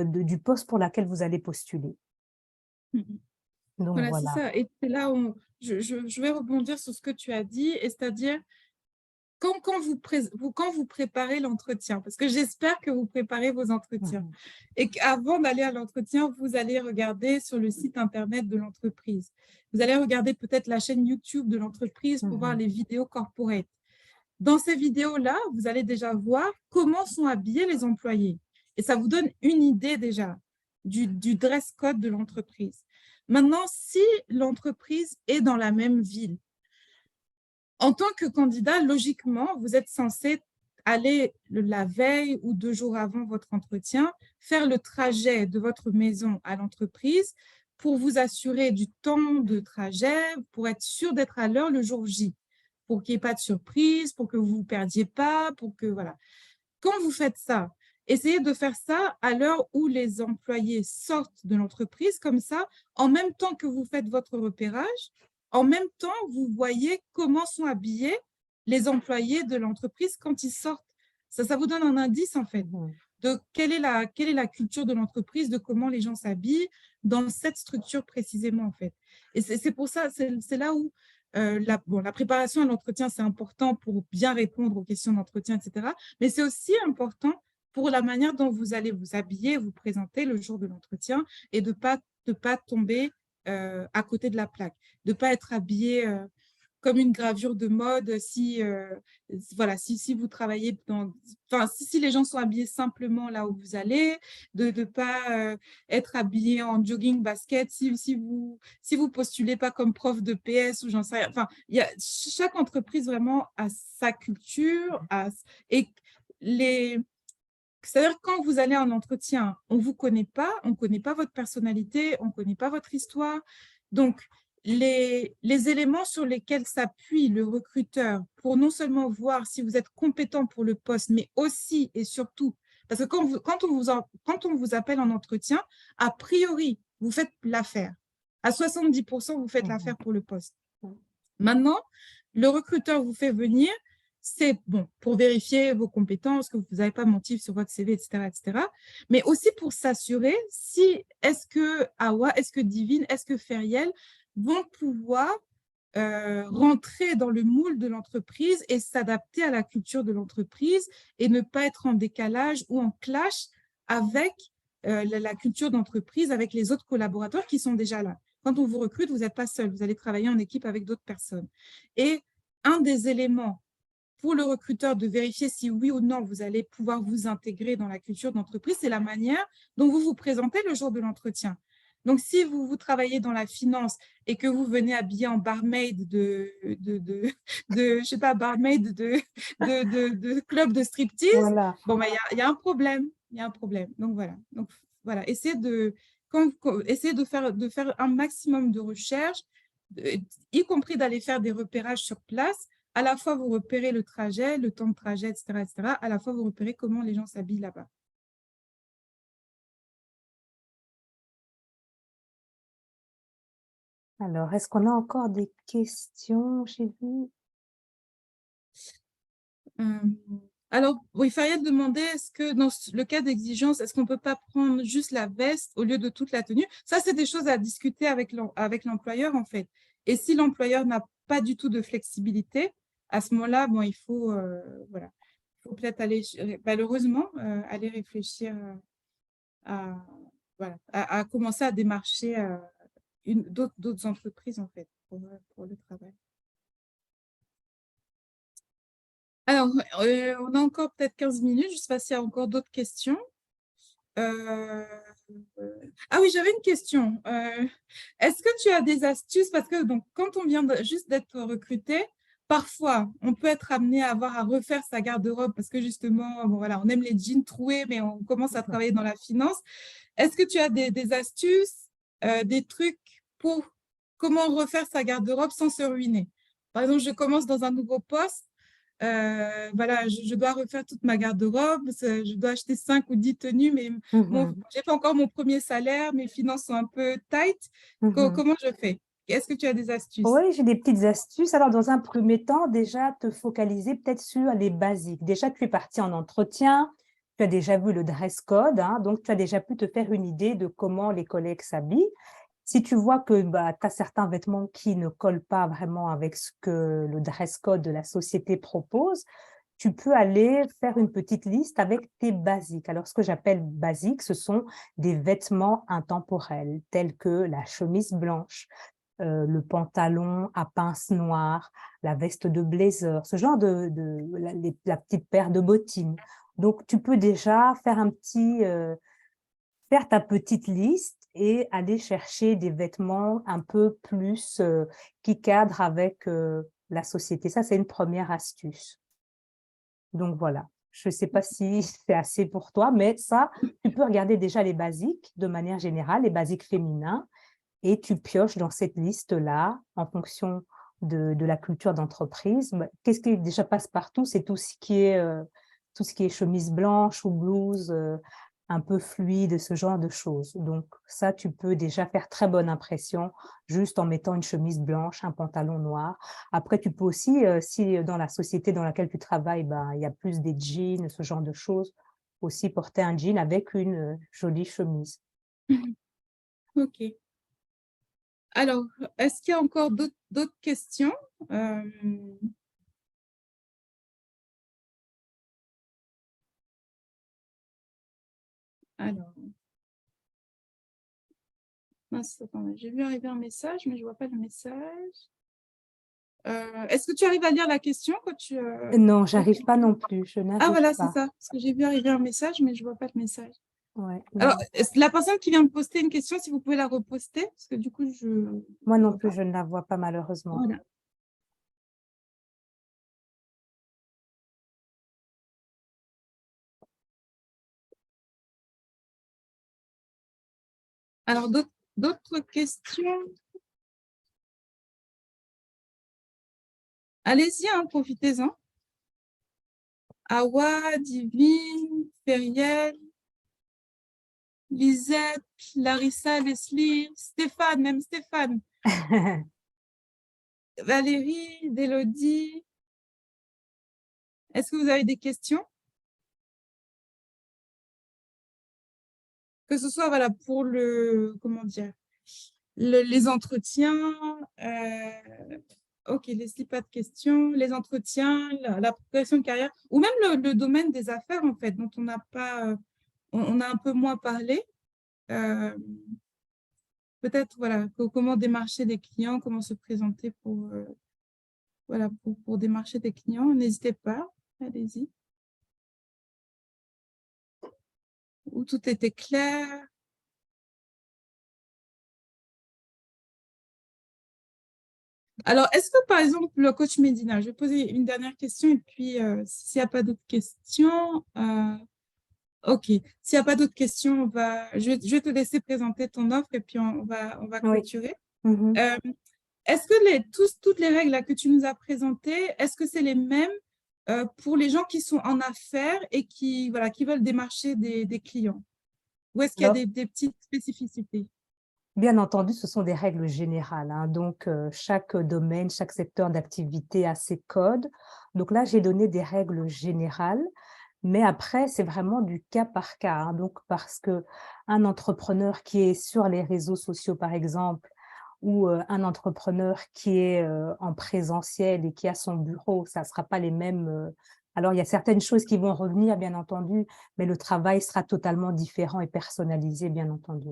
Speaker 2: du poste pour lequel vous allez postuler.
Speaker 1: mm.
Speaker 2: Donc,
Speaker 1: Voilà, c'est
Speaker 2: voilà.
Speaker 1: ça. Et c'est là où je vais rebondir sur ce que tu as dit, et c'est-à-dire quand vous préparez l'entretien, parce que j'espère que vous préparez vos entretiens,
Speaker 2: Mhm.
Speaker 1: et qu'avant d'aller à l'entretien, vous allez regarder sur le site internet de l'entreprise. Vous allez regarder peut-être la chaîne YouTube de l'entreprise pour voir
Speaker 2: Mhm.
Speaker 1: les vidéos corporate. Dans ces vidéos-là, vous allez déjà voir comment sont habillés les employés. Et ça vous donne une idée déjà du dress code de l'entreprise. Maintenant, si l'entreprise est dans la même ville, en tant que candidat, logiquement, vous êtes censé aller la veille ou 2 jours avant votre entretien, faire le trajet de votre maison à l'entreprise pour vous assurer du temps de trajet, pour être sûr d'être à l'heure le jour J, pour qu'il n'y ait pas de surprise, pour que vous ne vous perdiez pas, pour que, voilà. Quand vous faites ça, essayez de faire ça à l'heure où les employés sortent de l'entreprise, comme ça, en même temps que vous faites votre repérage, en même temps, vous voyez comment sont habillés les employés de l'entreprise quand ils sortent. Ça vous donne un indice, en fait, de quelle est la culture de l'entreprise, de comment les gens s'habillent dans cette structure précisément, en fait. Et c'est pour ça, c'est là où la préparation à l'entretien, c'est important pour bien répondre aux questions d'entretien, etc. Mais c'est aussi important pour la manière dont vous allez vous habiller, vous présenter le jour de l'entretien et de pas tomber à côté de la plaque, de ne pas être habillé comme une gravure de mode voilà, si vous travaillez enfin, si les gens sont habillés simplement là où vous allez, de ne pas être habillé en jogging basket, si vous postulez pas comme prof de PS ou j'en sais rien. Enfin, chaque entreprise vraiment a sa culture, et c'est-à-dire quand vous allez en entretien, on ne vous connaît pas, on ne connaît pas votre personnalité, on ne connaît pas votre histoire. Donc, les éléments sur lesquels s'appuie le recruteur pour non seulement voir si vous êtes compétent pour le poste, mais aussi et surtout, parce que quand on vous appelle en entretien, a priori, vous faites l'affaire. À 70%, vous faites l'affaire pour le poste. Maintenant, le recruteur vous fait venir, c'est bon, pour vérifier vos compétences, que vous n'avez pas menti sur votre CV, etc., mais aussi pour s'assurer si est-ce que Awa, est-ce que Divine, est-ce que Feriel vont pouvoir rentrer dans le moule de l'entreprise et s'adapter à la culture de l'entreprise et ne pas être en décalage ou en clash avec la culture d'entreprise, avec les autres collaborateurs qui sont déjà là. Quand on vous recrute, vous n'êtes pas seul, vous allez travailler en équipe avec d'autres personnes. Et un des éléments pour le recruteur de vérifier si oui ou non vous allez pouvoir vous intégrer dans la culture d'entreprise, c'est la manière dont vous vous présentez le jour de l'entretien. Donc, si vous travaillez dans la finance et que vous venez habillé en barmaid je sais pas, barmaid de club de striptease,
Speaker 2: Voilà.
Speaker 1: bon, il y a un problème. Il y a un problème. Donc, voilà. Essayez de faire un maximum de recherches, y compris d'aller faire des repérages sur place. À la fois, vous repérez le trajet, le temps de trajet, etc., etc. À la fois, vous repérez comment les gens s'habillent là-bas.
Speaker 2: Alors, est-ce qu'on a encore des questions? J'ai vu.
Speaker 1: Alors, oui, Fariette demandait, est-ce que dans le cas d'exigence, est-ce qu'on ne peut pas prendre juste la veste au lieu de toute la tenue? Ça, c'est des choses à discuter avec l'employeur, en fait. Et si l'employeur n'a pas du tout de flexibilité, à ce moment-là, bon, il faut peut-être aller, malheureusement, aller réfléchir à commencer à démarcher d'autres entreprises, en fait, pour le travail. Alors, on a encore peut-être 15 minutes. Je ne sais pas s'il y a encore d'autres questions. Ah oui, j'avais une question. Est-ce que tu as des astuces? Parce que donc, quand on vient juste d'être recruté, parfois, on peut être amené à avoir à refaire sa garde-robe parce que justement, bon, voilà, on aime les jeans troués, mais on commence à travailler dans la finance. Est-ce que tu as des astuces, des trucs pour comment refaire sa garde-robe sans se ruiner? Par exemple, je commence dans un nouveau poste. Voilà, je dois refaire toute ma garde-robe, je dois acheter 5 ou 10 tenues, mais je n'ai pas encore mon premier salaire, mes finances sont un peu tight. Comment je fais? Est-ce que tu as des astuces?
Speaker 2: Oui, j'ai des petites astuces. Alors, dans un premier temps, déjà, te focaliser peut-être sur les basiques. Déjà, tu es parti en entretien, tu as déjà vu le dress code, hein, donc tu as déjà pu te faire une idée de comment les collègues s'habillent. Si tu vois que tu as certains vêtements qui ne collent pas vraiment avec ce que le dress code de la société propose, tu peux aller faire une petite liste avec tes basiques. Alors, ce que j'appelle basiques, ce sont des vêtements intemporels, tels que la chemise blanche, le pantalon à pince noire, la veste de blazer, ce genre la petite paire de bottines. Donc, tu peux déjà faire faire ta petite liste et aller chercher des vêtements un peu plus qui cadrent avec la société. Ça, c'est une première astuce. Donc, voilà. Je ne sais pas si c'est assez pour toi, mais ça, tu peux regarder déjà les basiques de manière générale, les basiques féminins, et tu pioches dans cette liste-là en fonction de la culture d'entreprise. Qu'est-ce qui déjà passe partout? C'est tout ce qui est chemise blanche ou blouse un peu fluide, ce genre de choses. Donc ça, tu peux déjà faire très bonne impression juste en mettant une chemise blanche, un pantalon noir. Après, tu peux aussi, si dans la société dans laquelle tu travailles, ben, il y a plus des jeans, ce genre de choses, aussi porter un jean avec une jolie chemise.
Speaker 1: Mhm. Ok. Alors, est-ce qu'il y a encore d'autres questions? Alors, mince, attends, j'ai vu arriver un message, mais je ne vois pas le message. Est-ce que tu arrives à lire la question quand tu…
Speaker 2: Non,
Speaker 1: Ok.
Speaker 2: j'arrive pas non plus, je
Speaker 1: Ah,
Speaker 2: n'arrive
Speaker 1: voilà, c'est
Speaker 2: pas.
Speaker 1: ça. Parce que j'ai vu arriver un message, mais je ne vois pas le message.
Speaker 2: Ouais,
Speaker 1: Alors,
Speaker 2: non.
Speaker 1: la personne qui vient me poster une question, si vous pouvez la reposter, parce que du coup, je
Speaker 2: Moi
Speaker 1: ne
Speaker 2: non
Speaker 1: vois
Speaker 2: plus,
Speaker 1: pas.
Speaker 2: je ne la vois pas malheureusement.
Speaker 1: Voilà. Alors, d'autres questions? Allez-y, hein, profitez-en. Awa, Divine, Feriel, Lisette, Larissa, Leslie, Stéphane, même Stéphane, Valérie, Délodie. Est-ce que vous avez des questions? Que ce soit voilà, pour comment dire, les entretiens, ok, Leslie, pas de questions, les entretiens, la progression de carrière, ou même le domaine des affaires, en fait, dont on n'a pas, on a un peu moins parlé. Peut-être, voilà, comment démarcher des clients, comment se présenter voilà, pour démarcher des clients. N'hésitez pas, allez-y. Où tout était clair. Alors, est-ce que, par exemple, le coach Medina, je vais poser une dernière question et puis, s'il n'y a pas d'autres questions, ok. S'il n'y a pas d'autres questions, je vais te laisser présenter ton offre et puis on va
Speaker 2: Oui.
Speaker 1: clôturer.
Speaker 2: Mhm.
Speaker 1: Euh, Est-ce que toutes les règles là, que tu nous as présentées, est-ce que c'est les mêmes pour les gens qui sont en affaires et voilà, qui veulent démarcher des clients? Ou est-ce qu'il y a
Speaker 2: Alors,
Speaker 1: des petites spécificités?
Speaker 2: bien entendu, ce sont des règles générales, hein. Donc, chaque domaine, chaque secteur d'activité a ses codes. Donc là, j'ai donné des règles générales, mais après, c'est vraiment du cas par cas, hein. Donc, parce qu'un entrepreneur qui est sur les réseaux sociaux, par exemple, ou un entrepreneur qui est en présentiel et qui a son bureau, ça ne sera pas les mêmes. Alors, il y a certaines choses qui vont revenir, bien entendu, mais le travail sera totalement différent et personnalisé, bien entendu.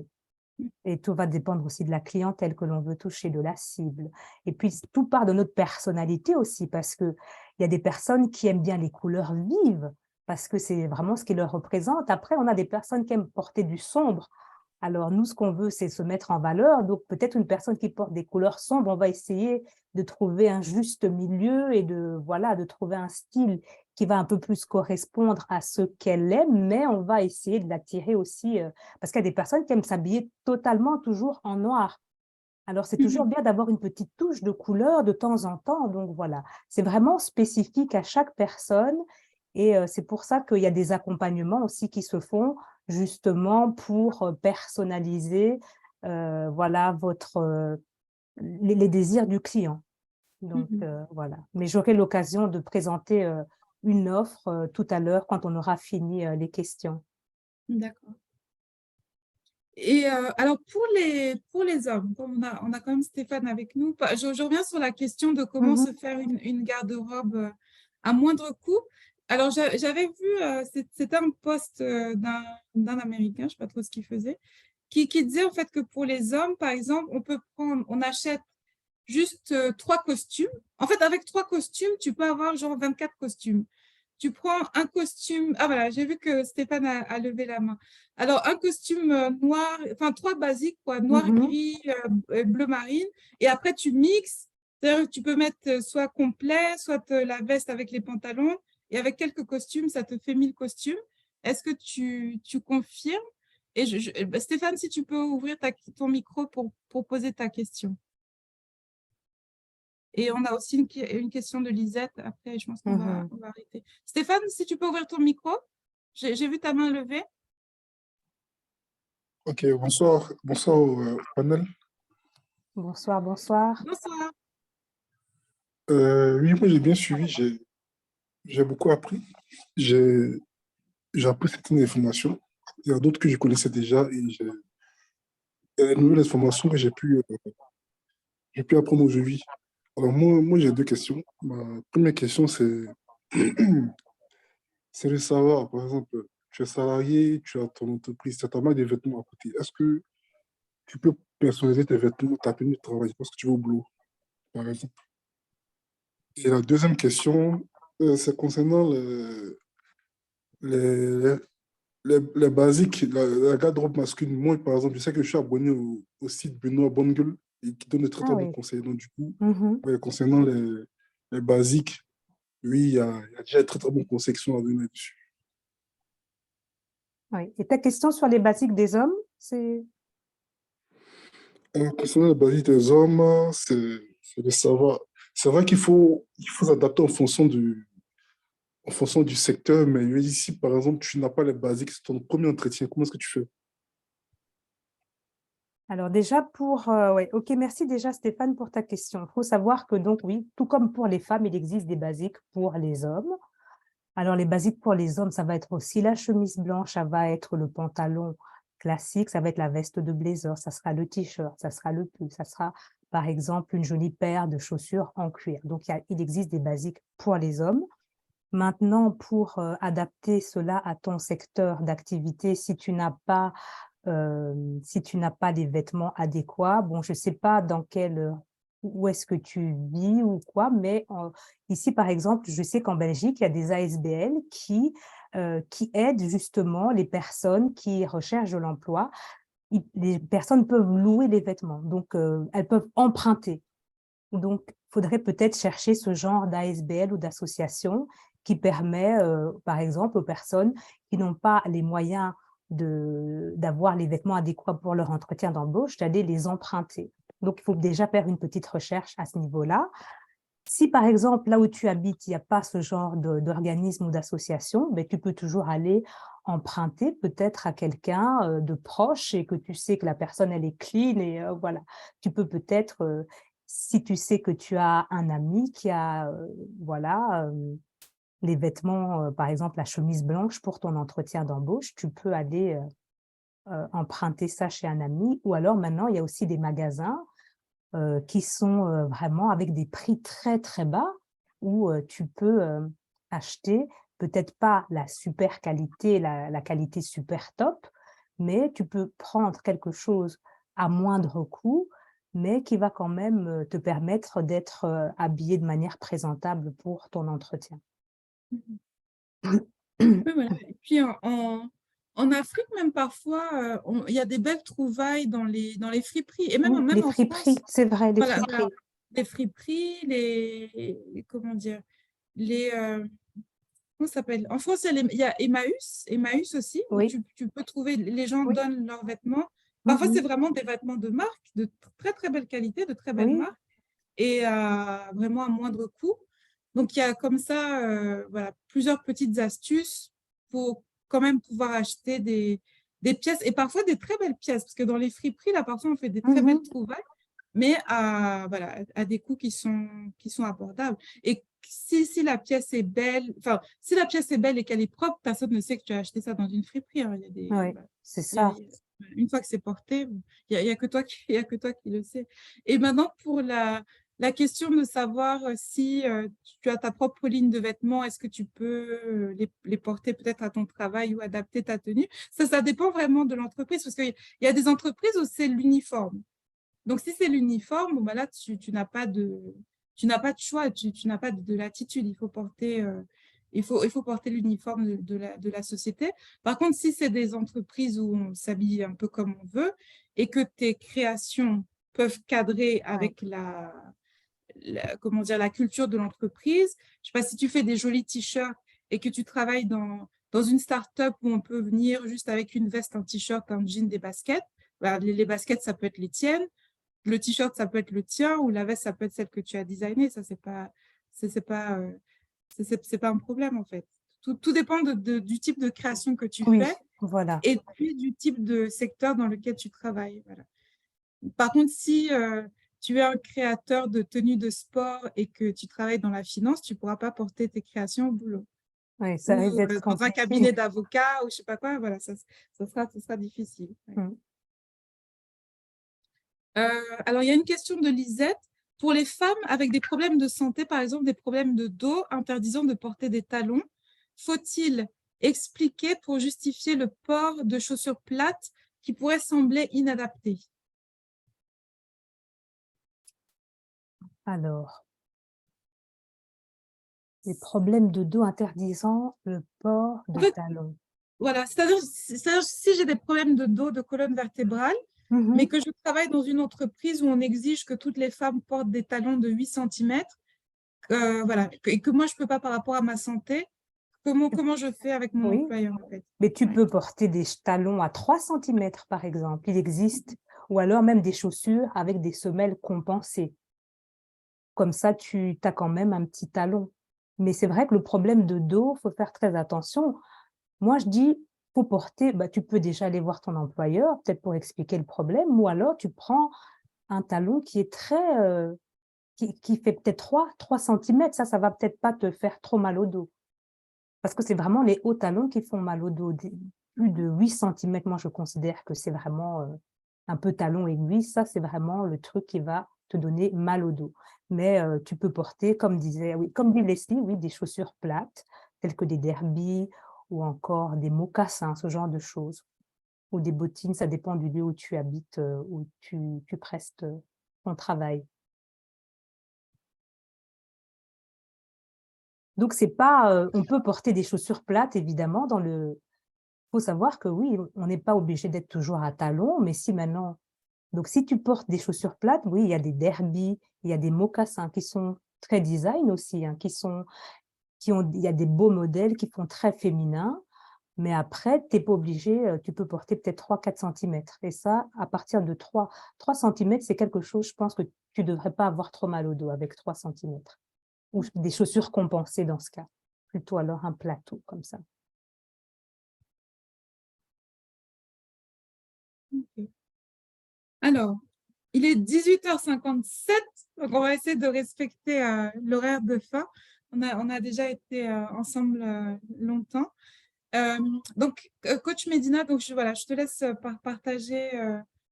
Speaker 2: Et tout va dépendre aussi de la clientèle que l'on veut toucher, de la cible. Et puis, tout part de notre personnalité aussi, parce qu'il y a des personnes qui aiment bien les couleurs vives, parce que c'est vraiment ce qui leur représente. Après, on a des personnes qui aiment porter du sombre. Alors, nous, ce qu'on veut, c'est se mettre en valeur. Donc, peut-être une personne qui porte des couleurs sombres, on va essayer de trouver un juste milieu et voilà, de trouver un style qui va un peu plus correspondre à ce qu'elle aime, mais on va essayer de l'attirer aussi, parce qu'il y a des personnes qui aiment s'habiller totalement toujours en noir. Alors, c'est toujours
Speaker 1: Mhm,
Speaker 2: bien d'avoir une petite touche de couleur de temps en temps. Donc, voilà, c'est vraiment spécifique à chaque personne. Et c'est pour ça qu'il y a des accompagnements aussi qui se font justement pour personnaliser voilà, les désirs du client. Donc,
Speaker 1: mhm.
Speaker 2: voilà. Mais j'aurai l'occasion de présenter une offre tout à l'heure quand on aura fini les questions.
Speaker 1: D'accord. Et alors, pour les hommes, comme on a quand même Stéphane avec nous, je reviens sur la question de comment
Speaker 2: Mhm,
Speaker 1: se faire une garde-robe à moindre coût. Alors, j'avais vu, c'était un post d'un Américain, je ne sais pas trop ce qu'il faisait, qui disait en fait que pour les hommes, par exemple, on achète juste 3 costumes. En fait, avec 3 costumes, tu peux avoir genre 24 costumes. Tu prends un costume. Ah voilà, j'ai vu que Stéphane a levé la main. Alors, un costume noir, enfin 3 basiques, quoi, noir,
Speaker 2: mhm.
Speaker 1: gris, bleu marine. Et après, tu mixes. C'est-à-dire que tu peux mettre soit complet, soit la veste avec les pantalons. Et avec quelques costumes, ça te fait 1000 costumes. Est-ce que tu confirmes? Et Stéphane, si tu peux ouvrir ton micro pour poser ta question. Et on a aussi une question de Lisette. Après, je pense
Speaker 2: Mhm.
Speaker 1: on va arrêter. Stéphane, si tu peux ouvrir ton micro. J'ai vu ta main levée.
Speaker 3: Ok, bonsoir, bonsoir au panel.
Speaker 2: Bonsoir, bonsoir.
Speaker 1: Bonsoir.
Speaker 3: Oui, moi j'ai bien suivi, j'ai beaucoup appris. J'ai j'ai appris certaines informations. Il y a d'autres que je connaissais déjà et il y a de nouvelles informations que j'ai pu apprendre aujourd'hui. Alors moi j'ai deux questions. Ma première question, c'est de savoir, par exemple, tu es salarié, tu as ton entreprise, tu as ta marque de vêtements à côté. Est-ce que tu peux personnaliser tes vêtements, ta tenue de travail parce que tu vas au boulot, par exemple? Et la deuxième question, c'est concernant les, les basiques, la garde-robe masculine. Moi, par exemple, je sais que je suis abonné au site Benoît Bonnegueule et qui donne de très,
Speaker 2: Ah
Speaker 3: très bons
Speaker 2: oui.
Speaker 3: conseils. Donc, du coup,
Speaker 2: Mhm.
Speaker 3: ouais, concernant les basiques, oui, il y a déjà de très, très bons conseils qui sont à donner dessus.
Speaker 2: Oui. Et ta question sur les basiques des hommes, c'est…
Speaker 3: Concernant les basiques des hommes, c'est de savoir. C'est vrai il faut s'adapter en fonction du secteur, mais ici, par exemple, tu n'as pas les basiques, c'est ton premier entretien. Comment est-ce que tu fais?
Speaker 2: Alors déjà ouais, ok, merci déjà Stéphane pour ta question. Il faut savoir que donc oui, tout comme pour les femmes, il existe des basiques pour les hommes. Alors les basiques pour les hommes, ça va être aussi la chemise blanche, ça va être le pantalon classique, ça va être la veste de blazer, ça sera le t-shirt, ça sera le pull, ça sera par exemple une jolie paire de chaussures en cuir. Donc il existe des basiques pour les hommes. Maintenant, pour adapter cela à ton secteur d'activité, si tu n'as pas les vêtements adéquats, bon, je ne sais pas dans où est-ce que tu vis ou quoi, mais ici, par exemple, je sais qu'en Belgique, il y a des ASBL qui aident justement les personnes qui recherchent de l'emploi. Les personnes peuvent louer les vêtements, donc elles peuvent emprunter. Donc, il faudrait peut-être chercher ce genre d'ASBL ou d'association qui permet, par exemple, aux personnes qui n'ont pas les moyens d'avoir les vêtements adéquats pour leur entretien d'embauche, d'aller les emprunter. Donc, il faut déjà faire une petite recherche à ce niveau-là. Si, par exemple, là où tu habites, il n'y a pas ce genre d'organisme ou d'association, ben, tu peux toujours aller emprunter peut-être à quelqu'un de proche et que tu sais que la personne, elle est clean et voilà. Tu peux peut-être, si tu sais que tu as un ami qui a, voilà, les vêtements, par exemple, la chemise blanche pour ton entretien d'embauche, tu peux aller emprunter ça chez un ami. Ou alors maintenant, il y a aussi des magasins qui sont vraiment avec des prix très, très bas où tu peux acheter peut-être pas la super qualité, la qualité super top, mais tu peux prendre quelque chose à moindre coût, mais qui va quand même te permettre d'être habillé de manière présentable pour ton entretien.
Speaker 1: Oui, voilà. Et puis en Afrique, même parfois, il y a des belles trouvailles dans les friperies. Et
Speaker 2: Oui,
Speaker 1: même
Speaker 2: les
Speaker 1: en
Speaker 2: friperies,
Speaker 1: France,
Speaker 2: c'est vrai, les
Speaker 1: voilà, il y a
Speaker 2: friperies.
Speaker 1: les friperies, comment dire, les, comment ça s'appelle? En France, il y a Emmaüs aussi, où
Speaker 2: Oui,
Speaker 1: tu peux trouver, les gens
Speaker 2: oui.
Speaker 1: donnent leurs vêtements. Parfois, c'est
Speaker 2: Mhm.
Speaker 1: vraiment des vêtements de marque, de très, très belle qualité, de très belles
Speaker 2: Oui,
Speaker 1: marques, et vraiment à moindre coût. Donc, il y a comme ça, voilà, plusieurs petites astuces pour quand même pouvoir acheter des pièces, et parfois des très belles pièces, parce que dans les friperies, là, parfois, on fait des très belles
Speaker 2: mhm.
Speaker 1: trouvailles, mais voilà, à des coûts qui sont abordables. Et si la pièce est belle, enfin, si la pièce est belle et qu'elle est propre, personne ne sait que tu as acheté ça dans une friperie, hein. Il y a
Speaker 2: Oui,
Speaker 1: voilà,
Speaker 2: c'est
Speaker 1: il y a-
Speaker 2: ça.
Speaker 1: il y a- une fois que c'est porté, il y a que toi il y a que toi qui le sais. Et maintenant, pour la question de savoir si tu as ta propre ligne de vêtements, est-ce que tu peux les porter peut-être à ton travail ou adapter ta tenue? Ça dépend vraiment de l'entreprise, parce qu'il y a des entreprises où c'est l'uniforme. Donc, si c'est l'uniforme, bon, bah là, tu n'as pas de choix, tu n'as pas de latitude. Il faut porter l'uniforme de la société. Par contre, si c'est des entreprises où on s'habille un peu comme on veut et que tes créations peuvent cadrer
Speaker 2: Ouais.
Speaker 1: avec comment dire, la culture de l'entreprise, je sais pas, si tu fais des jolis t-shirts et que tu travailles dans une start-up où on peut venir juste avec une veste, un t-shirt, un jean, des baskets, bah, les baskets, ça peut être les tiennes. Le t-shirt, ça peut être le tien, ou la veste, ça peut être celle que tu as designée. Ça, c'est pas un problème, en fait. Tout dépend du type de création que tu
Speaker 2: Oui,
Speaker 1: fais
Speaker 2: Voilà.
Speaker 1: et puis du type de secteur dans lequel tu travailles. Voilà. Par contre, si tu es un créateur de tenues de sport et que tu travailles dans la finance, tu ne pourras pas porter tes créations au boulot.
Speaker 2: Oui, ça
Speaker 1: Ou
Speaker 2: risque d'être
Speaker 1: dans un
Speaker 2: compliqué.
Speaker 1: cabinet d'avocat ou je ne sais pas quoi, voilà, ça sera difficile. Ouais.
Speaker 2: Mm.
Speaker 1: Alors, il y a une question de Lisette. Pour les femmes avec des problèmes de santé, par exemple des problèmes de dos interdisant de porter des talons, faut-il expliquer pour justifier le port de chaussures plates qui pourraient sembler inadaptées?
Speaker 2: Alors, les problèmes de dos interdisant le port
Speaker 1: En
Speaker 2: de
Speaker 1: fait,
Speaker 2: talons.
Speaker 1: voilà, c'est-à-dire si j'ai des problèmes de dos, de colonne vertébrale, mais que je travaille dans une entreprise où on exige que toutes les femmes portent des talons de 8 cm, voilà, et que moi, je ne peux pas par rapport à ma santé, comment je fais avec mon
Speaker 2: Oui,
Speaker 1: employeur, en fait?
Speaker 2: mais tu
Speaker 1: Ouais.
Speaker 2: peux porter des talons à 3 cm, par exemple. Il existe. Ou alors même des chaussures avec des semelles compensées. Comme ça, tu as quand même un petit talon. Mais c'est vrai que le problème de dos, il faut faire très attention. Moi, je dis, faut porter, tu peux déjà aller voir ton employeur, peut-être pour expliquer le problème, ou alors tu prends un talon qui est très, qui fait peut-être 3 cm. Ça va peut-être pas te faire trop mal au dos. Parce que c'est vraiment les hauts talons qui font mal au dos. Plus de 8 cm, moi, je considère que c'est vraiment un peu talon aiguille. Ça, c'est vraiment le truc qui va te donner mal au dos. Mais tu peux porter, comme dit Leslie, oui, des chaussures plates, telles que des derbies ou encore des mocassins, ce genre de choses. Ou des bottines, ça dépend du lieu où tu habites, où tu prestes ton travail. Donc, c'est pas, on peut porter des chaussures plates, évidemment, dans le... Il faut savoir que oui, on n'est pas obligé d'être toujours à talons, mais si maintenant... Donc, si tu portes des chaussures plates, oui, il y a des derbies, il y a des mocassins qui sont très design aussi, hein, il y a des beaux modèles qui font très féminin, mais après, tu n'es pas obligé, tu peux porter peut-être 3-4 cm. Et ça, à partir de 3 cm, c'est quelque chose, je pense que tu ne devrais pas avoir trop mal au dos avec 3 cm. Ou des chaussures compensées dans ce cas. Plutôt alors un plateau comme ça.
Speaker 1: Okay. Alors, il est 18h57, donc on va essayer de respecter l'horaire de fin. On a déjà été ensemble longtemps. Donc, coach Medina, donc voilà, je te laisse partager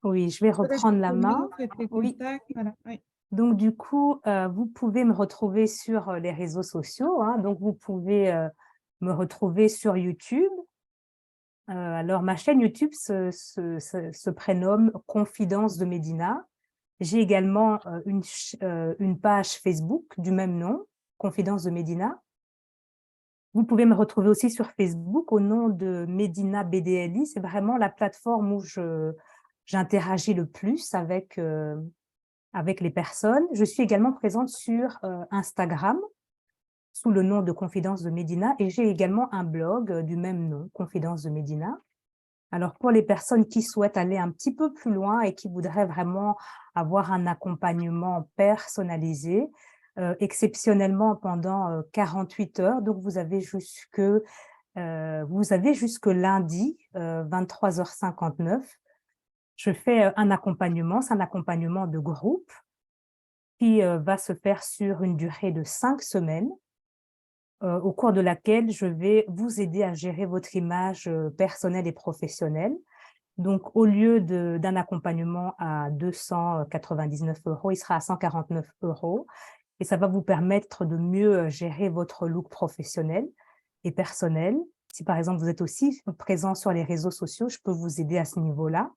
Speaker 2: Oui, je vais
Speaker 1: peut-être
Speaker 2: reprendre la
Speaker 1: ton
Speaker 2: main.
Speaker 1: offre et tes
Speaker 2: Oui.
Speaker 1: contacts. Voilà. Oui.
Speaker 2: Donc, du coup, vous pouvez me retrouver sur les réseaux sociaux. Hein. Donc, vous pouvez me retrouver sur YouTube. Alors, ma chaîne YouTube se prénomme Confidence de Medina. J'ai également une page Facebook du même nom, Confidence de Medina. Vous pouvez me retrouver aussi sur Facebook au nom de Medina BDLI. C'est vraiment la plateforme où j'interagis le plus avec les personnes. Je suis également présente sur Instagram sous le nom de Confidence de Medina et j'ai également un blog du même nom, Confidence de Medina. Alors, pour les personnes qui souhaitent aller un petit peu plus loin et qui voudraient vraiment avoir un accompagnement personnalisé, exceptionnellement pendant 48 heures, donc vous avez jusque lundi, 23h59. Je fais un accompagnement, c'est un accompagnement de groupe qui va se faire sur une durée de 5 semaines, au cours de laquelle je vais vous aider à gérer votre image personnelle et professionnelle. Donc, au lieu d'un accompagnement à 299 €, il sera à 149 € et ça va vous permettre de mieux gérer votre look professionnel et personnel. Si, par exemple, vous êtes aussi présent sur les réseaux sociaux, je peux vous aider à ce niveau-là.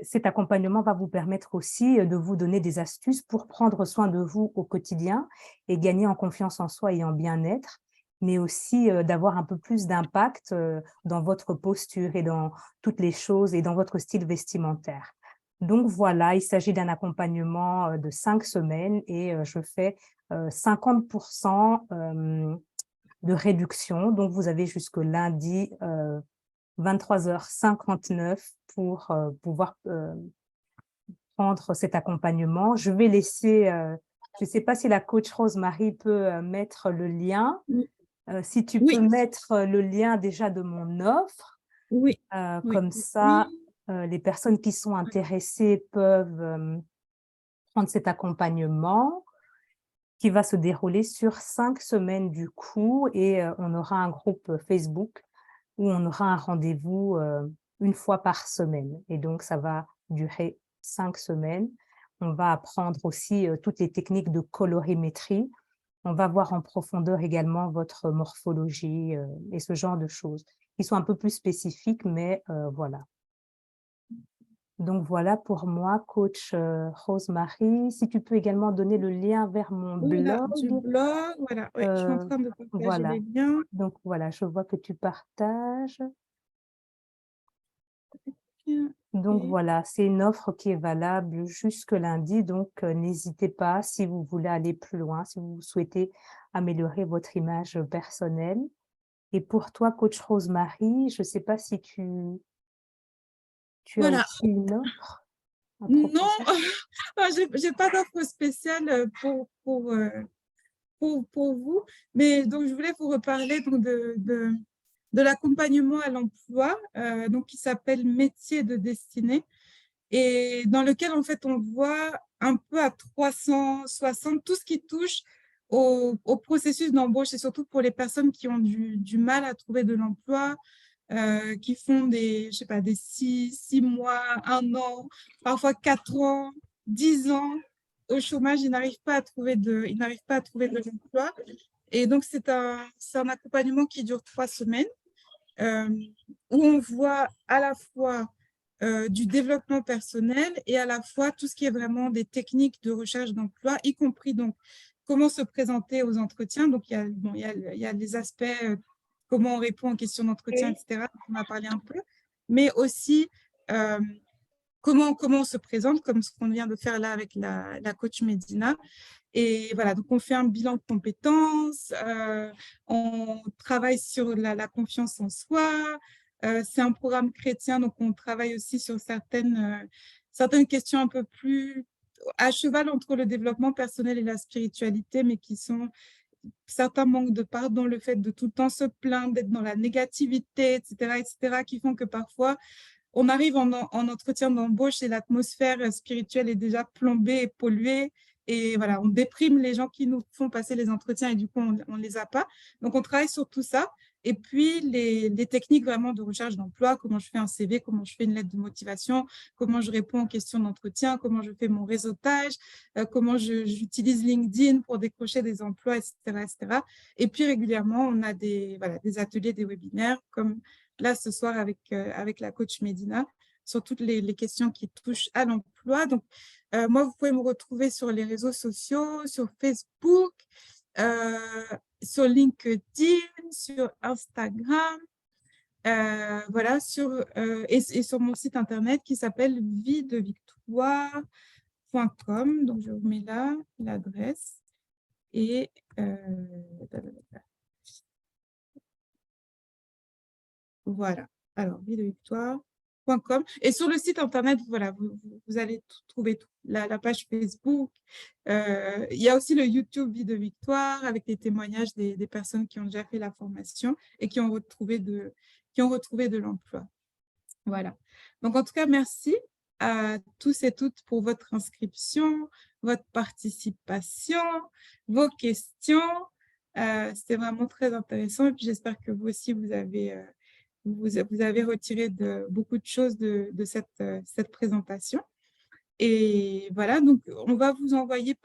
Speaker 2: Cet accompagnement va vous permettre aussi de vous donner des astuces pour prendre soin de vous au quotidien et gagner en confiance en soi et en bien-être, mais aussi d'avoir un peu plus d'impact dans votre posture et dans toutes les choses et dans votre style vestimentaire. Donc voilà, il s'agit d'un accompagnement de 5 semaines et je fais 50% de réduction. Donc vous avez jusque lundi 23h59 pour pouvoir prendre cet accompagnement. Je vais laisser, je ne sais pas si la coach Rosemary peut mettre le lien. Si tu
Speaker 1: Oui,
Speaker 2: peux mettre le lien déjà de mon offre,
Speaker 1: oui, oui,
Speaker 2: comme
Speaker 1: oui,
Speaker 2: ça,
Speaker 1: oui.
Speaker 2: les personnes qui sont intéressées peuvent prendre cet accompagnement qui va se dérouler sur 5 semaines du coup et on aura un groupe Facebook où on aura un rendez-vous, 1 fois par semaine et donc ça va durer 5 semaines. On va apprendre aussi, toutes les techniques de colorimétrie. On va voir en profondeur également votre morphologie, et ce genre de choses qui sont un peu plus spécifiques mais voilà. Donc voilà pour moi, coach, Rosemary. Si tu peux également donner le lien vers mon
Speaker 1: Voilà, du
Speaker 2: blog,
Speaker 1: blog, voilà, oui, je suis en
Speaker 2: heu,
Speaker 1: train de partager les
Speaker 2: voilà.
Speaker 1: liens.
Speaker 2: Donc voilà, je vois que tu partages. Donc
Speaker 1: Et
Speaker 2: voilà, c'est une offre qui est valable jusque lundi, donc n'hésitez pas si vous voulez aller plus loin, si vous souhaitez améliorer votre image personnelle. Et pour toi, coach Rosemary, je ne sais pas si tu as
Speaker 1: voilà,
Speaker 2: aussi une offre à
Speaker 1: non,
Speaker 2: proposer?
Speaker 1: j'ai pas d'offre spéciale pour vous, mais donc je voulais vous reparler donc de l'accompagnement à l'emploi, donc qui s'appelle Métiers de destinée et dans lequel en fait on voit un peu à 360 tout ce qui touche au processus d'embauche et surtout pour les personnes qui ont du mal à trouver de l'emploi, qui font je sais pas, des 6 mois, 1 an, parfois 4 ans, 10 ans au chômage, ils n'arrivent pas à trouver de l'emploi. Et donc, c'est un accompagnement qui dure 3 semaines, euh, où on voit à la fois du développement personnel et à la fois tout ce qui est vraiment des techniques de recherche d'emploi, y compris donc comment se présenter aux entretiens. Donc, il y a les aspects, comment on répond aux questions d'entretien, etc. On a parlé un peu, mais aussi euh, comment on se présente, comme ce qu'on vient de faire là avec la coach Medina. Et voilà, donc on fait un bilan de compétences, on travaille sur la confiance en soi. C'est un programme chrétien, donc on travaille aussi sur certaines questions un peu plus à cheval entre le développement personnel et la spiritualité, mais qui sont certains manques de pardon, le fait de tout le temps se plaindre, d'être dans la négativité, etc., qui font que parfois on arrive en entretien d'embauche et l'atmosphère spirituelle est déjà plombée et polluée. Et voilà, on déprime les gens qui nous font passer les entretiens et du coup, on ne les a pas. Donc, on travaille sur tout ça. Et puis, les techniques vraiment de recherche d'emploi, comment je fais un CV, comment je fais une lettre de motivation, comment je réponds aux questions d'entretien, comment je fais mon réseautage, comment j'utilise LinkedIn pour décrocher des emplois, etc., etc. Et puis, régulièrement, on a des ateliers, des webinaires comme là ce soir avec la coach Medina sur toutes les questions qui touchent à l'emploi. Donc, moi, vous pouvez me retrouver sur les réseaux sociaux, sur Facebook, euh, sur LinkedIn, sur Instagram, voilà, et sur mon site internet qui s'appelle videvictoire.com. Donc, je vous mets là l'adresse. Et voilà. Alors, videvictoire.com. Et sur le site internet, voilà, vous allez trouver tout. La page Facebook. Il y a aussi le YouTube Vie de Victoire avec les témoignages des personnes qui ont déjà fait la formation et qui ont retrouvé de l'emploi. Voilà. Donc, en tout cas, merci à tous et toutes pour votre inscription, votre participation, vos questions. C'était vraiment très intéressant. Et puis, j'espère que vous aussi, vous avez retiré beaucoup de choses de cette présentation. Et voilà, donc on va vous envoyer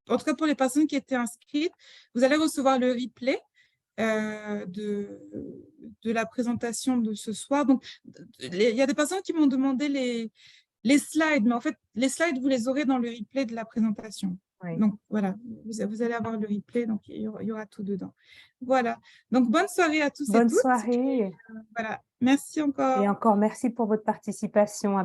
Speaker 1: en tout cas pour les personnes qui étaient inscrites, vous allez recevoir le replay de la présentation de ce soir. Donc, il y a des personnes qui m'ont demandé les slides, mais en fait, les slides, vous les aurez dans le replay de la présentation.
Speaker 2: Oui.
Speaker 1: Donc, voilà, vous allez avoir le replay, donc il y aura tout dedans. Voilà. Donc, bonne soirée à tous et
Speaker 2: Bonne
Speaker 1: toutes.
Speaker 2: soirée
Speaker 1: Voilà. Merci encore.
Speaker 2: et encore merci pour votre participation. À